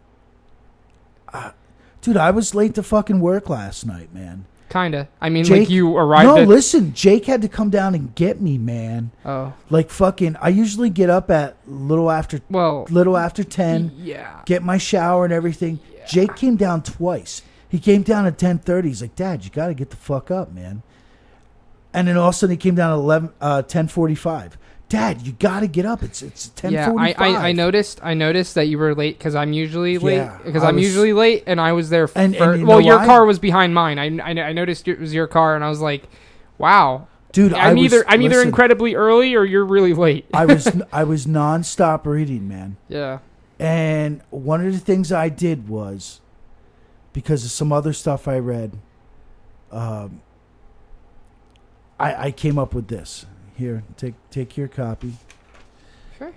S2: Dude, I was late to fucking work last night, man.
S1: kinda. I mean,
S2: Jake,
S1: like you arrived
S2: No,
S1: at...
S2: listen, Jake had to come down and get me, man.
S1: Oh.
S2: Like fucking, I usually get up at little after 10,
S1: yeah.
S2: get my shower and everything.
S1: Yeah.
S2: Jake came down twice. He came down at 10:30. He's like, Dad, you got to get the fuck up, man. And then all of a sudden he came down at 10:45. Dad, you got to get up. It's 10:45.
S1: Yeah, I noticed that you were late because I'm usually late.
S2: Yeah,
S1: Because I'm usually late, and I was there.
S2: And you know
S1: well, your
S2: why?
S1: car was behind mine. I noticed it was your car, and I was like, "Wow,
S2: Dude,
S1: I'm either
S2: listen,
S1: incredibly early or you're really late."
S2: I was nonstop reading, man.
S1: Yeah.
S2: And one of the things I did was, because of some other stuff I read, I came up with this. Here, take your copy.
S1: Sure.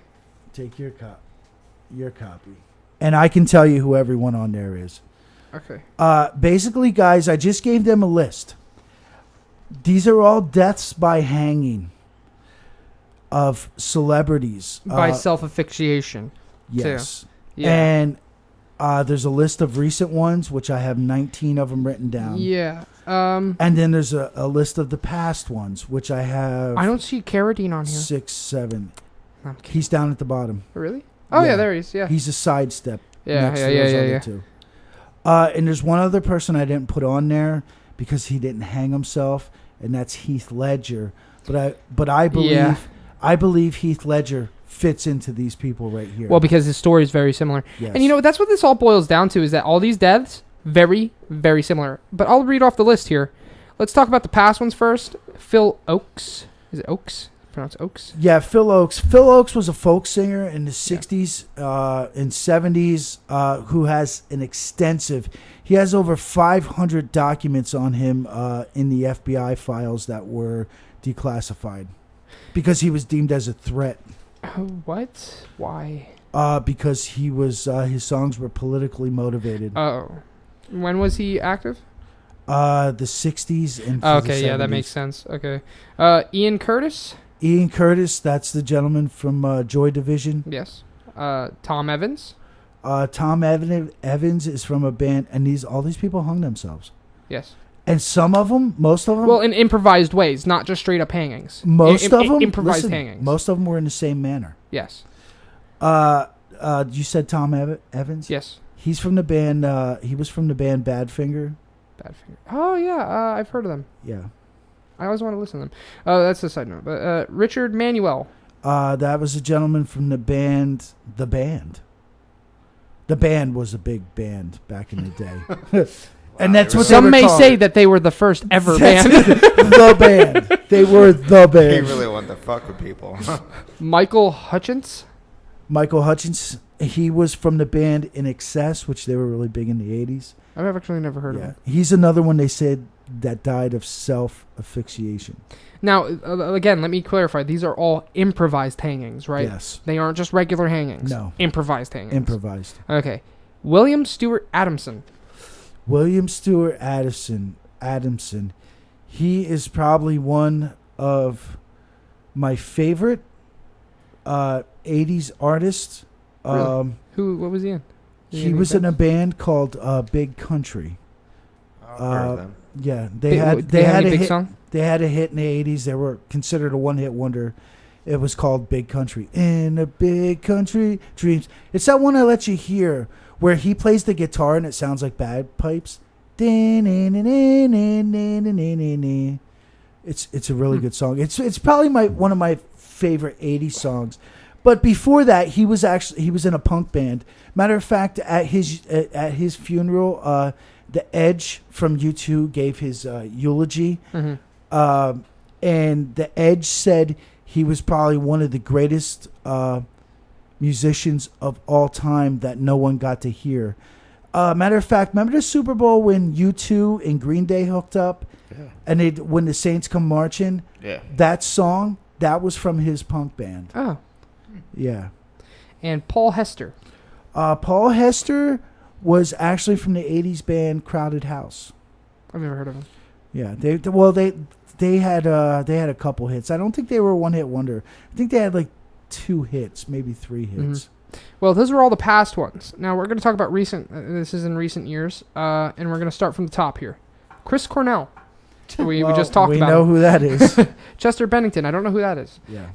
S2: Take your copy. And I can tell you who everyone on there is.
S1: Okay.
S2: Basically, guys, I just gave them a list. These are all deaths by hanging of celebrities.
S1: By self-asphyxiation.
S2: Yes.
S1: Yeah.
S2: And there's a list of recent ones, which I have 19 of them written down.
S1: Yeah.
S2: And then there's a list of the past ones, which I have.
S1: I don't see Carradine on here.
S2: 6, 7.
S1: I'm kidding.
S2: He's down at the bottom.
S1: Really? Oh,
S2: Yeah.
S1: yeah, there he is. Yeah.
S2: He's a sidestep.
S1: Yeah,
S2: next
S1: yeah,
S2: to
S1: yeah,
S2: those
S1: yeah,
S2: other
S1: yeah.
S2: two. And there's one other person I didn't put on there because he didn't hang himself, and that's Heath Ledger. But I believe
S1: Yeah.
S2: I believe Heath Ledger fits into these people right here.
S1: Well, because his story is very similar.
S2: Yes.
S1: And you know, that's what this all boils down to, is that all these deaths, very, very similar. But I'll read off the list here. Let's talk about the past ones first. Phil Oakes. Is it Oakes? Pronounced Oakes?
S2: Yeah, Phil Oakes. Phil Oakes was a folk singer in the 60s and 70s who has an extensive... He has over 500 documents on him in the FBI files that were declassified because he was deemed as a threat.
S1: What? Why?
S2: Because he was his songs were politically motivated.
S1: Oh. When was he active?
S2: The 60s and
S1: Okay,
S2: the
S1: yeah, that
S2: 70s.
S1: makes sense. Okay. Ian Curtis?
S2: Ian Curtis, that's the gentleman from Joy Division.
S1: Yes. Tom Evans?
S2: Tom Evans is from a band, and all these people hung themselves.
S1: Yes.
S2: And most of them,
S1: Well, in improvised ways, not just straight up hangings.
S2: most of them,
S1: improvised
S2: listen,
S1: hangings.
S2: most of them were in the same manner.
S1: Yes.
S2: You said Tom Evans?
S1: Yes.
S2: He's from the band. He was from the band Badfinger.
S1: Badfinger. Oh yeah, I've heard of them.
S2: Yeah.
S1: I always want to listen to them. Oh, that's a side note. But Richard Manuel.
S2: That was a gentleman from the band. The Band. The Band was a big band back in the day. And that's what
S1: Some
S2: they were
S1: may
S2: called.
S1: say that they were the first ever
S2: That's
S1: band.
S2: The Band. They were the
S3: He
S2: band.
S3: really wanted to fuck with people.
S1: Michael Hutchins.
S2: Michael Hutchins. He was from the band In Excess, which they were really big in the 80s.
S1: I've actually never heard of
S2: Yeah.
S1: him.
S2: He's another one they said that died of self-asphyxiation.
S1: Now, again, let me clarify. These are all improvised hangings, right?
S2: Yes.
S1: They aren't just regular hangings.
S2: No.
S1: Improvised hangings.
S2: Improvised.
S1: Okay. William Stewart Adamson.
S2: William Stewart Adamson. He is probably one of my favorite 80s artists.
S1: Really? What was he in?
S2: He was in a band called Big Country.
S3: I've heard of them.
S2: Yeah,
S1: They
S2: they had a
S1: big
S2: hit.
S1: song?
S2: They had a hit in the 80s. They were considered a one-hit wonder. It was called Big Country. In a big country, dreams. It's that one I let you hear where he plays the guitar and it sounds like bagpipes. It's a really good song. It's probably one of my favorite 80s songs. But before that, he was in a punk band. Matter of fact, at his funeral, The Edge from U2 gave his eulogy.
S1: Mm-hmm.
S2: And The Edge said he was probably one of the greatest musicians of all time that no one got to hear. Matter of fact, remember the Super Bowl when U2 and Green Day hooked up?
S3: Yeah.
S2: And when the Saints Come Marching?
S3: Yeah.
S2: That song, that was from his punk band.
S1: Oh.
S2: Yeah.
S1: And Paul Hester.
S2: Paul Hester was actually from the 80s band Crowded House.
S1: I've never heard of him.
S2: Yeah, they had a couple hits. I don't think they were a one-hit wonder. I think they had like 2 hits, maybe 3 hits.
S1: Mm-hmm. Well, those are all the past ones. Now we're going to talk about recent. This is in recent years, and we're going to start from the top here. Chris Cornell. We just talked about.
S2: We know who that is.
S1: Chester Bennington. I don't know who that is.
S2: Yeah.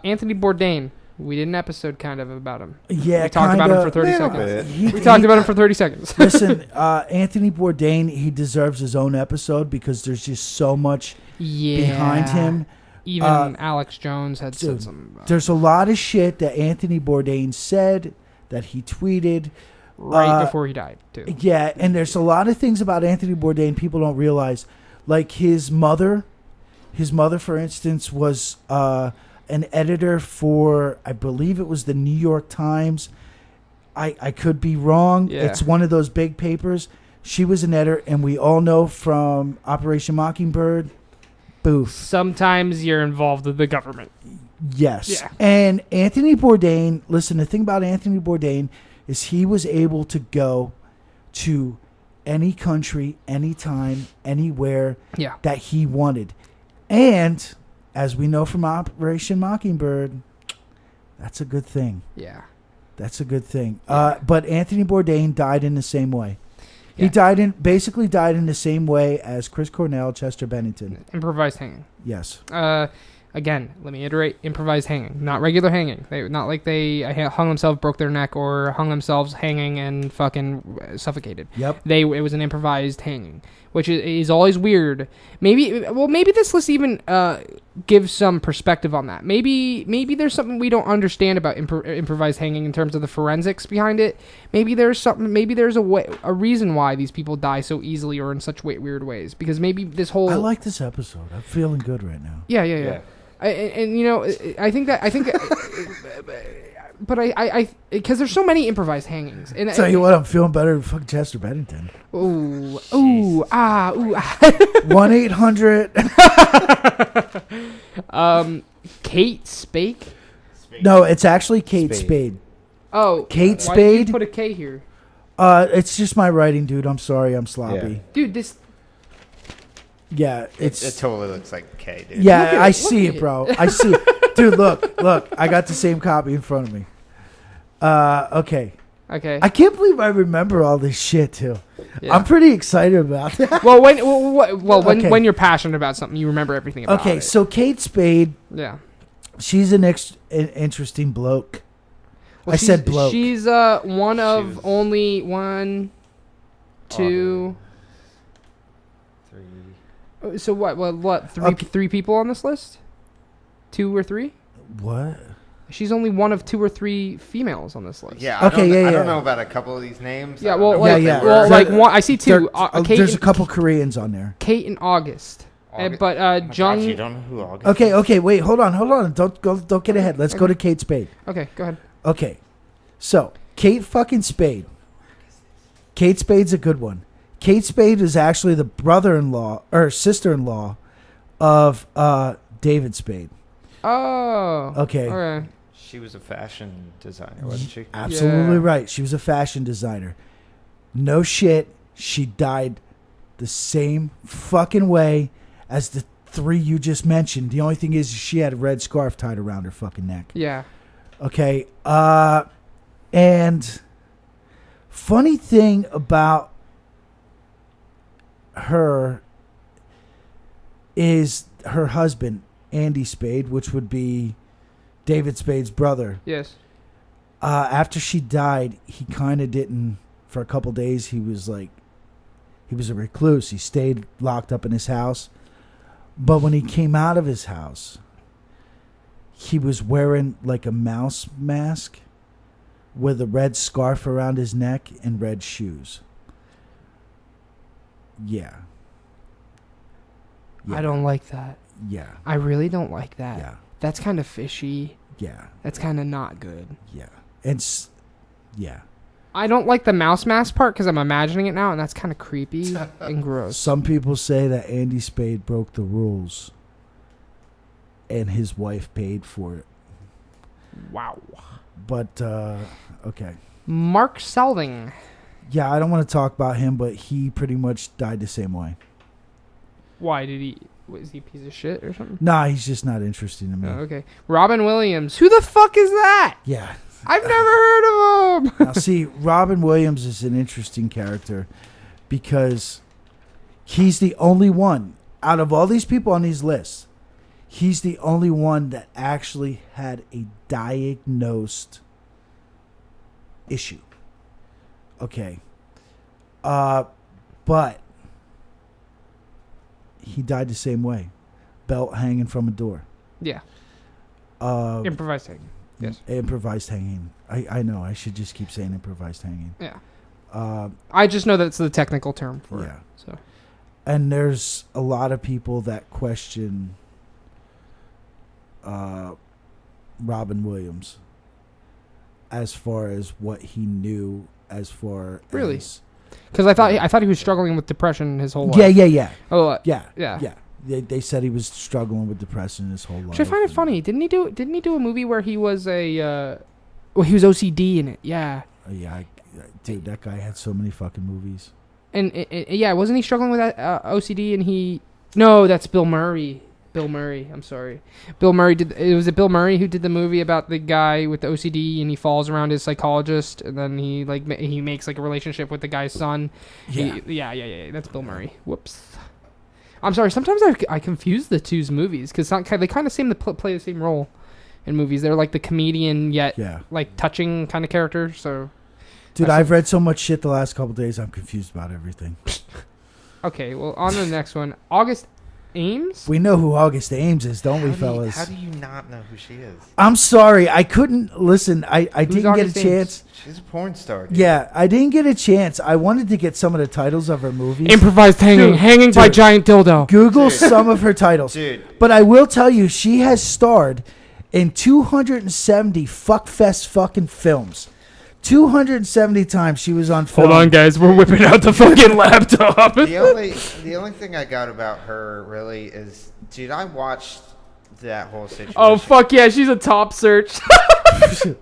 S1: Anthony Bourdain. We did an episode kind of about him.
S2: Yeah,
S1: we talked about him for 30
S3: little
S1: seconds.
S3: bit.
S1: We talked about him for 30 seconds.
S2: Listen, Anthony Bourdain, he deserves his own episode because there's just so much behind him.
S1: Even Alex Jones had said something.
S2: There's a lot of shit that Anthony Bourdain said that he tweeted
S1: Right before he died, too.
S2: Yeah, and there's a lot of things about Anthony Bourdain people don't realize. Like his mother, for instance, was an editor for, I believe it was the New York Times. I could be wrong.
S1: Yeah.
S2: It's one of those big papers. She was an editor, and we all know from Operation Mockingbird, boof.
S1: Sometimes you're involved with the government.
S2: Yes.
S1: Yeah.
S2: And Anthony Bourdain, listen, the thing about Anthony Bourdain is he was able to go to any country, anytime, anywhere that he wanted. And as we know from Operation Mockingbird, that's a good thing.
S1: Yeah.
S2: That's a good thing.
S1: Yeah.
S2: But Anthony Bourdain died in the same way. He basically died in the same way as Chris Cornell, Chester Bennington.
S1: Improvised hanging.
S2: Yes.
S1: Again, let me iterate: improvised hanging, not regular hanging. Not like they hung themselves, broke their neck, or hung themselves hanging and fucking suffocated.
S2: Yep.
S1: It was an improvised hanging, which is always weird. Maybe this list even gives some perspective on that. Maybe there's something we don't understand about improvised hanging in terms of the forensics behind it. Maybe there's something. Maybe there's a reason why these people die so easily or in such weird ways. Because maybe this whole.
S2: I like this episode. I'm feeling good right now.
S1: Yeah. And you know, I think, but I, because there's so many improvised hangings. And
S2: Tell you what, I'm feeling better than fucking Chester Bennington.
S1: Ooh,
S2: 1-800.
S1: Kate Spade.
S2: No, it's actually Kate Spade.
S1: Oh,
S2: Kate
S1: why did
S2: Spade.
S1: you put a K here?
S2: It's just my writing, dude. I'm sorry, I'm sloppy.
S3: Yeah.
S1: Dude, this.
S2: Yeah,
S3: It totally looks like K, dude.
S2: Yeah, I see it, bro. I see it. Dude, look. I got the same copy in front of me. Okay.
S1: Okay.
S2: I can't believe I remember all this shit, too.
S1: Yeah.
S2: I'm pretty excited about that.
S1: Well, when
S2: Okay.
S1: when you're passionate about something, you remember everything about it.
S2: Okay, so Kate Spade,
S1: Yeah.
S2: she's an interesting bloke.
S1: Well,
S2: I said bloke.
S1: She's one of
S3: She was-
S1: only one, two.
S3: 3.
S1: So what? Three
S2: Okay.
S1: three people on this list? 2 or 3?
S2: What?
S1: She's only one of 2 or 3 females on this list.
S3: Yeah.
S2: Okay,
S3: I
S2: yeah.
S3: don't know about a couple of these names.
S1: Yeah.
S3: I don't
S1: Well,
S3: know
S1: like,
S3: what they
S2: yeah.
S3: were.
S1: well, like one. I see 2. Kate.
S2: There's a couple Koreans on there.
S1: Kate and August.
S3: August-
S1: But
S3: Oh my
S1: Jung.
S3: God, you don't know who August
S2: Okay,
S3: is?
S2: okay, wait, hold on. Don't get ahead. Let's go to Kate Spade.
S1: Okay, go ahead.
S2: Okay, so Kate fucking Spade. Kate Spade's a good one. Kate Spade is actually the brother-in-law or sister-in-law of David Spade.
S1: Oh.
S2: Okay.
S1: All right.
S3: She was a fashion designer, wasn't she?
S2: Absolutely
S1: Yeah.
S2: right. She was a fashion designer. No shit. She died the same fucking way as the 3 you just mentioned. The only thing is she had a red scarf tied around her fucking neck.
S1: Yeah.
S2: Okay. And funny thing about her is her husband, Andy Spade, which would be David Spade's brother.
S1: Yes.
S2: After she died, he kind of didn't, for a couple days, he was a recluse. He stayed locked up in his house. But when he came out of his house, he was wearing like a mouse mask with a red scarf around his neck and red shoes. Yeah.
S1: I don't like that.
S2: Yeah.
S1: I really don't like that.
S2: Yeah.
S1: That's kind of fishy.
S2: Yeah.
S1: That's kind of not good.
S2: Yeah. Yeah.
S1: I don't like the mouse mask part because I'm imagining it now, and that's kind of creepy and gross.
S2: Some people say that Andy Spade broke the rules and his wife paid for it.
S1: Wow.
S2: But, okay.
S1: Mark Salling.
S2: Yeah, I don't want to talk about him, but he pretty much died the same way.
S1: Why did he? Was he a piece of shit or something?
S2: Nah, he's just not interesting to me.
S1: Oh, okay. Robin Williams. Who the fuck is that?
S2: Yeah.
S1: I've never heard of him.
S2: Now, see, Robin Williams is an interesting character because he's the only one, out of all these people on these lists, he's the only one that actually had a diagnosed issue. Okay. But he died the same way. Belt hanging from a door.
S1: Yeah. Improvised hanging. Yes.
S2: Improvised hanging. I know. I should just keep saying improvised hanging.
S1: Yeah. I just know that's the technical term for it.
S2: Yeah.
S1: So.
S2: And there's a lot of people that question Robin Williams as far as what he knew as far
S1: Really?
S2: as...
S1: Because I thought he was struggling with depression his whole life.
S2: Yeah.
S1: Oh,
S2: Yeah. They said he was struggling with depression his whole life.
S1: Which I find it funny. Didn't he do a movie where he was he was OCD in it? Yeah.
S2: Yeah, dude, that guy had so many fucking movies.
S1: And yeah, wasn't he struggling with that OCD? And he no, that's Bill Murray. Bill Murray. I'm sorry. Bill Murray did. It was Bill Murray who did the movie about the guy with the OCD, and he falls around his psychologist, and then he he makes like a relationship with the guy's son.
S2: Yeah.
S1: Yeah. That's Bill Murray. Whoops. I'm sorry. Sometimes I confuse the two's movies because they kind of seem to play the same role in movies. They're like the comedian yet like touching kind of character. So,
S2: dude, I've read so much shit the last couple days. I'm confused about everything.
S1: Okay, well, on to the next one. August Ames?
S2: We know who August Ames is, don't we, fellas?
S3: How do you not know who she is?
S2: I'm sorry. I couldn't listen. I didn't get a
S1: August
S2: chance.
S3: She's a porn star. Dude.
S2: Yeah, I didn't get a chance. I wanted to get some of the titles of her movies.
S1: Improvised hanging. Hanging by giant dildo.
S2: Google some of her titles.
S3: Dude.
S2: But I will tell you, she has starred in 270 fuckfest fucking films. 270 times she was on film.
S1: Hold on, guys. We're whipping out the fucking laptop.
S3: The only thing I got about her really is, dude, I watched that whole situation.
S1: Oh, fuck yeah. She's a top search.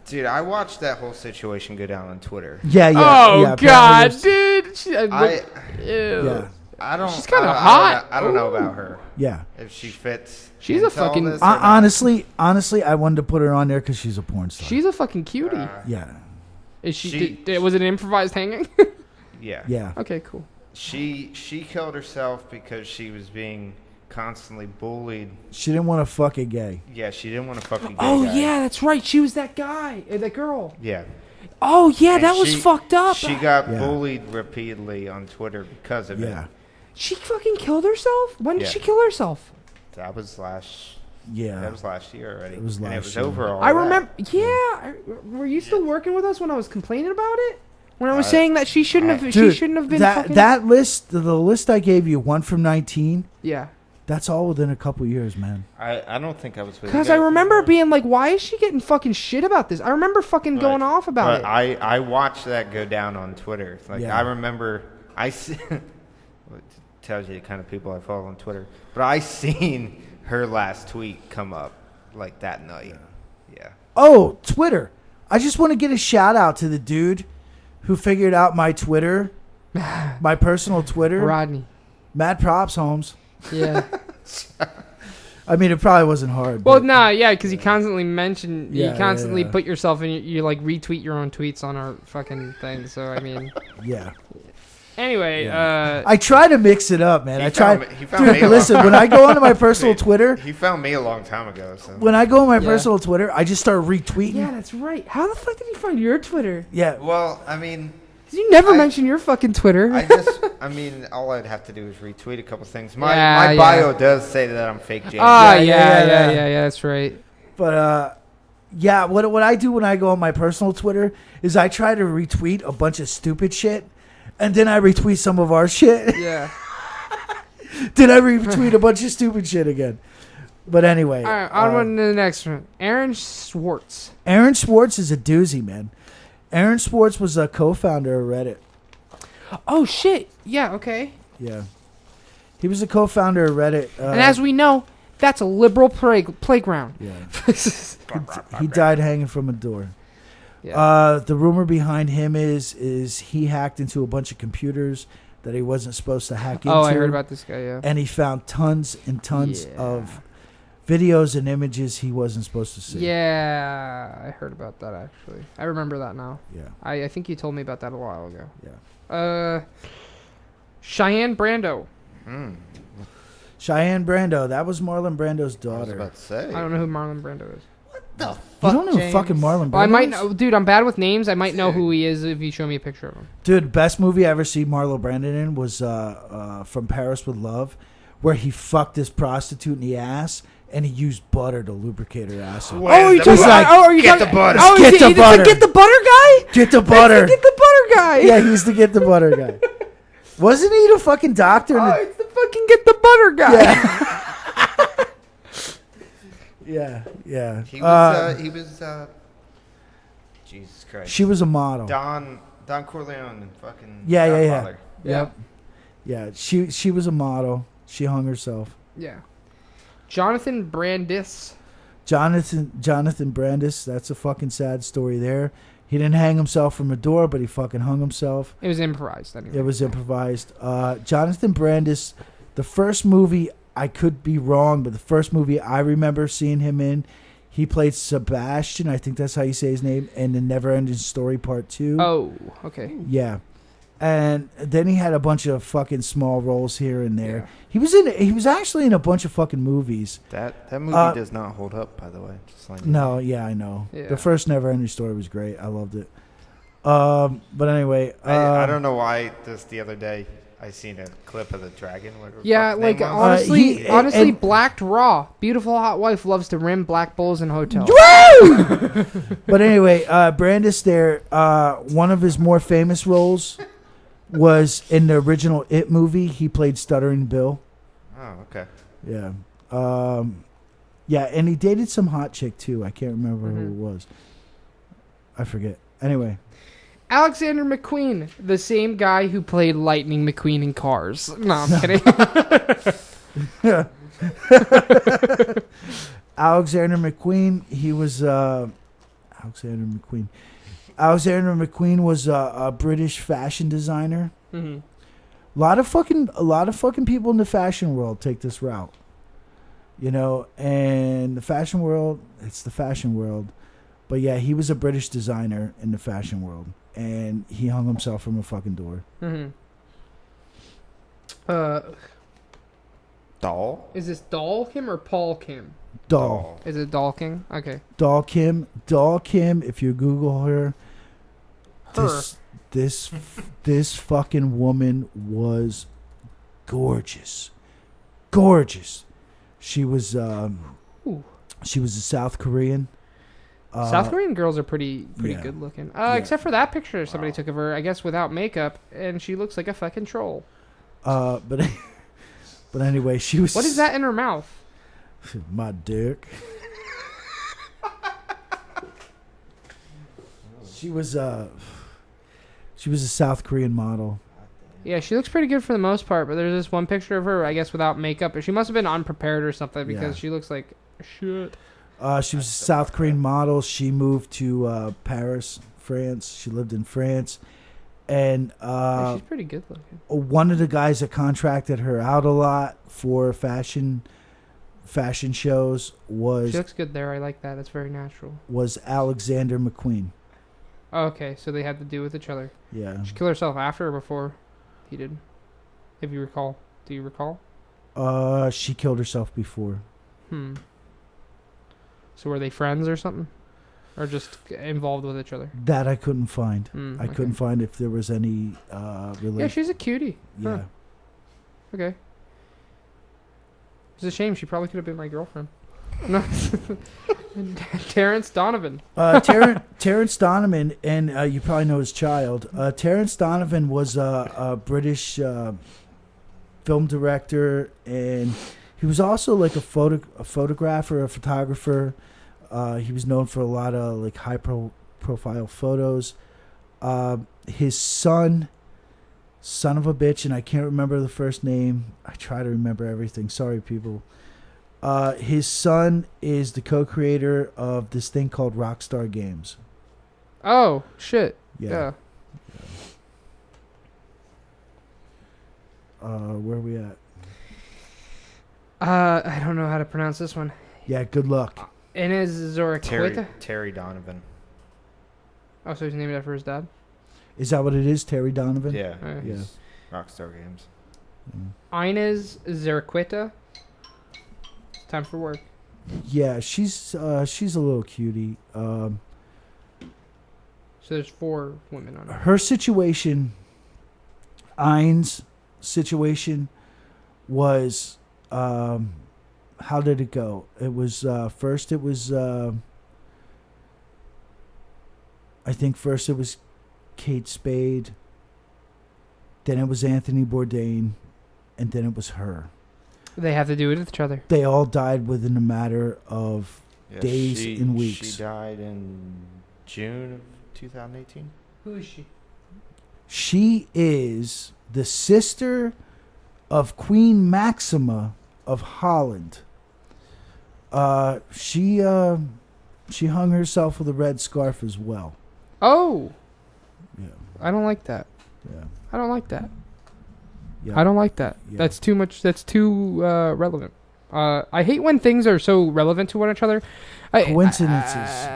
S3: Dude, I watched that whole situation go down on Twitter.
S2: Yeah.
S1: Oh
S2: yeah,
S1: God,
S2: apparently
S1: dude.
S2: Yeah.
S3: I don't.
S1: She's kinda
S3: I don't-
S1: hot.
S3: I don't know about her.
S2: Yeah.
S3: If she fits.
S1: She's a
S3: into all
S1: fucking-
S3: this or not.
S2: Honestly, I wanted to put her on there because she's a porn star.
S1: She's a fucking cutie.
S2: yeah.
S1: Is was it an improvised hanging?
S3: Yeah.
S2: Yeah.
S1: Okay, cool.
S3: She killed herself because she was being constantly bullied.
S2: She didn't want to fuck a gay.
S3: Yeah, she didn't want to fucking. Gay
S1: Oh
S3: guy.
S1: yeah, that's right. She was that guy, that girl.
S3: Yeah.
S1: Oh yeah,
S3: And
S1: that was fucked up.
S3: She got
S2: Yeah.
S3: bullied repeatedly on Twitter because of
S2: Yeah.
S3: it.
S1: She fucking killed herself. When did
S3: Yeah.
S1: she kill herself?
S3: That was last.
S2: Yeah.
S3: That was last year already.
S2: It was
S3: and
S2: last
S3: it was
S2: year.
S3: over all
S1: I
S3: that.
S1: remember. Yeah, were you still working with us when I was complaining about it? When I was
S3: I-
S1: saying that she shouldn't have.
S2: Dude,
S1: she shouldn't have been. fucking,
S2: that list, the list I gave you, 1 from 19.
S1: Yeah.
S2: That's all within a couple years, man.
S3: I don't think I was with you
S1: Because I
S3: guys
S1: remember
S3: anymore.
S1: being like, why is she getting fucking shit about this? I remember fucking going
S3: But-
S1: off about
S3: but
S1: it.
S3: I watched that go down on Twitter. Like
S2: Yeah.
S3: I remember what tells you the kind of people I follow on Twitter. But I seen her last tweet come up like that night. Yeah.
S2: Oh, Twitter. I just want to get a shout out to the dude who figured out my Twitter, my personal Twitter.
S1: Rodney.
S2: Mad props, Holmes.
S1: Yeah.
S2: I mean, it probably wasn't hard.
S1: Well,
S2: but-
S1: nah, yeah, because you constantly mention,
S2: Yeah,
S1: you constantly
S2: yeah.
S1: put yourself in, you like retweet your own tweets on our fucking thing. So I mean,
S2: Yeah.
S1: anyway,
S2: I try to mix it up, man.
S3: He
S2: I try.
S3: found me- he found me a
S2: Listen,
S3: long
S2: when I go onto my personal Twitter,
S3: He found me a long time ago. So.
S2: when I go on my
S1: Yeah.
S2: personal Twitter, I just start retweeting.
S1: yeah, that's right. How the fuck did you find your Twitter?
S2: Yeah.
S3: Well, I mean,
S1: 'Cause you never
S3: I-
S1: mention your fucking Twitter.
S3: I mean, all I'd have to do is retweet a couple things. My
S1: Yeah,
S3: my bio does say that I'm fake James.
S1: Ah,
S2: Yeah,
S1: yeah, that's right.
S2: But yeah, what I do when I go on my personal Twitter is I try to retweet a bunch of stupid shit, and then I retweet some of our shit.
S1: Yeah.
S2: Then I retweet a bunch of stupid shit again. But anyway,
S1: All right, on to the next one. Aaron Swartz.
S2: Aaron Swartz is a doozy, man. Aaron Swartz was a co-founder of Reddit.
S1: Oh shit. Yeah. Okay.
S2: Yeah, he was a co-founder of Reddit.
S1: And as we know, that's a liberal playground.
S2: yeah, he died hanging from a door.
S1: Yeah.
S2: The rumor behind him is he hacked into a bunch of computers that he wasn't supposed to hack into.
S1: Oh, I heard about this guy. Yeah.
S2: And he found tons and tons
S1: Yeah.
S2: of videos and images he wasn't supposed to see.
S1: Yeah, I heard about that actually. I remember that now.
S2: Yeah.
S1: I think you told me about that a while ago.
S2: Yeah.
S1: Cheyenne Brando.
S2: Cheyenne Brando. That was Marlon Brando's
S3: I was
S2: daughter.
S3: about to say.
S1: I don't know who Marlon Brando is.
S3: the
S2: You
S3: fuck,
S2: don't know who
S3: James?
S2: fucking Marlon Brando
S1: Well, I might
S2: is?
S1: know, dude. I'm bad with names. I might know who he is if you show me a picture of him.
S2: Dude, best movie I ever seen Marlon Brando in was From Paris with Love, where he fucked this prostitute in the ass and he used butter to lubricate her ass.
S3: Where's
S1: Oh, you
S3: the
S1: talking
S2: butter?
S1: about? Oh, are you
S3: Get
S1: talking?
S3: the butter.
S1: Oh,
S2: Get
S1: is
S2: the
S1: he
S2: butter.
S1: Get the butter guy.
S2: Get the
S1: That's
S2: butter.
S1: the Get the butter guy.
S2: Yeah, he used to get the butter guy. Wasn't he the fucking doctor?
S1: Oh, it's the fucking Get the butter guy.
S2: Yeah.
S3: He was. Jesus Christ.
S2: She was a model.
S3: Don Corleone and fucking.
S2: Yeah.
S3: Godfather.
S2: Yep. Yeah, she was a model. She hung herself.
S1: Yeah. Jonathan Brandis.
S2: Jonathan Brandis. That's a fucking sad story there. He didn't hang himself from a door, but he fucking hung himself.
S1: It was improvised anyway.
S2: It was improvised. Jonathan Brandis, the first movie, I could be wrong, but the first movie I remember seeing him in, he played Sebastian, I think that's how you say his name, in The Neverending Story Part 2.
S1: Oh, okay.
S2: Yeah. And then he had a bunch of fucking small roles here and there.
S1: Yeah.
S2: He was actually in a bunch of fucking movies.
S3: That movie does not hold up, by the way. Just like
S2: No, yeah, I know.
S1: Yeah.
S2: The first Neverending Story was great. I loved it. But anyway,
S3: I don't know why. Just the other day, I seen a clip of the dragon. Whatever the
S1: Yeah,
S3: fuck
S1: like
S3: name was.
S1: honestly, honestly,
S2: and-
S1: blacked raw. Beautiful hot wife loves to rim black bulls in hotels.
S2: But anyway, Brandis there, one of his more famous roles was in the original It movie. He played Stuttering Bill.
S3: Oh, okay.
S2: Yeah. Yeah, and he dated some hot chick too. I can't remember who it was. I forget. Anyway.
S1: Alexander McQueen, the same guy who played Lightning McQueen in Cars. No, I'm kidding.
S2: Alexander McQueen, he was Alexander McQueen. Alexander McQueen was a British fashion designer.
S1: Mm-hmm.
S2: A lot of fucking people in the fashion world take this route. You know, and the fashion world, it's the fashion world. But yeah, he was a British designer in the fashion world, and he hung himself from a fucking door.
S1: Mm-hmm.
S3: Doll?
S1: Is this Doll Kim or Paul Kim?
S2: Doll.
S1: Is it Doll Kim? Okay.
S2: Doll Kim. If you Google her. This fucking woman was gorgeous. She was a South Korean.
S1: South Korean girls are pretty
S2: yeah.
S1: good looking.
S2: Yeah.
S1: Except for that picture somebody took of her, I guess without makeup, and she looks like a fucking troll.
S2: But anyway, she was.
S1: What is that in her mouth?
S2: My dick. She was a South Korean model.
S1: Yeah, she looks pretty good for the most part, but there's this one picture of her, I guess, without makeup. She must have been unprepared or something because she looks like shit.
S2: She was a South Korean model. She moved to Paris, France. She lived in France. And
S1: yeah, she's pretty good looking.
S2: One of the guys that contracted her out a lot for fashion shows was...
S1: She looks good there. I like that. It's very natural.
S2: Was Alexander McQueen.
S1: Oh, okay, so they had to do with each other.
S2: Yeah.
S1: She killed herself after or before he did? If you recall. Do you recall?
S2: She killed herself before.
S1: So were they friends or something? Or just involved with each other?
S2: That I couldn't find. I couldn't
S1: Okay.
S2: find if there was any relation.
S1: Yeah, she's a cutie.
S2: Yeah.
S1: Huh. Okay. It's a shame. She probably could have been my girlfriend. No. Terrence Donovan.
S2: Terrence Donovan, and you probably know his child. Terrence Donovan was a British film director, and he was also like a photographer, a photographer. He was known for a lot of like high profile photos. His son of a bitch, and I can't remember the first name. I try to remember everything. Sorry, people. His son is the co-creator of this thing called Rockstar Games.
S1: Oh, shit.
S2: Yeah.
S1: Yeah.
S2: Where are we at?
S1: I don't know how to pronounce this one.
S2: Yeah, good luck.
S1: Ines Zorrequita?
S3: Terry Donovan.
S1: Oh, so he's named after his dad?
S2: Is that what it is, Terry Donovan?
S3: Yeah.
S1: Yeah.
S3: He's Rockstar Games.
S1: Ines Zorrequita. Time for work.
S2: Yeah, she's a little cutie.
S1: So there's 4 women on it.
S2: Her situation, Ein's situation, was how did it go? It was first. It was I think first it was Kate Spade. Then it was Anthony Bourdain, and then it was her.
S1: They have to do it with each other.
S2: They all died within a matter of days and weeks.
S3: She died in June of 2018.
S1: Who is she?
S2: She is the sister of Queen Maxima of Holland. She hung herself with a red scarf as well.
S1: Oh!
S2: Yeah.
S1: I don't like that.
S2: Yeah.
S1: I don't like that.
S2: Yeah.
S1: I don't like that.
S2: Yeah.
S1: That's too much. That's too relevant. I hate when things are so relevant to one another.
S2: Coincidences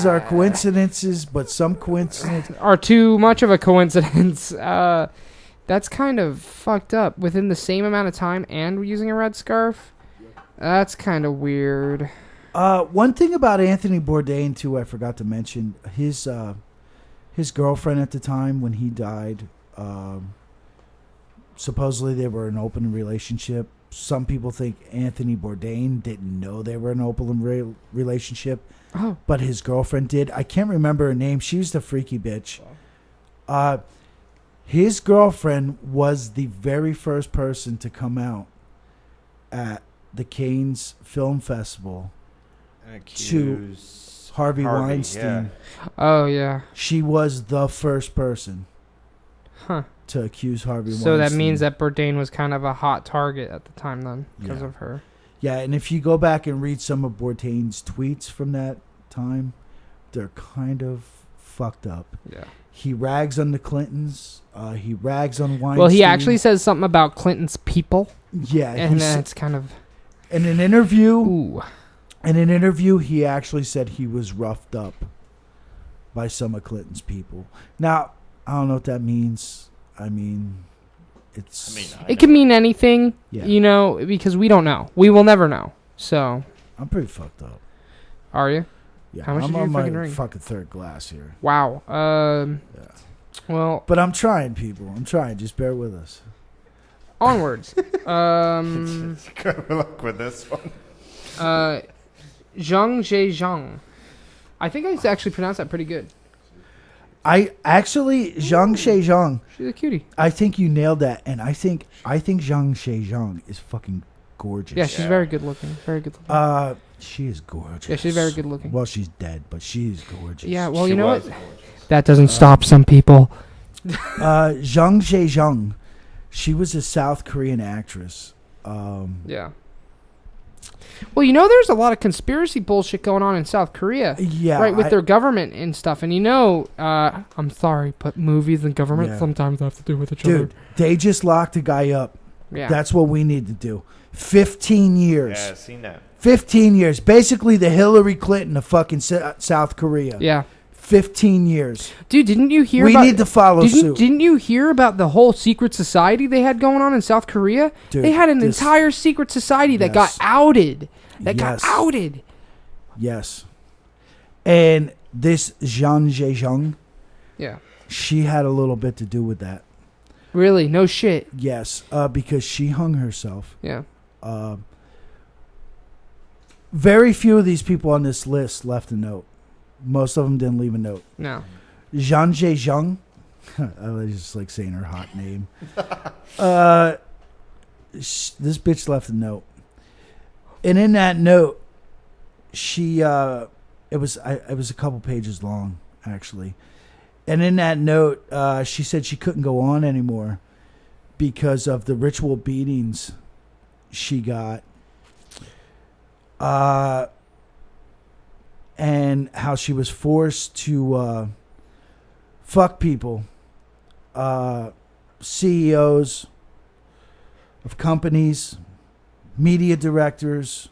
S2: are coincidences, but some coincidences
S1: are too much of a coincidence. That's kind of fucked up. Within the same amount of time and using a red scarf, that's kind of weird.
S2: One thing about Anthony Bourdain too, I forgot to mention his girlfriend at the time when he died. Supposedly they were in an open relationship. Some people think Anthony Bourdain didn't know they were in an open relationship, but his girlfriend did. I can't remember her name. She was the freaky bitch. His girlfriend was the very first person to come out at the Cannes Film Festival to Harvey Weinstein.
S3: Yeah.
S1: Oh, yeah.
S2: She was the first person
S1: Huh.
S2: to accuse Harvey Weinstein.
S1: So that means that Bourdain was kind of a hot target at the time then because
S2: Yeah.
S1: of her.
S2: Yeah, and if you go back and read some of Bourdain's tweets from that time, they're kind of fucked up.
S1: Yeah.
S2: He rags on the Clintons. He rags on Weinstein.
S1: Well, he actually says something about Clinton's people.
S2: Yeah.
S1: And that's kind of...
S2: In an interview...
S1: Ooh.
S2: In an interview, he actually said he was roughed up by some of Clinton's people. Now, I don't know what that means. I mean, it's...
S1: It can mean anything,
S2: Yeah.
S1: you know, because we don't know. We will never know. So...
S2: I'm pretty fucked up.
S1: Are you?
S2: Yeah,
S1: How much
S2: I'm
S1: did you
S2: on my
S1: fucking drink?
S2: fucking third glass here.
S1: Wow.
S2: Yeah.
S1: Well,
S2: But I'm trying, people. I'm trying. Just bear with us.
S1: onwards.
S3: Good luck with this one.
S1: Jang Ja-geon. I think I actually pronounced that pretty good.
S2: I actually, Jang Ja-geon,
S1: She's a cutie.
S2: I think you nailed that. And I think Jang Ja-geon is fucking gorgeous.
S1: Yeah, she's very good looking. Very good looking.
S2: She is gorgeous.
S1: Yeah, she's very good looking.
S2: Well, she's dead, but she's gorgeous.
S1: Yeah, well,
S3: She
S1: you know
S3: was
S1: what?
S3: gorgeous.
S1: That doesn't stop some people.
S2: Jang Ja-geon, she was a South Korean actress.
S1: Yeah. Well, you know, there's a lot of conspiracy bullshit going on in South Korea.
S2: Yeah.
S1: Right, with their government and stuff. And you know, I'm sorry, but movies and government
S2: Yeah.
S1: sometimes have to do with each other.
S2: Dude, they just locked a guy up.
S1: Yeah.
S2: That's what we need to do. 15 years.
S3: Yeah, I've seen that.
S2: 15 years. Basically the Hillary Clinton of fucking South Korea.
S1: Yeah.
S2: 15 years.
S1: Dude, didn't you hear
S2: We
S1: about...
S2: need to follow suit.
S1: Didn't you hear about the whole secret society they had going on in South Korea?
S2: Dude,
S1: they had an
S2: this-
S1: entire secret society that
S2: Yes.
S1: got outed. That
S2: Yes.
S1: got outed.
S2: Yes. And this Jang Ja-geon,
S1: Yeah.
S2: she had a little bit to do with that.
S1: Really? No shit.
S2: Yes, because she hung herself.
S1: Yeah.
S2: Very few of these people on this list left a note. Most of them didn't leave a note.
S1: No.
S2: Jang Ja-geon, I was just like saying her hot name. This bitch left a note, and in that note, she it was a couple pages long actually, and in that note, she said she couldn't go on anymore because of the ritual beatings she got. And how she was forced to fuck people, CEOs of companies, media directors,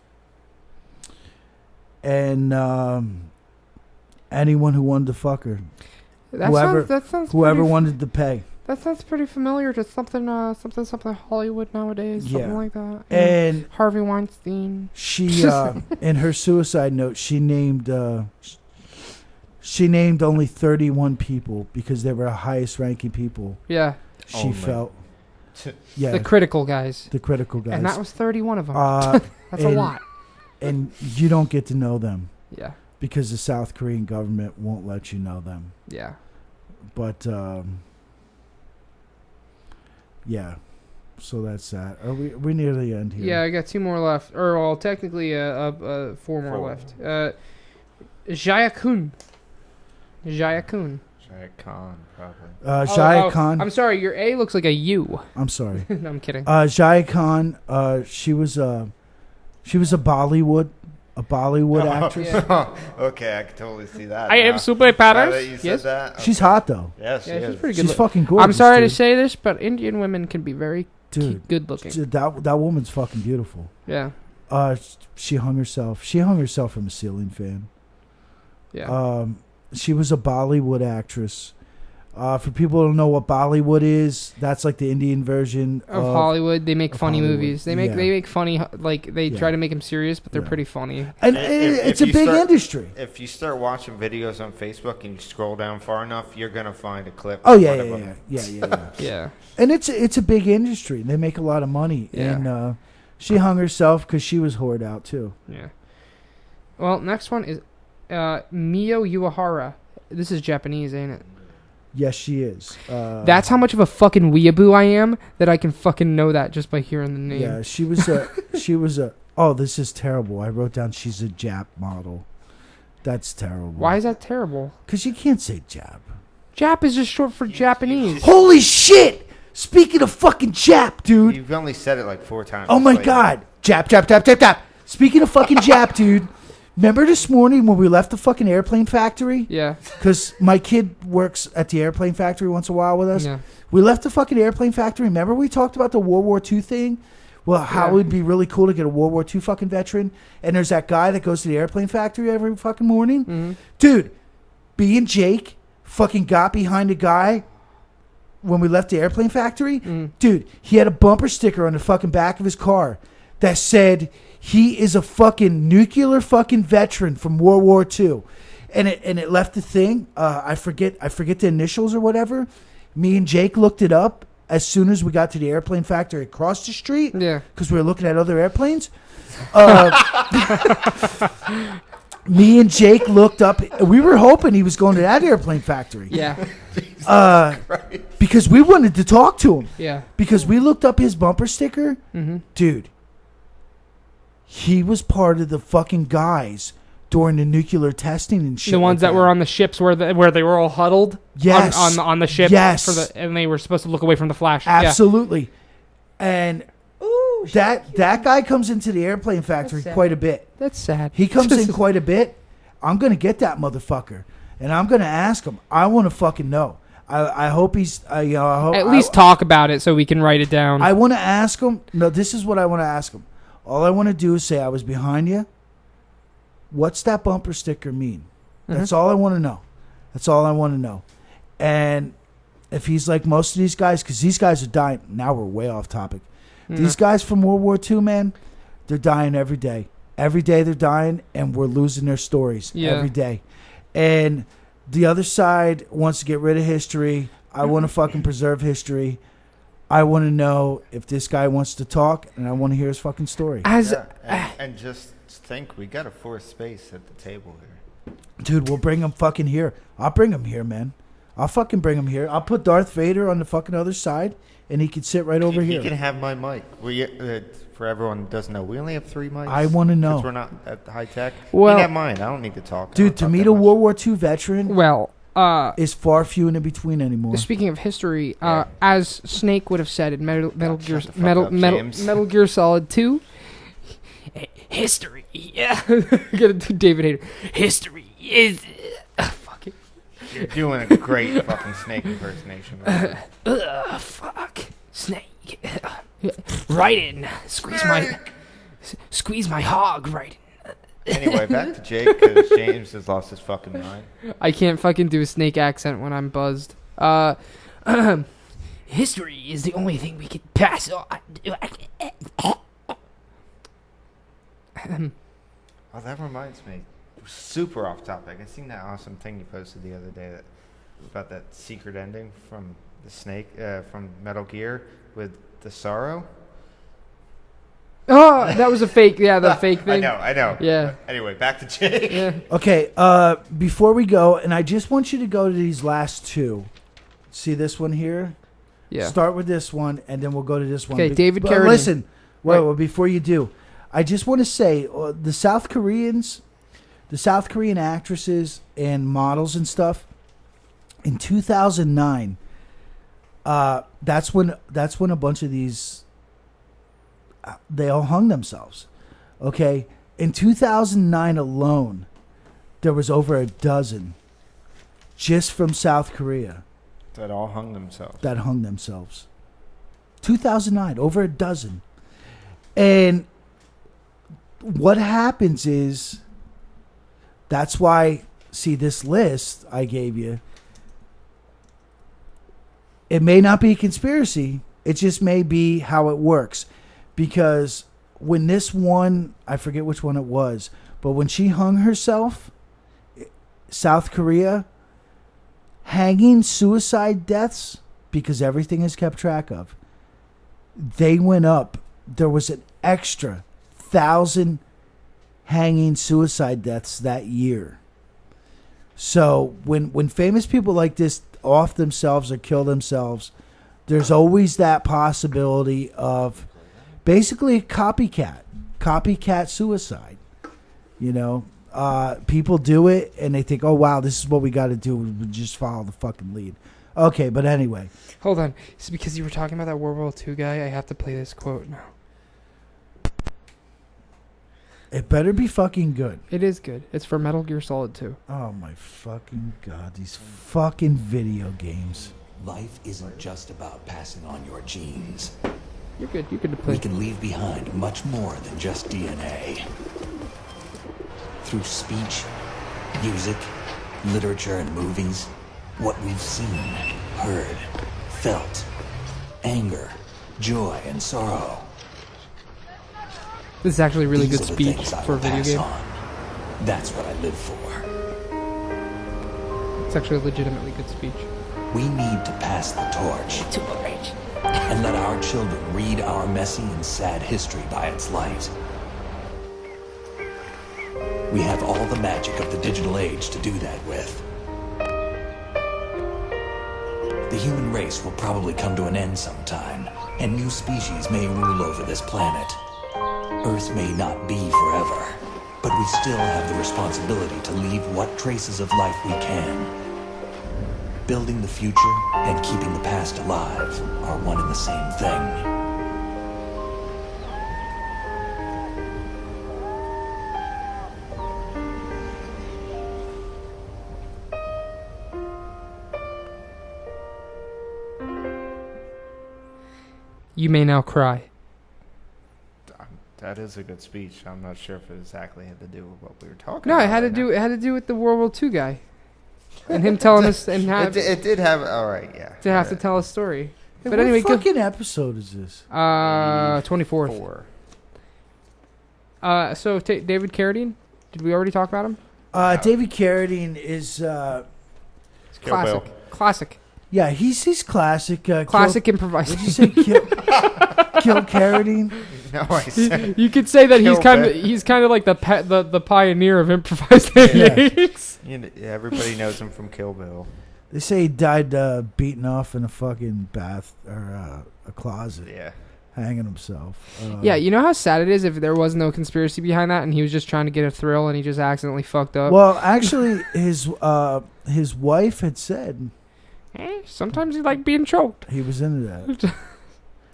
S2: and anyone who wanted to fuck her.
S1: That sounds
S2: Whoever
S1: pretty,
S2: wanted to pay.
S1: That sounds pretty familiar to something Hollywood nowadays.
S2: Yeah.
S1: Something like that.
S2: And
S1: Harvey Weinstein.
S2: she, in her suicide note, she named only 31 people because they were the highest ranking people.
S1: Yeah.
S2: She
S3: Only.
S2: felt. Yeah.
S1: The critical guys.
S2: The critical guys.
S1: And that was 31 of them. That's a
S2: and-
S1: lot.
S2: And you don't get to know them
S1: Yeah.
S2: because the South Korean government won't let you know them.
S1: Yeah.
S2: But yeah, so that's that. Are we near the end here?
S1: Yeah, I got 2 more left. Or, well, technically 4 more left. Ja-geon. Ja-geon.
S3: Shai Khan, probably.
S2: Ja-geon.
S1: I'm sorry, your A looks like a U.
S2: I'm sorry.
S1: No, I'm kidding.
S2: Ja-geon. She was a Bollywood actress.
S1: Yeah.
S3: Okay, I can totally see that.
S1: I am
S3: now.
S1: super
S3: Now
S1: Paris.
S3: that you said
S1: Yes.
S3: that,
S2: She's
S3: okay.
S2: hot though.
S3: Yes,
S1: Yeah, she's
S3: is.
S1: pretty good.
S2: She's fucking gorgeous.
S1: I'm sorry
S2: dude.
S1: to say this, but Indian women can be very good looking.
S2: That woman's fucking beautiful.
S1: Yeah.
S2: She hung herself. She hung herself from a ceiling fan.
S1: Yeah.
S2: She was a Bollywood actress. For people who don't know what Bollywood is, that's like the Indian version
S1: of Hollywood, they make
S2: of
S1: funny
S2: Hollywood.
S1: movies. They
S2: Yeah.
S1: make funny, like they
S2: Yeah.
S1: try to make them serious, but they're
S2: Yeah.
S1: pretty funny.
S2: And
S3: If
S2: it's a
S3: you
S2: big
S3: start-
S2: industry.
S3: If you start watching videos on Facebook and you scroll down far enough, you're gonna find a clip.
S2: Oh
S3: of
S2: yeah,
S3: one
S2: yeah,
S3: of
S2: yeah,
S3: them.
S2: yeah.
S1: Yeah.
S2: And it's a big industry. They make a lot of money.
S1: Yeah.
S2: And she hung herself because she was whored out too.
S1: Yeah. Well, next one is Mio Uehara. This is Japanese, ain't it?
S2: Yes, she is.
S1: That's how much of a fucking weeaboo I am that I can fucking know that just by hearing the name.
S2: Yeah, she was a. She was a. Oh, this is terrible. I wrote down she's a Jap model. That's terrible.
S1: Why is that terrible?
S2: Because you can't say Jap.
S1: Jap is just short for Japanese.
S2: Holy shit! Speaking of fucking Jap, dude.
S3: You've only said it like 4 times.
S2: Oh my
S3: Like,
S2: god. Jap. Speaking of fucking Jap, dude. Remember this morning when we left the fucking airplane factory?
S1: Yeah.
S2: Because my kid works at the airplane factory once in a while with us.
S1: Yeah.
S2: We left the fucking airplane factory. Remember we talked about the World War II thing? Well, how it would be really cool to get a World War II fucking veteran. And there's that guy that goes to the airplane factory every fucking morning.
S1: Mm-hmm.
S2: Dude, me and Jake fucking got behind a guy when we left the airplane factory. Dude, he had a bumper sticker on the fucking back of his car that said he is a fucking nuclear fucking veteran from World War II. And it left the thing. I forget the initials or whatever. Me and Jake looked it up as soon as we got to the airplane factory across the street.
S1: Yeah.
S2: Because we were looking at other airplanes. Me and Jake looked up. We were hoping he was going to that airplane factory.
S1: Yeah.
S2: Because we wanted to talk to him.
S1: Yeah.
S2: Because we looked up his bumper sticker.
S1: Mm-hmm.
S2: Dude, he was part of the fucking guys during the nuclear testing and shit.
S1: The ones that were on the ships where they were all huddled.
S2: Yes.
S1: On the ship.
S2: Yes.
S1: And they were supposed to look away from the flash.
S2: Absolutely. And that guy comes into the airplane factory quite a bit.
S1: That's sad.
S2: He comes in quite a bit. I'm going to get that motherfucker. And I'm going to ask him. I want to fucking know. I hope he's, I hope,
S1: At least talk about it so we can write it down.
S2: I want to ask him. No, this is what I want to ask him. All I want to do is say, I was behind you. What's that bumper sticker mean? That's all I want to know. That's all I want to know. And if he's like most of these guys, because these guys are dying. Now we're way off topic. These guys from World War II, man, they're dying every day. Every day they're dying, and we're losing their stories every day. And the other side wants to get rid of history. I want to fucking preserve history. I want to know if this guy wants to talk, and I want to hear his fucking story.
S3: And just think, we got a fourth space at the table here.
S2: Dude, we'll bring him fucking here. I'll bring him here, man. I'll fucking bring him here. I'll put Darth Vader on the fucking other side, and he can sit right over here.
S3: He can have my mic. For everyone who doesn't know, we only have 3 mics.
S2: I want to know.
S3: Because we're not at the high tech.
S1: Well,
S3: you can have mine. I don't need to talk.
S2: Dude, to meet a World War II veteran is far few and in between anymore.
S1: Speaking of history, as Snake would have said in Metal Gear Solid 2, history. Yeah. Get it to David Hayter. History is... fuck it.
S3: You're doing a great fucking Snake impersonation.
S1: Fuck. Snake. Right in. Squeeze my hog right in.
S3: Anyway, back to Jake, because James has lost his fucking mind.
S1: I can't fucking do a Snake accent when I'm buzzed. History is the only thing we can pass on.
S3: Oh, that reminds me. Super off topic. I seen that awesome thing you posted the other day about that secret ending from the Snake, from Metal Gear with the Sorrow.
S1: Oh, that was a fake. Yeah, the fake thing.
S3: I know.
S1: Yeah.
S3: But anyway, back to Jake.
S1: Yeah.
S2: Okay, before we go, and I just want you to go to these last 2. See this one here?
S1: Yeah.
S2: Start with this one, and then we'll go to this one.
S1: Okay, David Carradine.
S2: Listen, well, before you do, I just want to say the South Korean actresses and models and stuff, in 2009, that's when a bunch of these, they all hung themselves. Okay, in 2009 alone, there was over a dozen just from South Korea
S3: That all hung themselves.
S2: 2009, over a dozen. And what happens is, that's why, see, this list I gave you, it may not be a conspiracy. It just may be how it works. Because when this one, I forget which one it was, but when she hung herself, South Korea, hanging suicide deaths, because everything is kept track of, they went up. There was an extra 1,000 hanging suicide deaths that year. So when famous people like this off themselves or kill themselves, there's always that possibility of basically a copycat suicide. You know, people do it and they think, oh wow, this is what we got to do. We just follow the fucking lead. Okay, but anyway.
S1: Hold on. It's because you were talking about that World War II guy. I have to play this quote now.
S2: It better be fucking good.
S1: It is good. It's for Metal Gear Solid 2.
S2: Oh my fucking god, these fucking video games.
S4: Life isn't just about passing on your genes.
S1: You're good. You're good to play.
S4: We can leave behind much more than just DNA. Through speech, music, literature, and movies, what we've seen, heard, felt, anger, joy, and sorrow.
S1: This is actually a really
S4: These
S1: good
S4: are the
S1: speech
S4: things I
S1: for a
S4: will
S1: video
S4: pass
S1: game.
S4: on. That's what I live for.
S1: It's actually a legitimately good speech.
S4: We need to pass the torch. And let our children read our messy and sad history by its light. We have all the magic of the digital age to do that with. The human race will probably come to an end sometime, and new species may rule over this planet. Earth may not be forever, but we still have the responsibility to leave what traces of life we can. Building the future and keeping the past alive are one and the same thing.
S1: You may now cry.
S3: That is a good speech. I'm not sure if it exactly had to do with what we were talking
S1: No,
S3: about.
S1: it had to
S3: right
S1: do.
S3: now.
S1: It had to do with the World War II guy, and him telling us and
S3: It did have. All right, yeah.
S1: to have to tell a story.
S2: Hey,
S1: But
S2: what
S1: anyway, go.
S2: fucking episode is this?
S1: 24th.
S3: 4.
S1: So David Carradine. Did we already talk about him?
S2: David Carradine is
S3: It's Kill Bill.
S1: Classic.
S2: yeah, he's classic.
S1: Classic
S2: What'd
S1: improvisation.
S2: you say? Kill Carradine.
S3: No, I said.
S1: You could say that
S3: Kill Bill.
S1: he's kind of like the pioneer of improvised techniques.
S3: You know, everybody knows him from Kill Bill.
S2: They say he died beaten off in a fucking bath or a closet,
S3: Yeah.
S2: hanging himself.
S1: Yeah, you know how sad it is if there was no conspiracy behind that and he was just trying to get a thrill and he just accidentally fucked up.
S2: Well, actually, his wife had said
S1: Sometimes he like being choked.
S2: he was into that.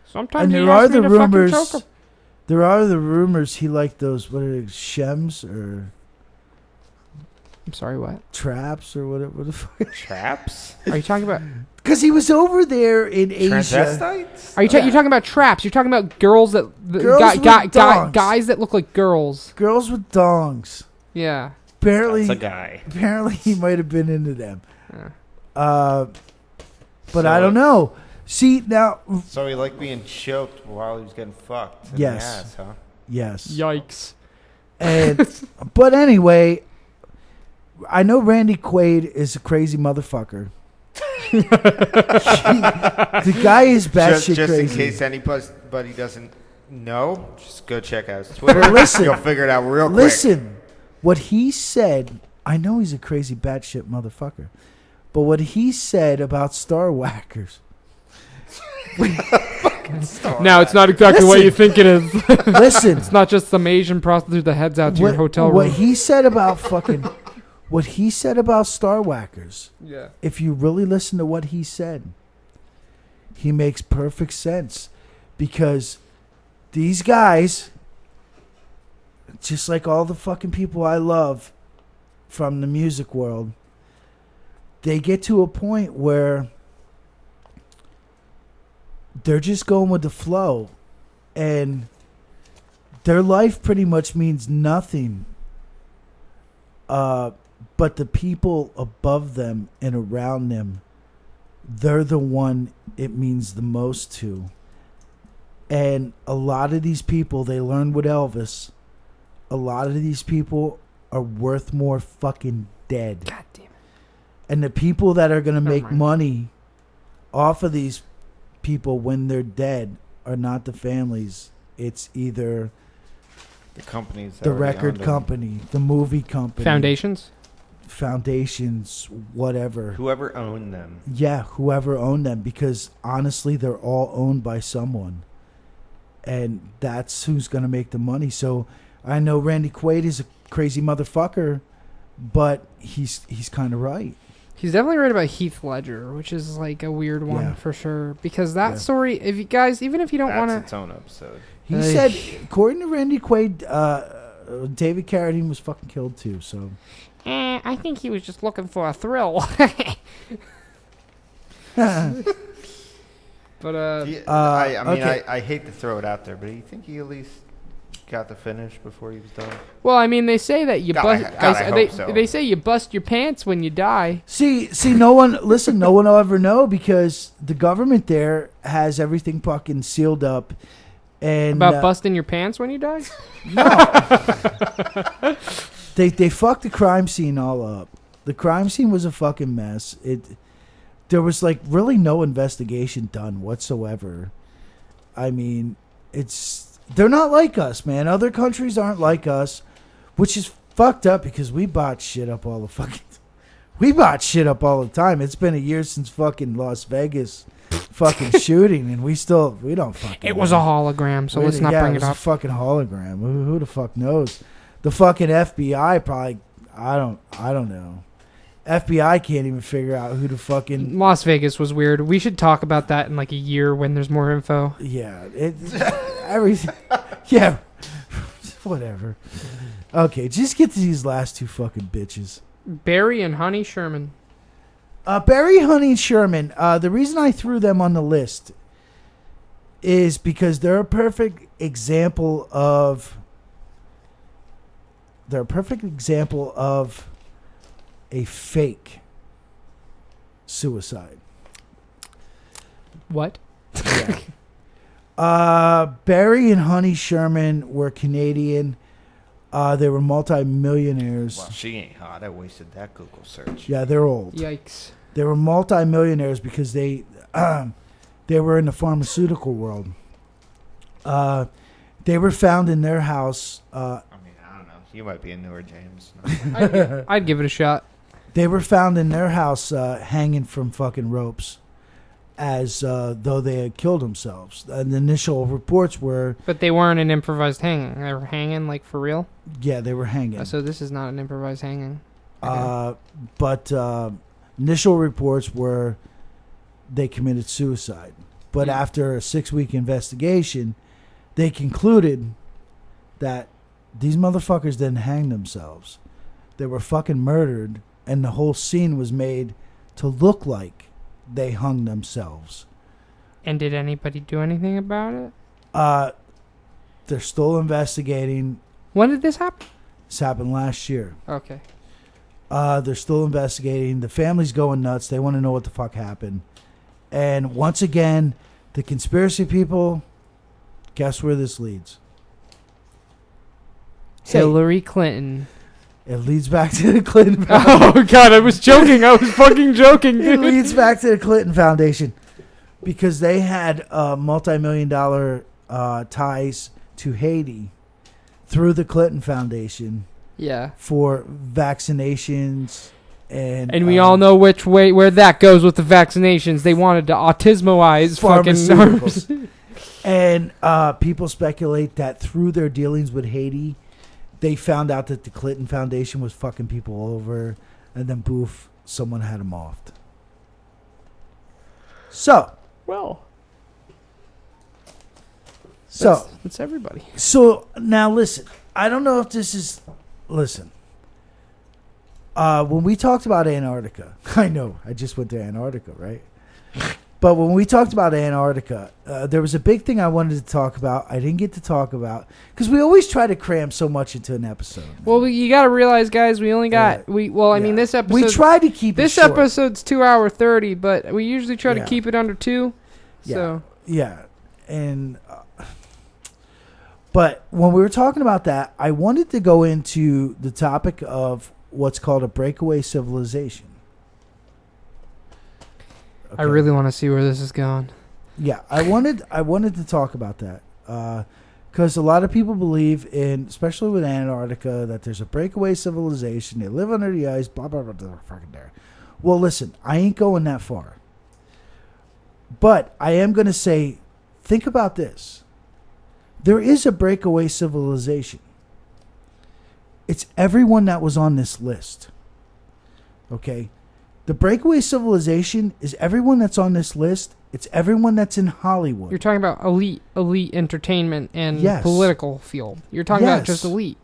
S1: Sometimes
S2: And
S1: he
S2: there are
S1: asked me
S2: the
S1: to fucking
S2: rumors.
S1: choke him.
S2: There are the rumors he liked those what are they, shems or
S1: I'm sorry, what?
S2: traps or whatever. What the fuck?
S3: Traps?
S1: Are you talking about?
S2: Because he was over there in Asia.
S3: Transvestites?
S1: Are you you're talking about traps? You're talking about girls that
S2: Girls with dongs.
S1: guys that look like girls.
S2: Girls with dongs.
S1: Yeah.
S2: Apparently,
S3: That's a guy.
S2: apparently he might have been into them.
S1: Yeah.
S2: But I don't know. See now,
S3: So he liked being choked while he was getting fucked in
S2: Yes.
S3: the ass, huh?
S2: yes.
S1: Yikes.
S2: And but anyway, I know Randy Quaid is a crazy motherfucker. The guy is batshit
S3: Just
S2: crazy.
S3: in case anybody doesn't know, just go check out his Twitter.
S2: Well, listen.
S3: You'll figure it out real quick.
S2: Listen, what he said, I know he's a crazy batshit motherfucker, but what he said about Star Whackers.
S1: Now it's not exactly what you think it is.
S2: Listen,
S1: It's not just some Asian prostitute that heads out to your hotel room.
S2: what he said about what he said about Star Whackers.
S1: Yeah.
S2: If you really listen to what he said, he makes perfect sense because these guys, just like all the fucking people I love from the music world, they get to a point where they're just going with the flow and their life pretty much means nothing but the people above them and around them, they're the one it means the most to. And a lot of these people, they learned with Elvis, a lot of these people are worth more fucking dead.
S1: God damn it.
S2: And the people that are going to
S1: Never
S2: make
S1: mind.
S2: money off of these people when they're dead are not the families. It's either
S3: The companies. that
S2: the
S3: already
S2: record
S3: owned them.
S2: company, the movie company, foundations, whatever.
S3: Whoever owned them.
S2: Yeah, whoever owned them, because honestly, they're all owned by someone, and that's who's going to make the money. So I know Randy Quaid is a crazy motherfucker, but he's kind of right.
S1: He's definitely right about Heath Ledger, which is like a weird one
S2: Yeah.
S1: for sure. Because that
S2: Yeah.
S1: story, if you guys, even if you don't
S3: That's
S1: want
S3: its own episode.
S2: He
S1: Hey.
S2: said, according to Randy Quaid, David Carradine was fucking killed too. So.
S1: I think he was just looking for a thrill. But
S3: I hate to throw it out there, but do you think he at least got the finish before he was done?
S1: Well, I mean, they say that you bust.
S3: I hope so.
S1: They say you bust your pants when you die.
S2: See, no one will ever know because the government there has everything fucking sealed up. And
S1: about busting your pants when you die?
S2: No. They fucked the crime scene all up. The crime scene was a fucking mess. There was like really no investigation done whatsoever. I mean, they're not like us, man. Other countries aren't like us, which is fucked up because we botch shit up all the time. It's been a year since fucking Las Vegas fucking shooting, and we don't fucking.
S1: It was a hologram, so let's not bring it up.
S2: A fucking hologram. Who the fuck knows? The fucking FBI probably. I don't know. FBI can't even figure out who the fucking.
S1: Las Vegas was weird. We should talk about that in like a year when there's more info.
S2: Yeah, everything. Yeah, whatever. Okay, just get to these last two fucking bitches.
S1: Barry and Honey Sherman.
S2: Barry, Honey, and Sherman. The reason I threw them on the list is because they're a perfect example of. They're a perfect example of a fake suicide.
S1: What?
S2: Yeah. Barry and Honey Sherman were Canadian. They were multi-millionaires.
S3: Well, she ain't hot. I wasted that Google search.
S2: Yeah, they're old.
S1: Yikes.
S2: They were multi-millionaires because they were in the pharmaceutical world. They were found in their house.
S3: I don't know. You might be a newer James.
S1: I'd give it a shot.
S2: They were found in their house hanging from fucking ropes as though they had killed themselves. And the initial reports were...
S1: But they weren't an improvised hanging. They were hanging like for real?
S2: Yeah, they were hanging.
S1: So this is not an improvised hanging.
S2: But initial reports were they committed suicide. But after a 6-week investigation, they concluded that these motherfuckers didn't hang themselves. They were fucking murdered, and the whole scene was made to look like they hung themselves.
S1: And did anybody do anything about it?
S2: They're still investigating.
S1: When did this happen?
S2: This happened last year.
S1: Okay.
S2: They're still investigating. The family's going nuts. They want to know what the fuck happened. And once again, the conspiracy people, guess where this leads?
S1: Hillary Clinton.
S2: It leads back to the Clinton
S1: Foundation. Oh, God, I was joking. I was fucking joking, dude.
S2: It leads back to the Clinton Foundation because they had multi-million-dollar ties to Haiti through the Clinton Foundation.
S1: Yeah. For
S2: vaccinations. And
S1: we all know where that goes with the vaccinations. They wanted to autismoize fucking arms.
S2: And people speculate that through their dealings with Haiti, they found out that the Clinton Foundation was fucking people over, and then poof, someone had them offed. So.
S1: Well.
S2: So.
S1: It's everybody.
S2: So, now listen. I don't know if this is... Listen. When we talked about Antarctica, I know, I just went to Antarctica, right? But when we talked about Antarctica, there was a big thing I wanted to talk about. I didn't get to talk about because we always try to cram so much into an episode.
S1: Well, you got to realize, guys, we only got I mean, this episode.
S2: We try to keep
S1: this
S2: it short.
S1: episode's 2:30, but we usually try to keep it under 2. So
S2: and but when we were talking about that, I wanted to go into the topic of what's called a breakaway civilization.
S1: Okay. I really want to see where this is going.
S2: Yeah, I wanted to talk about that because a lot of people believe in, especially with Antarctica, that there's a breakaway civilization. They live under the ice. Blah blah blah. They're fucking there. Well, listen, I ain't going that far, but I am going to say, think about this. There is a breakaway civilization. It's everyone that was on this list. Okay? The breakaway civilization is everyone that's on this list. It's everyone that's in Hollywood.
S1: You're talking about elite entertainment and political field. You're talking about just elite.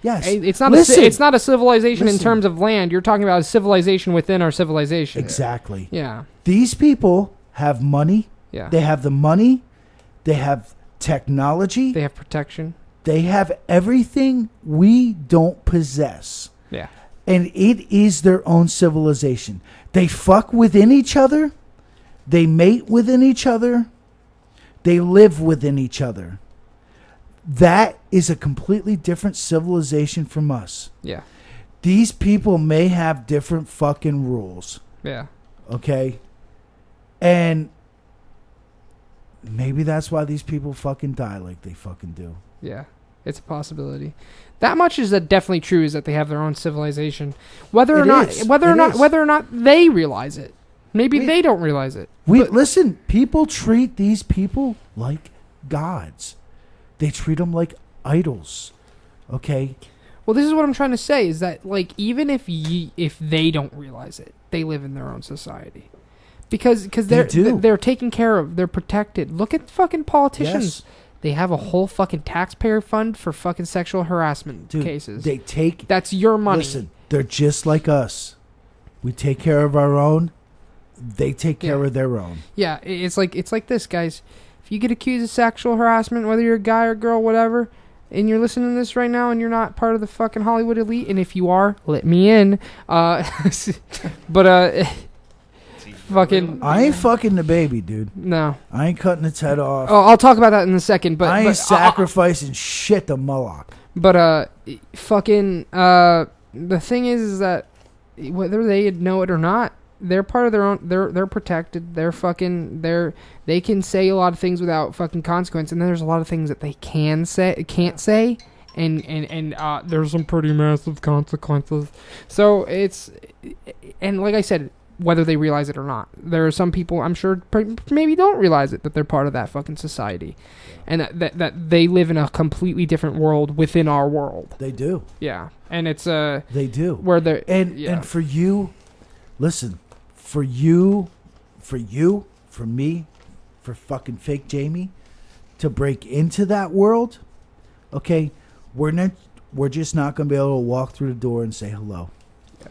S2: Yes.
S1: It's not
S2: Listen.
S1: it's not a civilization in
S2: Listen.
S1: terms of land. You're talking about a civilization within our civilization.
S2: Exactly.
S1: Yeah.
S2: These people have money.
S1: Yeah.
S2: They have the money. They have technology.
S1: They have protection.
S2: They have everything we don't possess.
S1: Yeah.
S2: And it is their own civilization. They fuck within each other. They mate within each other. They live within each other. That is a completely different civilization from us.
S1: Yeah.
S2: These people may have different fucking rules.
S1: Yeah.
S2: Okay? And maybe that's why these people fucking die like they fucking do.
S1: Yeah. It's a possibility. That much is definitely true, is that they have their own civilization. Whether or not they realize it. Maybe they don't realize it.
S2: Listen, people treat these people like gods. They treat them like idols. Okay?
S1: Well, this is what I'm trying to say, is that, like, even if they don't realize it, they live in their own society. Because they're taken care of. They're protected. Look at fucking politicians.
S2: Yes.
S1: They have a whole fucking taxpayer fund for fucking sexual harassment cases. That's your money.
S2: Listen, they're just like us. We take care of our own. They take care of their own.
S1: Yeah, it's like this, guys. If you get accused of sexual harassment, whether you're a guy or girl, whatever, and you're listening to this right now and you're not part of the fucking Hollywood elite, and if you are, let me in. Fucking,
S2: I ain't fucking the baby, dude.
S1: No.
S2: I ain't cutting its head off.
S1: Oh, I'll talk about that in a second. But
S2: I ain't sacrificing shit to Moloch.
S1: But fucking the thing is that whether they know it or not, they're part of their own. They're protected. They're fucking. They can say a lot of things without fucking consequence, and then there's a lot of things that they can't say, and there's some pretty massive consequences. So it's, and like I said, whether they realize it or not, there are some people I'm sure maybe don't realize it, that they're part of that fucking society, and that they live in a completely different world within our world.
S2: They do.
S1: Yeah, and it's
S2: they do.
S1: where they're
S2: and for you, listen, for you, for me, for fucking fake Jamie, to break into that world, okay, we're just not gonna be able to walk through the door and say hello. Yeah.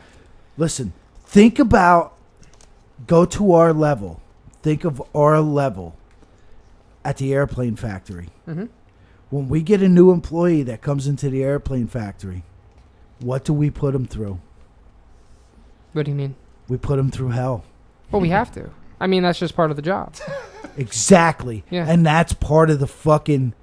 S2: Listen. Think about, go to our level. Think of our level at the airplane factory.
S1: Mm-hmm.
S2: When we get a new employee that comes into the airplane factory, what do we put them through?
S1: What do you mean?
S2: We put them through hell.
S1: Well, we have to. I mean, that's just part of the job.
S2: Exactly.
S1: Yeah.
S2: And that's part of the fucking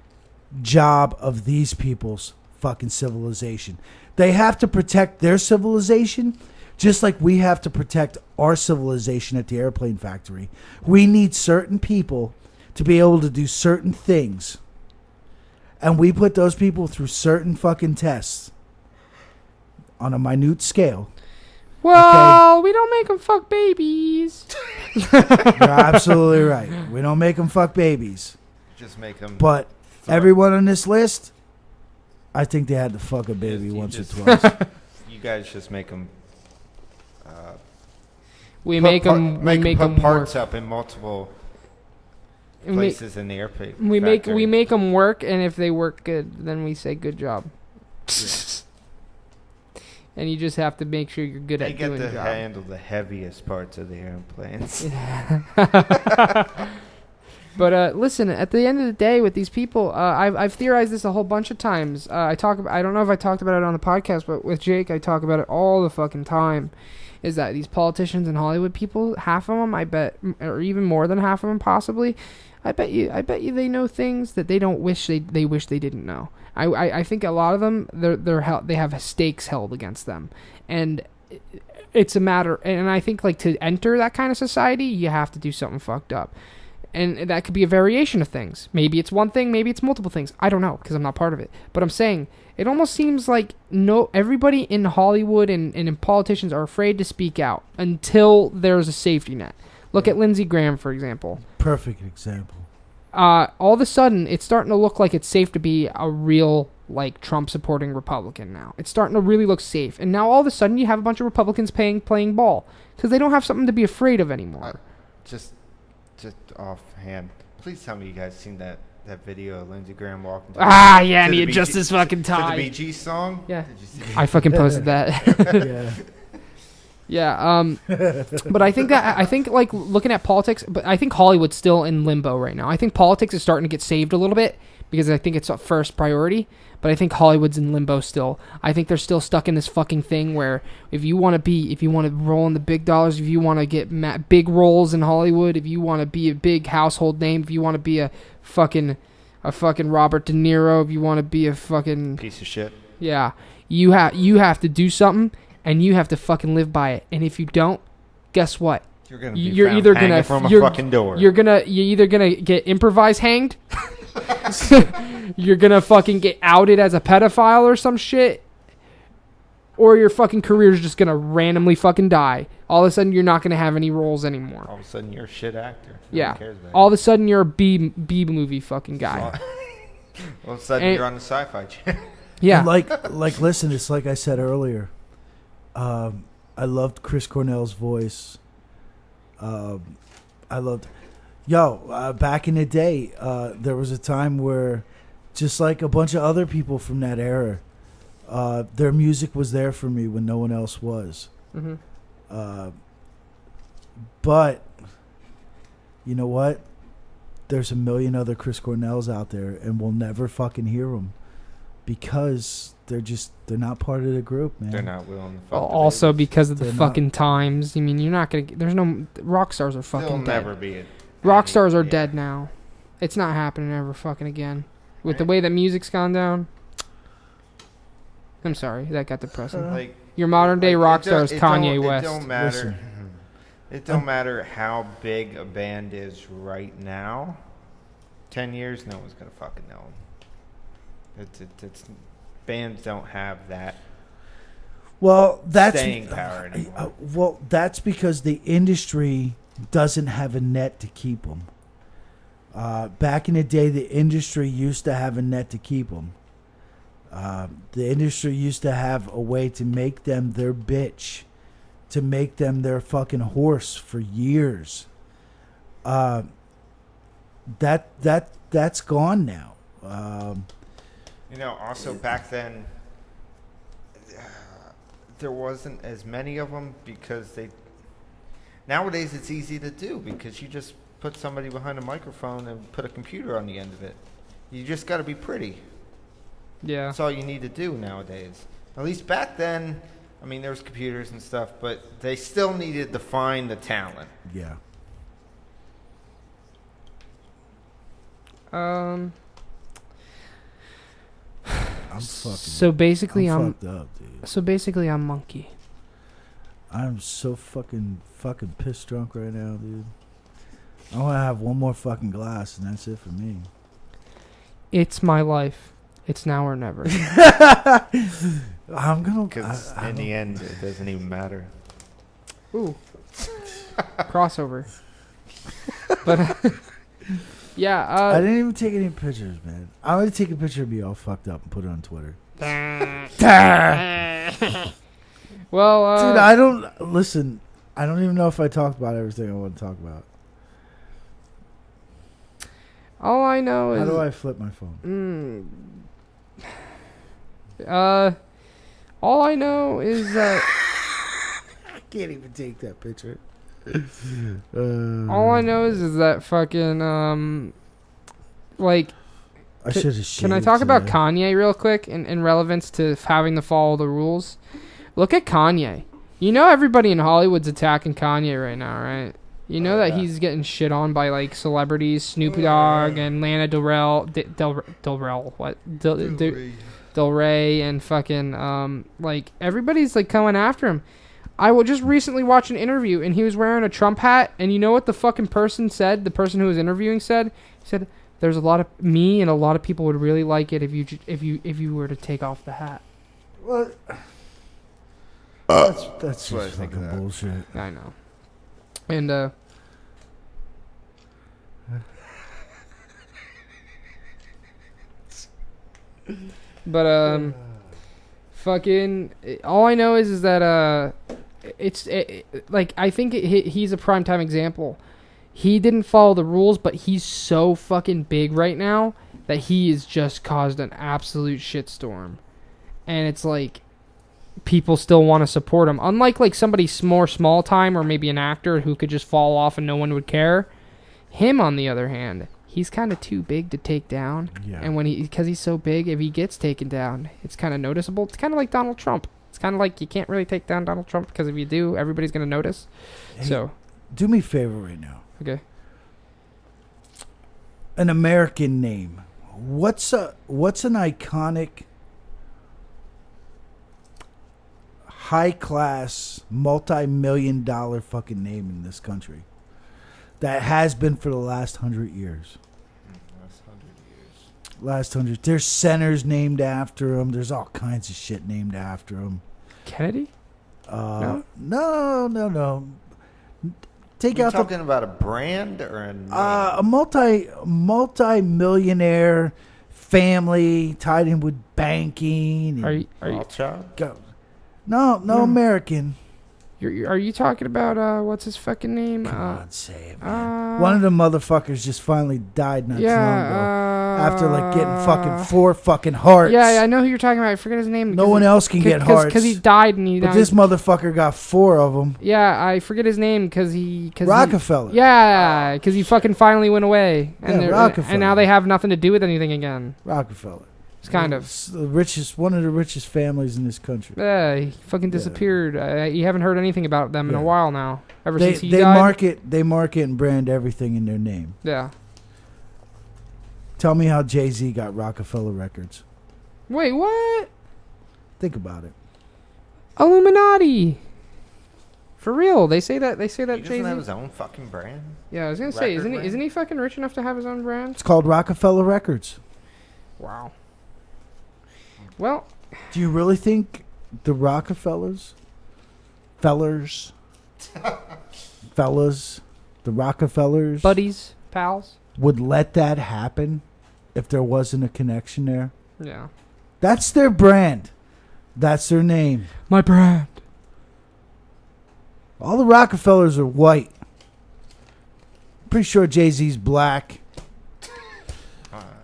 S2: job of these people's fucking civilization. They have to protect their civilization. Just like we have to protect our civilization at the airplane factory. We need certain people to be able to do certain things. And we put those people through certain fucking tests on a minute scale.
S1: Well, okay? We don't make them fuck babies.
S2: You're absolutely right. We don't make them fuck babies.
S3: Just make them.
S2: But everyone on this list, I think they had to fuck a baby once or twice.
S3: You guys just make them.
S1: We make them
S3: put parts
S1: work.
S3: up in multiple places in the airplane.
S1: We make them work, and if they work good, then we say good job. Yeah. And you just have to make sure you're good at doing the job.
S3: They get to handle the heaviest parts of the airplanes.
S1: But listen, at the end of the day, with these people, I've theorized this a whole bunch of times. I don't know if I talked about it on the podcast, but with Jake, I talk about it all the fucking time. Is that these politicians and Hollywood people, half of them, I bet, or even more than half of them, possibly, I bet you they know things that they don't wish they wish they didn't know. I think a lot of them, they have stakes held against them, and it's a matter. And I think, like, to enter that kind of society, you have to do something fucked up. And that could be a variation of things. Maybe it's one thing, maybe it's multiple things. I don't know, because I'm not part of it. But I'm saying, it almost seems like everybody in Hollywood and in politicians are afraid to speak out until there's a safety net. Look at Lindsey Graham, for example.
S2: Perfect example.
S1: All of a sudden, it's starting to look like it's safe to be a real, like, Trump-supporting Republican now. It's starting to really look safe. And now all of a sudden, you have a bunch of Republicans playing ball because they don't have something to be afraid of anymore.
S3: Just offhand, please tell me you guys seen that that video of Lindsey Graham walking.
S1: Yeah, and he adjusts his fucking tie.
S3: To the Bee Gees song.
S1: Yeah,
S3: Did you see
S1: I fucking posted that.
S2: Yeah.
S1: But I think like looking at politics, but I think Hollywood's still in limbo right now. I think politics is starting to get saved a little bit because I think it's a first priority. But I think Hollywood's in limbo still. I think they're still stuck in this fucking thing where if you want to roll in the big dollars, if you want to get big roles in Hollywood, if you want to be a big household name, if you want to be a fucking Robert De Niro, if you want to be a fucking
S3: piece of shit.
S1: Yeah, you have to do something, and you have to fucking live by it. And if you don't, guess what?
S3: You're either gonna from a fucking door.
S1: You're either gonna get improvised hanged. You're gonna fucking get outed as a pedophile or some shit, or your fucking career is just gonna randomly fucking die. All of a sudden, you're not gonna have any roles anymore.
S3: All of a sudden, you're a shit actor.
S1: Yeah. All of a sudden, you're a B movie fucking guy.
S3: All of a sudden, you're on the Sci-Fi Channel.
S1: Yeah.
S2: And like, listen, it's like I said earlier. I loved Chris Cornell's voice. I loved. Back in the day, there was a time where, just like a bunch of other people from that era, their music was there for me when no one else was.
S1: Mm-hmm.
S2: But, you know what? There's a million other Chris Cornells out there, and we'll never fucking hear them because they're not part of the group, man.
S3: They're not willing to fuck
S1: also because of the
S2: They're
S1: fucking
S2: not.
S1: times. I mean, you're not gonna. There's no rock stars are fucking
S3: They'll
S1: dead.
S3: never be.
S1: Rock stars are dead now. It's not happening ever fucking again. With the way that music's gone down. I'm sorry, that got depressing.
S3: Like
S1: your modern day rock star is Kanye West.
S3: It don't matter.
S2: Listen.
S3: It don't matter how big a band is right now. 10 years, no one's gonna fucking know them. It's bands don't have that.
S2: Well, that's
S3: staying power anymore.
S2: Well, that's because the industry doesn't have a net to keep them. Back in the day, the industry used to have a net to keep them. The industry used to have a way to make them their bitch, to make them their fucking horse for years. That's gone now.
S3: Also back then, there wasn't as many of them because nowadays it's easy to do because you just put somebody behind a microphone and put a computer on the end of it. You just got to be pretty.
S1: Yeah.
S3: That's all you need to do nowadays. At least back then, I mean, there was computers and stuff, but they still needed to find the talent.
S2: Yeah. I'm fucking.
S1: So basically, I'm
S2: fucked up, dude.
S1: So basically, I'm Monkey.
S2: I'm so fucking pissed drunk right now, dude. I want to have one more fucking glass, and that's it for me.
S1: It's my life. It's now or never.
S2: I'm gonna.
S3: Because in the end, it doesn't even matter.
S1: Ooh. Crossover. But yeah.
S2: I didn't even take any pictures, man. I'm gonna take a picture of me all fucked up and put it on Twitter.
S1: Well,
S2: dude, I don't listen. I don't even know if I talked about everything I want to talk about.
S1: All I know is.
S2: How do I flip my phone?
S1: All I know is that.
S2: I can't even take that picture.
S1: All I know is that fucking like.
S2: I should have.
S1: Can I talk about Kanye real quick in relevance to having to follow the rules? Look at Kanye. You know everybody in Hollywood's attacking Kanye right now, right? You know that he's getting shit on by like celebrities, Snoop Dogg and Lana Del Rey and fucking like everybody's like coming after him. I will just recently watch an interview and he was wearing a Trump hat, and you know what the fucking person said? The person who was interviewing said, he said, "There's a lot of me and a lot of people would really like it if you were to take off the hat."
S2: What? That's just
S3: what I think
S2: fucking
S3: of that.
S2: bullshit.
S1: I know. And but fucking all I know is that like I think he's a primetime example. he didn't follow the rules, but he's so fucking big right now that he has just caused an absolute shitstorm. And it's like, people still want to support him. Unlike like somebody more small time or maybe an actor who could just fall off and no one would care. Him, on the other hand, he's kind of too big to take down.
S2: Yeah.
S1: And because he's so big, if he gets taken down, it's kind of noticeable. It's kind of like Donald Trump. It's kind of like you can't really take down Donald Trump because if you do, everybody's going to notice.
S2: Hey,
S1: so,
S2: do me a favor right now.
S1: okay.
S2: An American name. What's an iconic, high-class, multi-million-dollar fucking name in this country that has been for the last 100 years? Last 100. There's centers named after him. There's all kinds of shit named after him.
S1: Kennedy?
S2: No. Take
S3: You
S2: out
S3: talking about a brand or a name?
S2: a multi-millionaire family tied in with banking.
S1: Are you
S3: Rothschild?
S2: No, American.
S1: are you talking about what's his fucking name?
S2: Come on, say it, man. One of the motherfuckers just finally died not too long ago. After like getting fucking 4 fucking hearts.
S1: Yeah, I know who you're talking about. I forget his name.
S2: No one else can get hearts.
S1: Because he died and he
S2: But
S1: died.
S2: this motherfucker got 4 of them.
S1: Yeah, I forget his name because he...
S2: Rockefeller.
S1: Yeah, because he fucking finally went away. And
S2: Yeah, Rockefeller.
S1: And now they have nothing to do with anything again.
S2: Rockefeller.
S1: It's kind of...
S2: It's the richest, one of the richest families in this country.
S1: Yeah, he fucking disappeared. You haven't heard anything about them in a
S2: Yeah.
S1: while now. Ever
S2: They
S1: since he died.
S2: They market and brand everything in their name.
S1: Yeah.
S2: Tell me how Jay-Z got Rockefeller Records.
S1: Wait, what?
S2: Think about it.
S1: Illuminati. For real, they say that
S3: He
S1: Jay-Z...
S3: doesn't have his own fucking brand.
S1: Yeah, I was gonna say,
S3: Record
S1: isn't he fucking rich enough to have his own brand?
S2: It's called Rockefeller Records.
S1: Wow. Well,
S2: Do you really think the Rockefellers, fellas, the Rockefellers
S1: buddies, pals.
S2: would let that happen if there wasn't a connection there?
S1: Yeah.
S2: That's their brand. That's their name.
S1: My brand.
S2: All the Rockefellers are white. Pretty sure Jay-Z's black.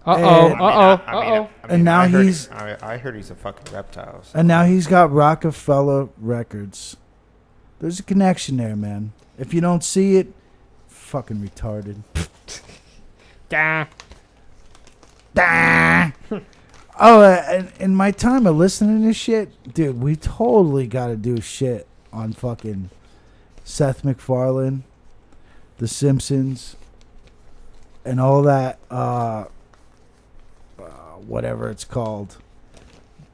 S2: And now
S3: I
S2: he's
S3: heard he's a fucking reptile. So.
S2: and now he's got Rockefeller Records. There's a connection there, man. If you don't see it, fucking retarded.
S1: Gah.
S2: In my time of listening to this shit, dude, we totally got to do shit on fucking Seth MacFarlane, The Simpsons, and all that. Whatever it's called,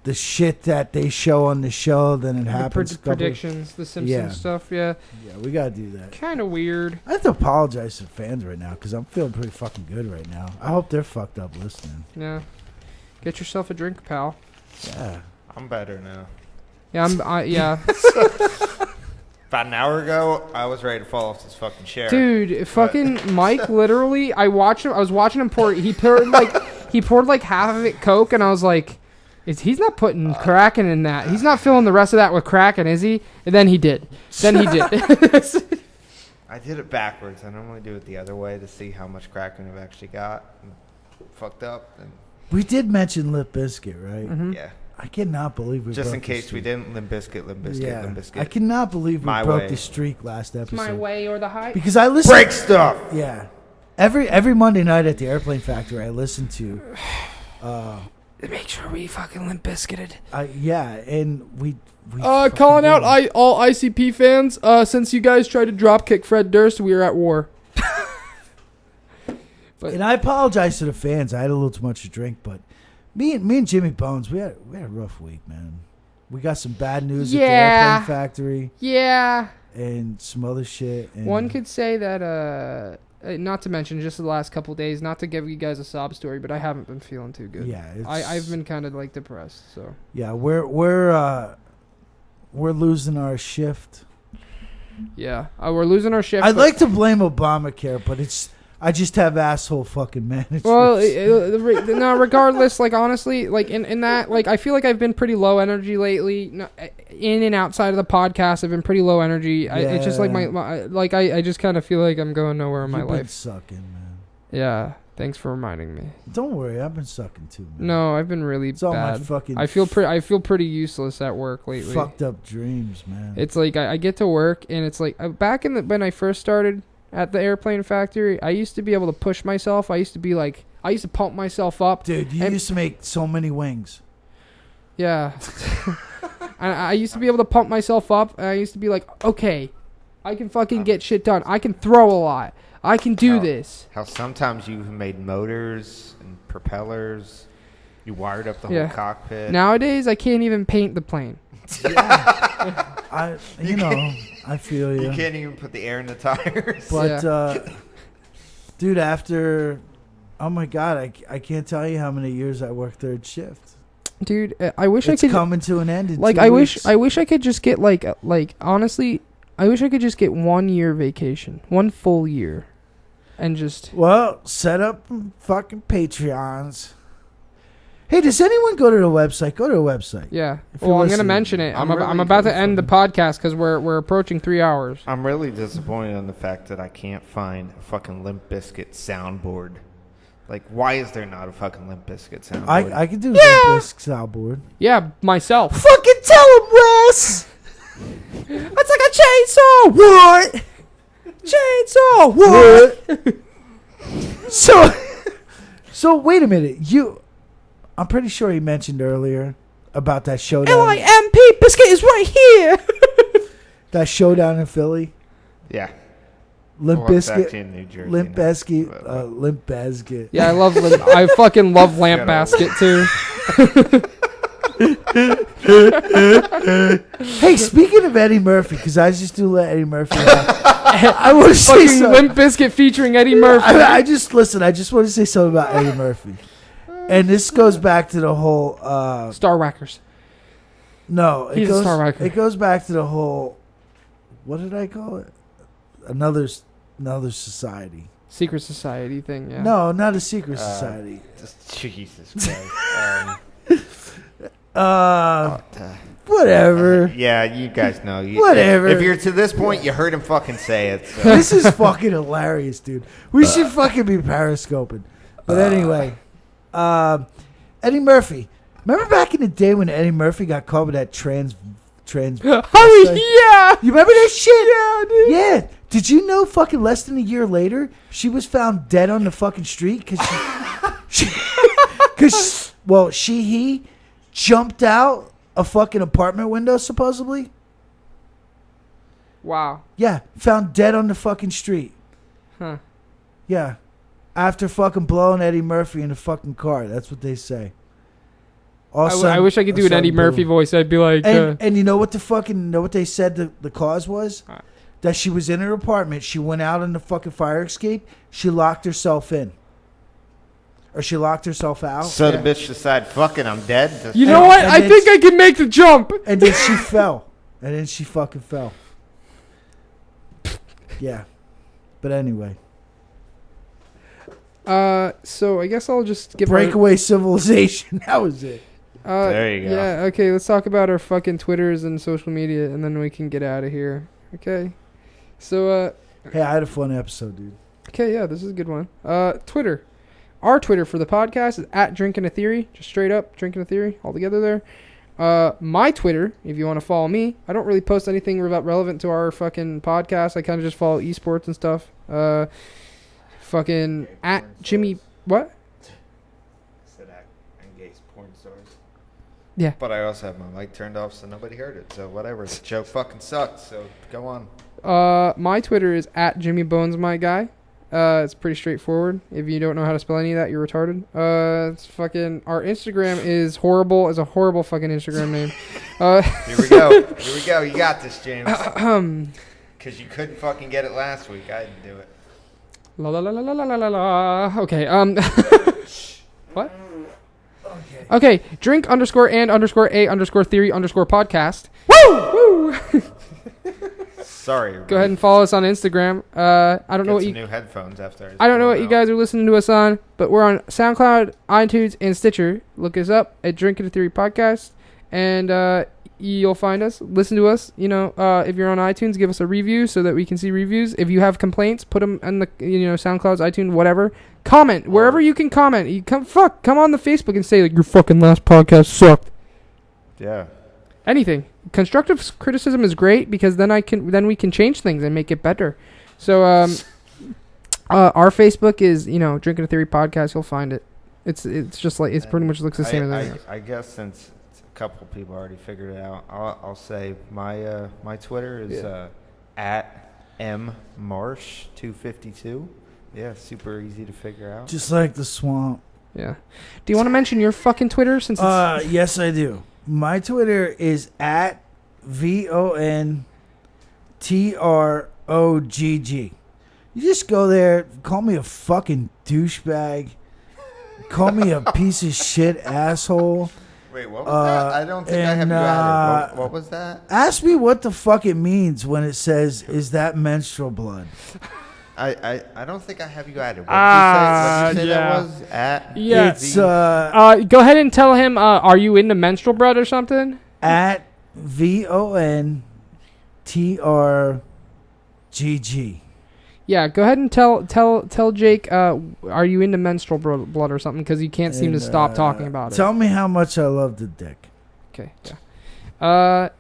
S2: the shit that they show on the show, then it happens.
S1: Predictions, the Simpsons stuff. Yeah.
S2: Yeah, we gotta do that.
S1: Kind of weird.
S2: I have to apologize to fans right now because I'm feeling pretty fucking good right now. I hope they're fucked up listening.
S1: Yeah. Get yourself a drink, pal.
S2: Yeah.
S3: I'm better now.
S1: Yeah, yeah.
S3: About an hour ago, I was ready to fall off this fucking chair.
S1: Dude, fucking Mike, literally, I was watching him pour, he poured like half of it Coke, and I was like, he's not putting Kraken in that. He's not filling the rest of that with Kraken, is he? And then he did.
S3: I did it backwards. I normally do it the other way to see how much Kraken I've actually got. And fucked up. And
S2: We did mention Limp Bizkit, right?
S1: Mhm.
S3: yeah.
S2: I cannot believe we
S3: Just
S2: broke
S3: in
S2: the
S3: case we
S2: streak.
S3: didn't, Limp Bizkit.
S2: I cannot believe we
S3: My
S2: broke
S3: way.
S2: the streak last episode.
S1: My way or the hype.
S2: Because I listened.
S3: Break stuff!
S2: Yeah. Every Monday night at the Airplane Factory, I listen to.
S1: Make sure we fucking Limp Bizkited.
S2: Yeah, and we
S1: Calling out
S2: fucking
S1: all ICP fans. Since you guys tried to dropkick Fred Durst, we are at war.
S2: did. And I apologize to the fans. I had a little too much to drink, but me and Jimmy Bones, we had a rough week, man. We got some bad news at the Airplane Factory.
S1: Yeah.
S2: And some other shit. And
S1: One could say that, not to mention just the last couple days, not to give you guys a sob story, but I haven't been feeling too good.
S2: Yeah,
S1: I've been kind of like depressed. So
S2: yeah, we're losing our shift.
S1: yeah, we're losing our shift.
S2: I'd like to blame Obamacare, but I just have asshole fucking managers.
S1: Well, no, regardless, like, honestly, like, in that, like, I feel like I've been pretty low energy lately. No, in and outside of the podcast, I've been pretty low energy. It's just, like, I just kind of feel like I'm going nowhere in my
S2: You've
S1: life.
S2: been sucking, man.
S1: Yeah, thanks for reminding me.
S2: Don't worry, I've been sucking too, man.
S1: No, I've been really
S2: It's all my
S1: bad.
S2: fucking
S1: I feel pretty useless at work lately.
S2: fucked up dreams, man.
S1: It's like I get to work, and it's like back in when I first started at the airplane factory, I used to be able to push myself. I used to pump myself up.
S2: Dude, you used to make so many wings.
S1: Yeah. I used to be able to pump myself up, and I used to be like, okay, I can fucking get shit done. I can throw a lot. I can do this.
S3: How sometimes you've made motors and propellers. You wired up the whole cockpit.
S1: Nowadays, I can't even paint the plane.
S2: I feel you.
S3: You can't even put the air in the tires.
S2: But, dude, after, oh my God, I can't tell you how many years I worked third shift.
S1: Dude, I wish I could.
S2: It's coming to an end in
S1: like
S2: 2
S1: I
S2: weeks.
S1: wish I could just get like honestly, I wish I could just get 1 year vacation, 1 full year, and just.
S2: Well, set up fucking Patreons. Hey, does anyone go to the website? Go to the website.
S1: Yeah.
S2: If you're
S1: Well, I'm gonna
S2: listening.
S1: mention it. I'm
S3: really
S1: about to end the podcast because we're approaching 3 hours.
S3: I'm really disappointed in the fact that I can't find a fucking Limp Bizkit soundboard. Like, why is there not a fucking Limp Bizkit soundboard?
S2: I can do a disc soundboard.
S1: Yeah, myself.
S2: Fucking tell him, Wes! It's like a chainsaw! What? Chainsaw! What? So wait a minute. I'm pretty sure he mentioned earlier about that showdown.
S1: LIMP Biscuit is right here.
S2: That showdown in Philly.
S3: Yeah.
S2: Limp
S3: Well, it's actually
S2: Bizkit.
S3: in New Jersey
S2: Limp
S3: now,
S2: Bizkit.
S3: but-
S2: Limp Bizkit.
S1: Yeah, I fucking love Lamp Basket too.
S2: Hey, speaking of Eddie Murphy, because I just do let Eddie Murphy off. I want to say
S1: Fucking
S2: something.
S1: Limp Bizkit featuring Eddie Murphy.
S2: I just want to say something about Eddie Murphy, and this goes back to the whole.
S1: Star Whackers.
S2: No,
S1: He's a star whacker.
S2: It goes back to the whole. What did I call it? Another society.
S1: Secret Society thing. Yeah.
S2: No, not a secret society.
S3: Just Jesus Christ.
S2: Whatever.
S3: Yeah, you guys know.
S2: Whatever.
S3: If you're to this point, you heard him fucking say it. So.
S2: This is fucking hilarious, dude. We should fucking be periscoping. But anyway, Eddie Murphy. Remember back in the day when Eddie Murphy got caught with that trans?
S1: Oh yeah.
S2: You remember that shit? Yeah, dude. Yeah. Did you know fucking less than a year later, she was found dead on the fucking street because he jumped out a fucking apartment window, supposedly?
S1: Wow.
S2: Yeah. Found dead on the fucking street.
S1: Huh.
S2: Yeah. After fucking blowing Eddie Murphy in the fucking car. That's what they say.
S1: I wish I could do an Eddie Murphy voice. I'd be like,
S2: and you know what what they said the cause was? That she was in her apartment. She went out on the fucking fire escape. She locked herself in. Or she locked herself out.
S3: So the bitch decided, fucking, I'm dead.
S1: you know what? I think I can make the jump.
S2: And then she fell. And then she fucking fell. Yeah. But anyway.
S1: So I guess I'll just give
S2: Breakaway Civilization. That was it.
S3: There you go.
S1: Yeah, okay, let's talk about our fucking Twitters and social media, and then we can get out of here. Okay? So,
S2: Hey, I had a fun episode, dude.
S1: okay, yeah, this is a good one. Twitter. Our Twitter for the podcast is @DrinkingATheory. Just straight up, Drinking a Theory, all together there. My Twitter, if you want to follow me, I don't really post anything relevant to our fucking podcast. I kind of just follow esports and stuff. Fucking @Jimmy... What? Yeah.
S3: But I also have my mic turned off so nobody heard it. So whatever. The joke fucking sucked. So go on.
S1: My Twitter is @JimmyBonesMyGuy. It's pretty straightforward. If you don't know how to spell any of that, you're retarded. It's fucking... Our Instagram is horrible. It's a horrible fucking Instagram name.
S3: Here we go. Here we go. You got this, James. Because you couldn't fucking get it last week. I didn't do it.
S1: La la la la la la la la. Okay. What? Okay. Drink _and_a_theory_podcast. Woo! Woo!
S3: Sorry.
S1: Go ahead and follow us on Instagram. I don't know what
S3: new headphones after.
S1: I don't know what you guys are listening to us on, but we're on SoundCloud, iTunes, and Stitcher. Look us up at Drinking a Theory Podcast, and you'll find us. Listen to us. If you're on iTunes, give us a review so that we can see reviews. If you have complaints, put them in the SoundCloud, iTunes, whatever. Comment wherever you can comment. You come on the Facebook and say like your fucking last podcast sucked.
S3: Yeah.
S1: Anything. Constructive criticism is great because then we can change things and make it better. So our Facebook is Drinking a Theory Podcast. You'll find it. It's just like it's pretty much looks the same as everything else.
S3: I guess since a couple people already figured it out, I'll say my my Twitter is at mmarsh252. Yeah, super easy to figure out.
S2: Just like the swamp.
S1: Yeah. Do you want to mention your fucking Twitter since it's
S2: yes, I do. My Twitter is at VONTROGG. You just go there, call me a fucking douchebag, call me a piece of shit asshole.
S3: Wait, what was that? I don't think I have you added. What was that?
S2: Ask me what the fuck it means when it says, is that menstrual blood?
S3: I don't think I have you added. What did you say that was? At
S2: It's
S1: go ahead and tell him, are you into menstrual blood or something?
S2: At VONTRGG.
S1: Yeah, go ahead and tell Jake, are you into menstrual blood or something? Because you can't seem to stop talking about it.
S2: Tell me how much I love the dick.
S1: Okay, yeah. Our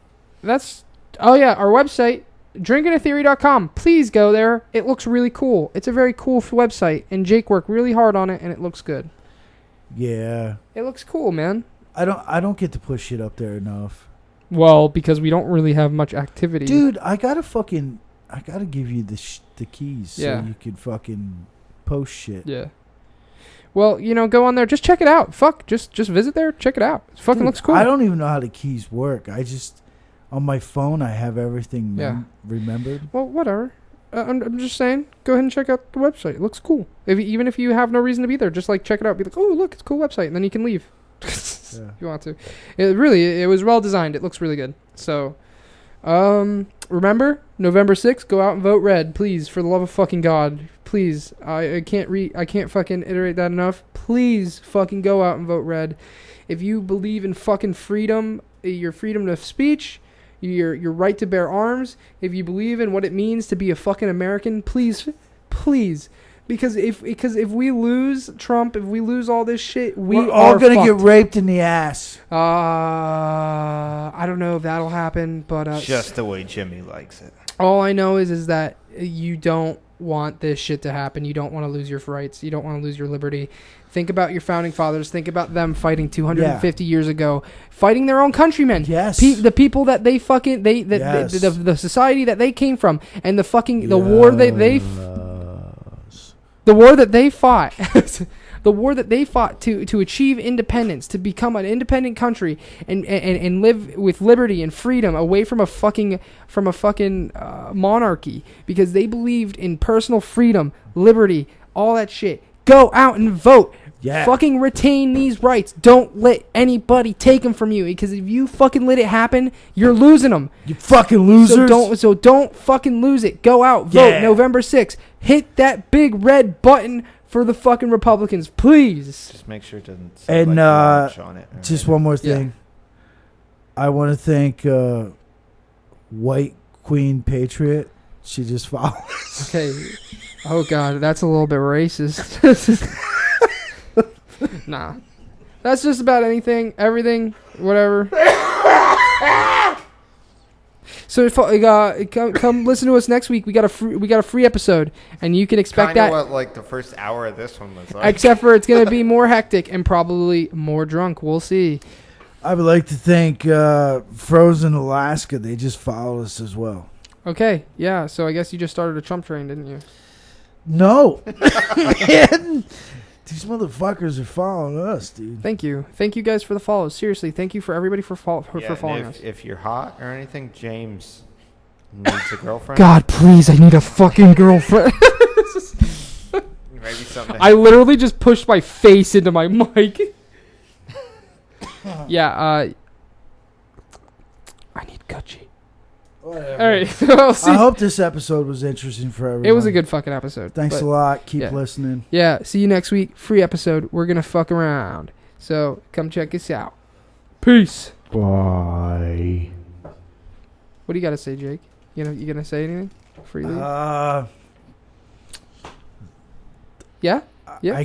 S1: website, drinkingatheory.com. Please go there. It looks really cool. It's a very cool website, and Jake worked really hard on it, and it looks good.
S2: Yeah.
S1: It looks cool, man.
S2: I don't get to push shit up there enough.
S1: Well, because we don't really have much activity.
S2: Dude, I gotta give you the keys so you can fucking post shit.
S1: Yeah. Well, go on there. Just check it out. Just visit there. Check it out. It fucking looks cool.
S2: I don't even know how the keys work. On my phone, I have everything remembered.
S1: Well, whatever. I'm just saying, go ahead and check out the website. It looks cool. Even if you have no reason to be there, just like check it out. Be like, oh, look, it's a cool website, and then you can leave if you want to. It was well designed. It looks really good. So, remember, November 6th, go out and vote red, please, for the love of fucking God. Please, I can't fucking iterate that enough. Please fucking go out and vote red. If you believe in fucking freedom, your freedom of speech, your right to bear arms, if you believe in what it means to be a fucking American, please, because if we lose Trump, if we lose all this shit, we're
S2: all gonna get raped in the ass.
S1: I don't know if that'll happen, but
S3: just the way Jimmy likes it.
S1: All I know is that you don't want this shit to happen. You don't want to lose your rights. You don't want to lose your liberty. Think about your founding fathers. Think about them fighting 250 years ago, fighting their own countrymen.
S2: Yes.
S1: The people that they fucking the society that they came from, and the fucking the war that they fought. The war that they fought to achieve independence, to become an independent country and live with liberty and freedom away from a fucking monarchy, because they believed in personal freedom, liberty, all that shit. Go out and vote.
S2: Yeah.
S1: Fucking retain these rights. Don't let anybody take them from you, because if you fucking let it happen, you're losing them.
S2: You fucking losers.
S1: So don't fucking lose it. Go out, vote November 6th. Hit that big red button for the fucking Republicans, please.
S3: Just make sure it doesn't say launch on it.
S2: Just one more thing. I want to thank White Queen Patriot. She just followed us.
S1: Okay. Oh God, that's a little bit racist. Nah, that's just about anything, everything, whatever. So come listen to us next week. We got a free episode, and you can expect that.
S3: What like the first hour of this one was like.
S1: Except for it's gonna be more hectic and probably more drunk. We'll see.
S2: I would like to thank Frozen Alaska. They just followed us as well.
S1: Okay, yeah. So I guess you just started a Trump train, didn't you?
S2: No. These motherfuckers are following us, dude.
S1: Thank you guys for the follows. Seriously, thank you for everybody for following us.
S3: If you're hot or anything, James needs a girlfriend.
S1: God, please, I need a fucking girlfriend.
S3: Maybe something.
S1: I literally just pushed my face into my mic. Yeah, I need Gucci.
S2: Whatever.
S1: All right. We'll see.
S2: I hope this episode was interesting for everyone.
S1: It was a good fucking episode.
S2: Thanks
S1: but
S2: a lot. Keep
S1: yeah.
S2: listening.
S1: Yeah. See you next week. Free episode. We're gonna fuck around. So come check us out. Peace.
S2: Bye.
S1: What do you got to say, Jake? You gonna say anything before you leave?
S2: Yeah.
S1: Yeah.
S2: I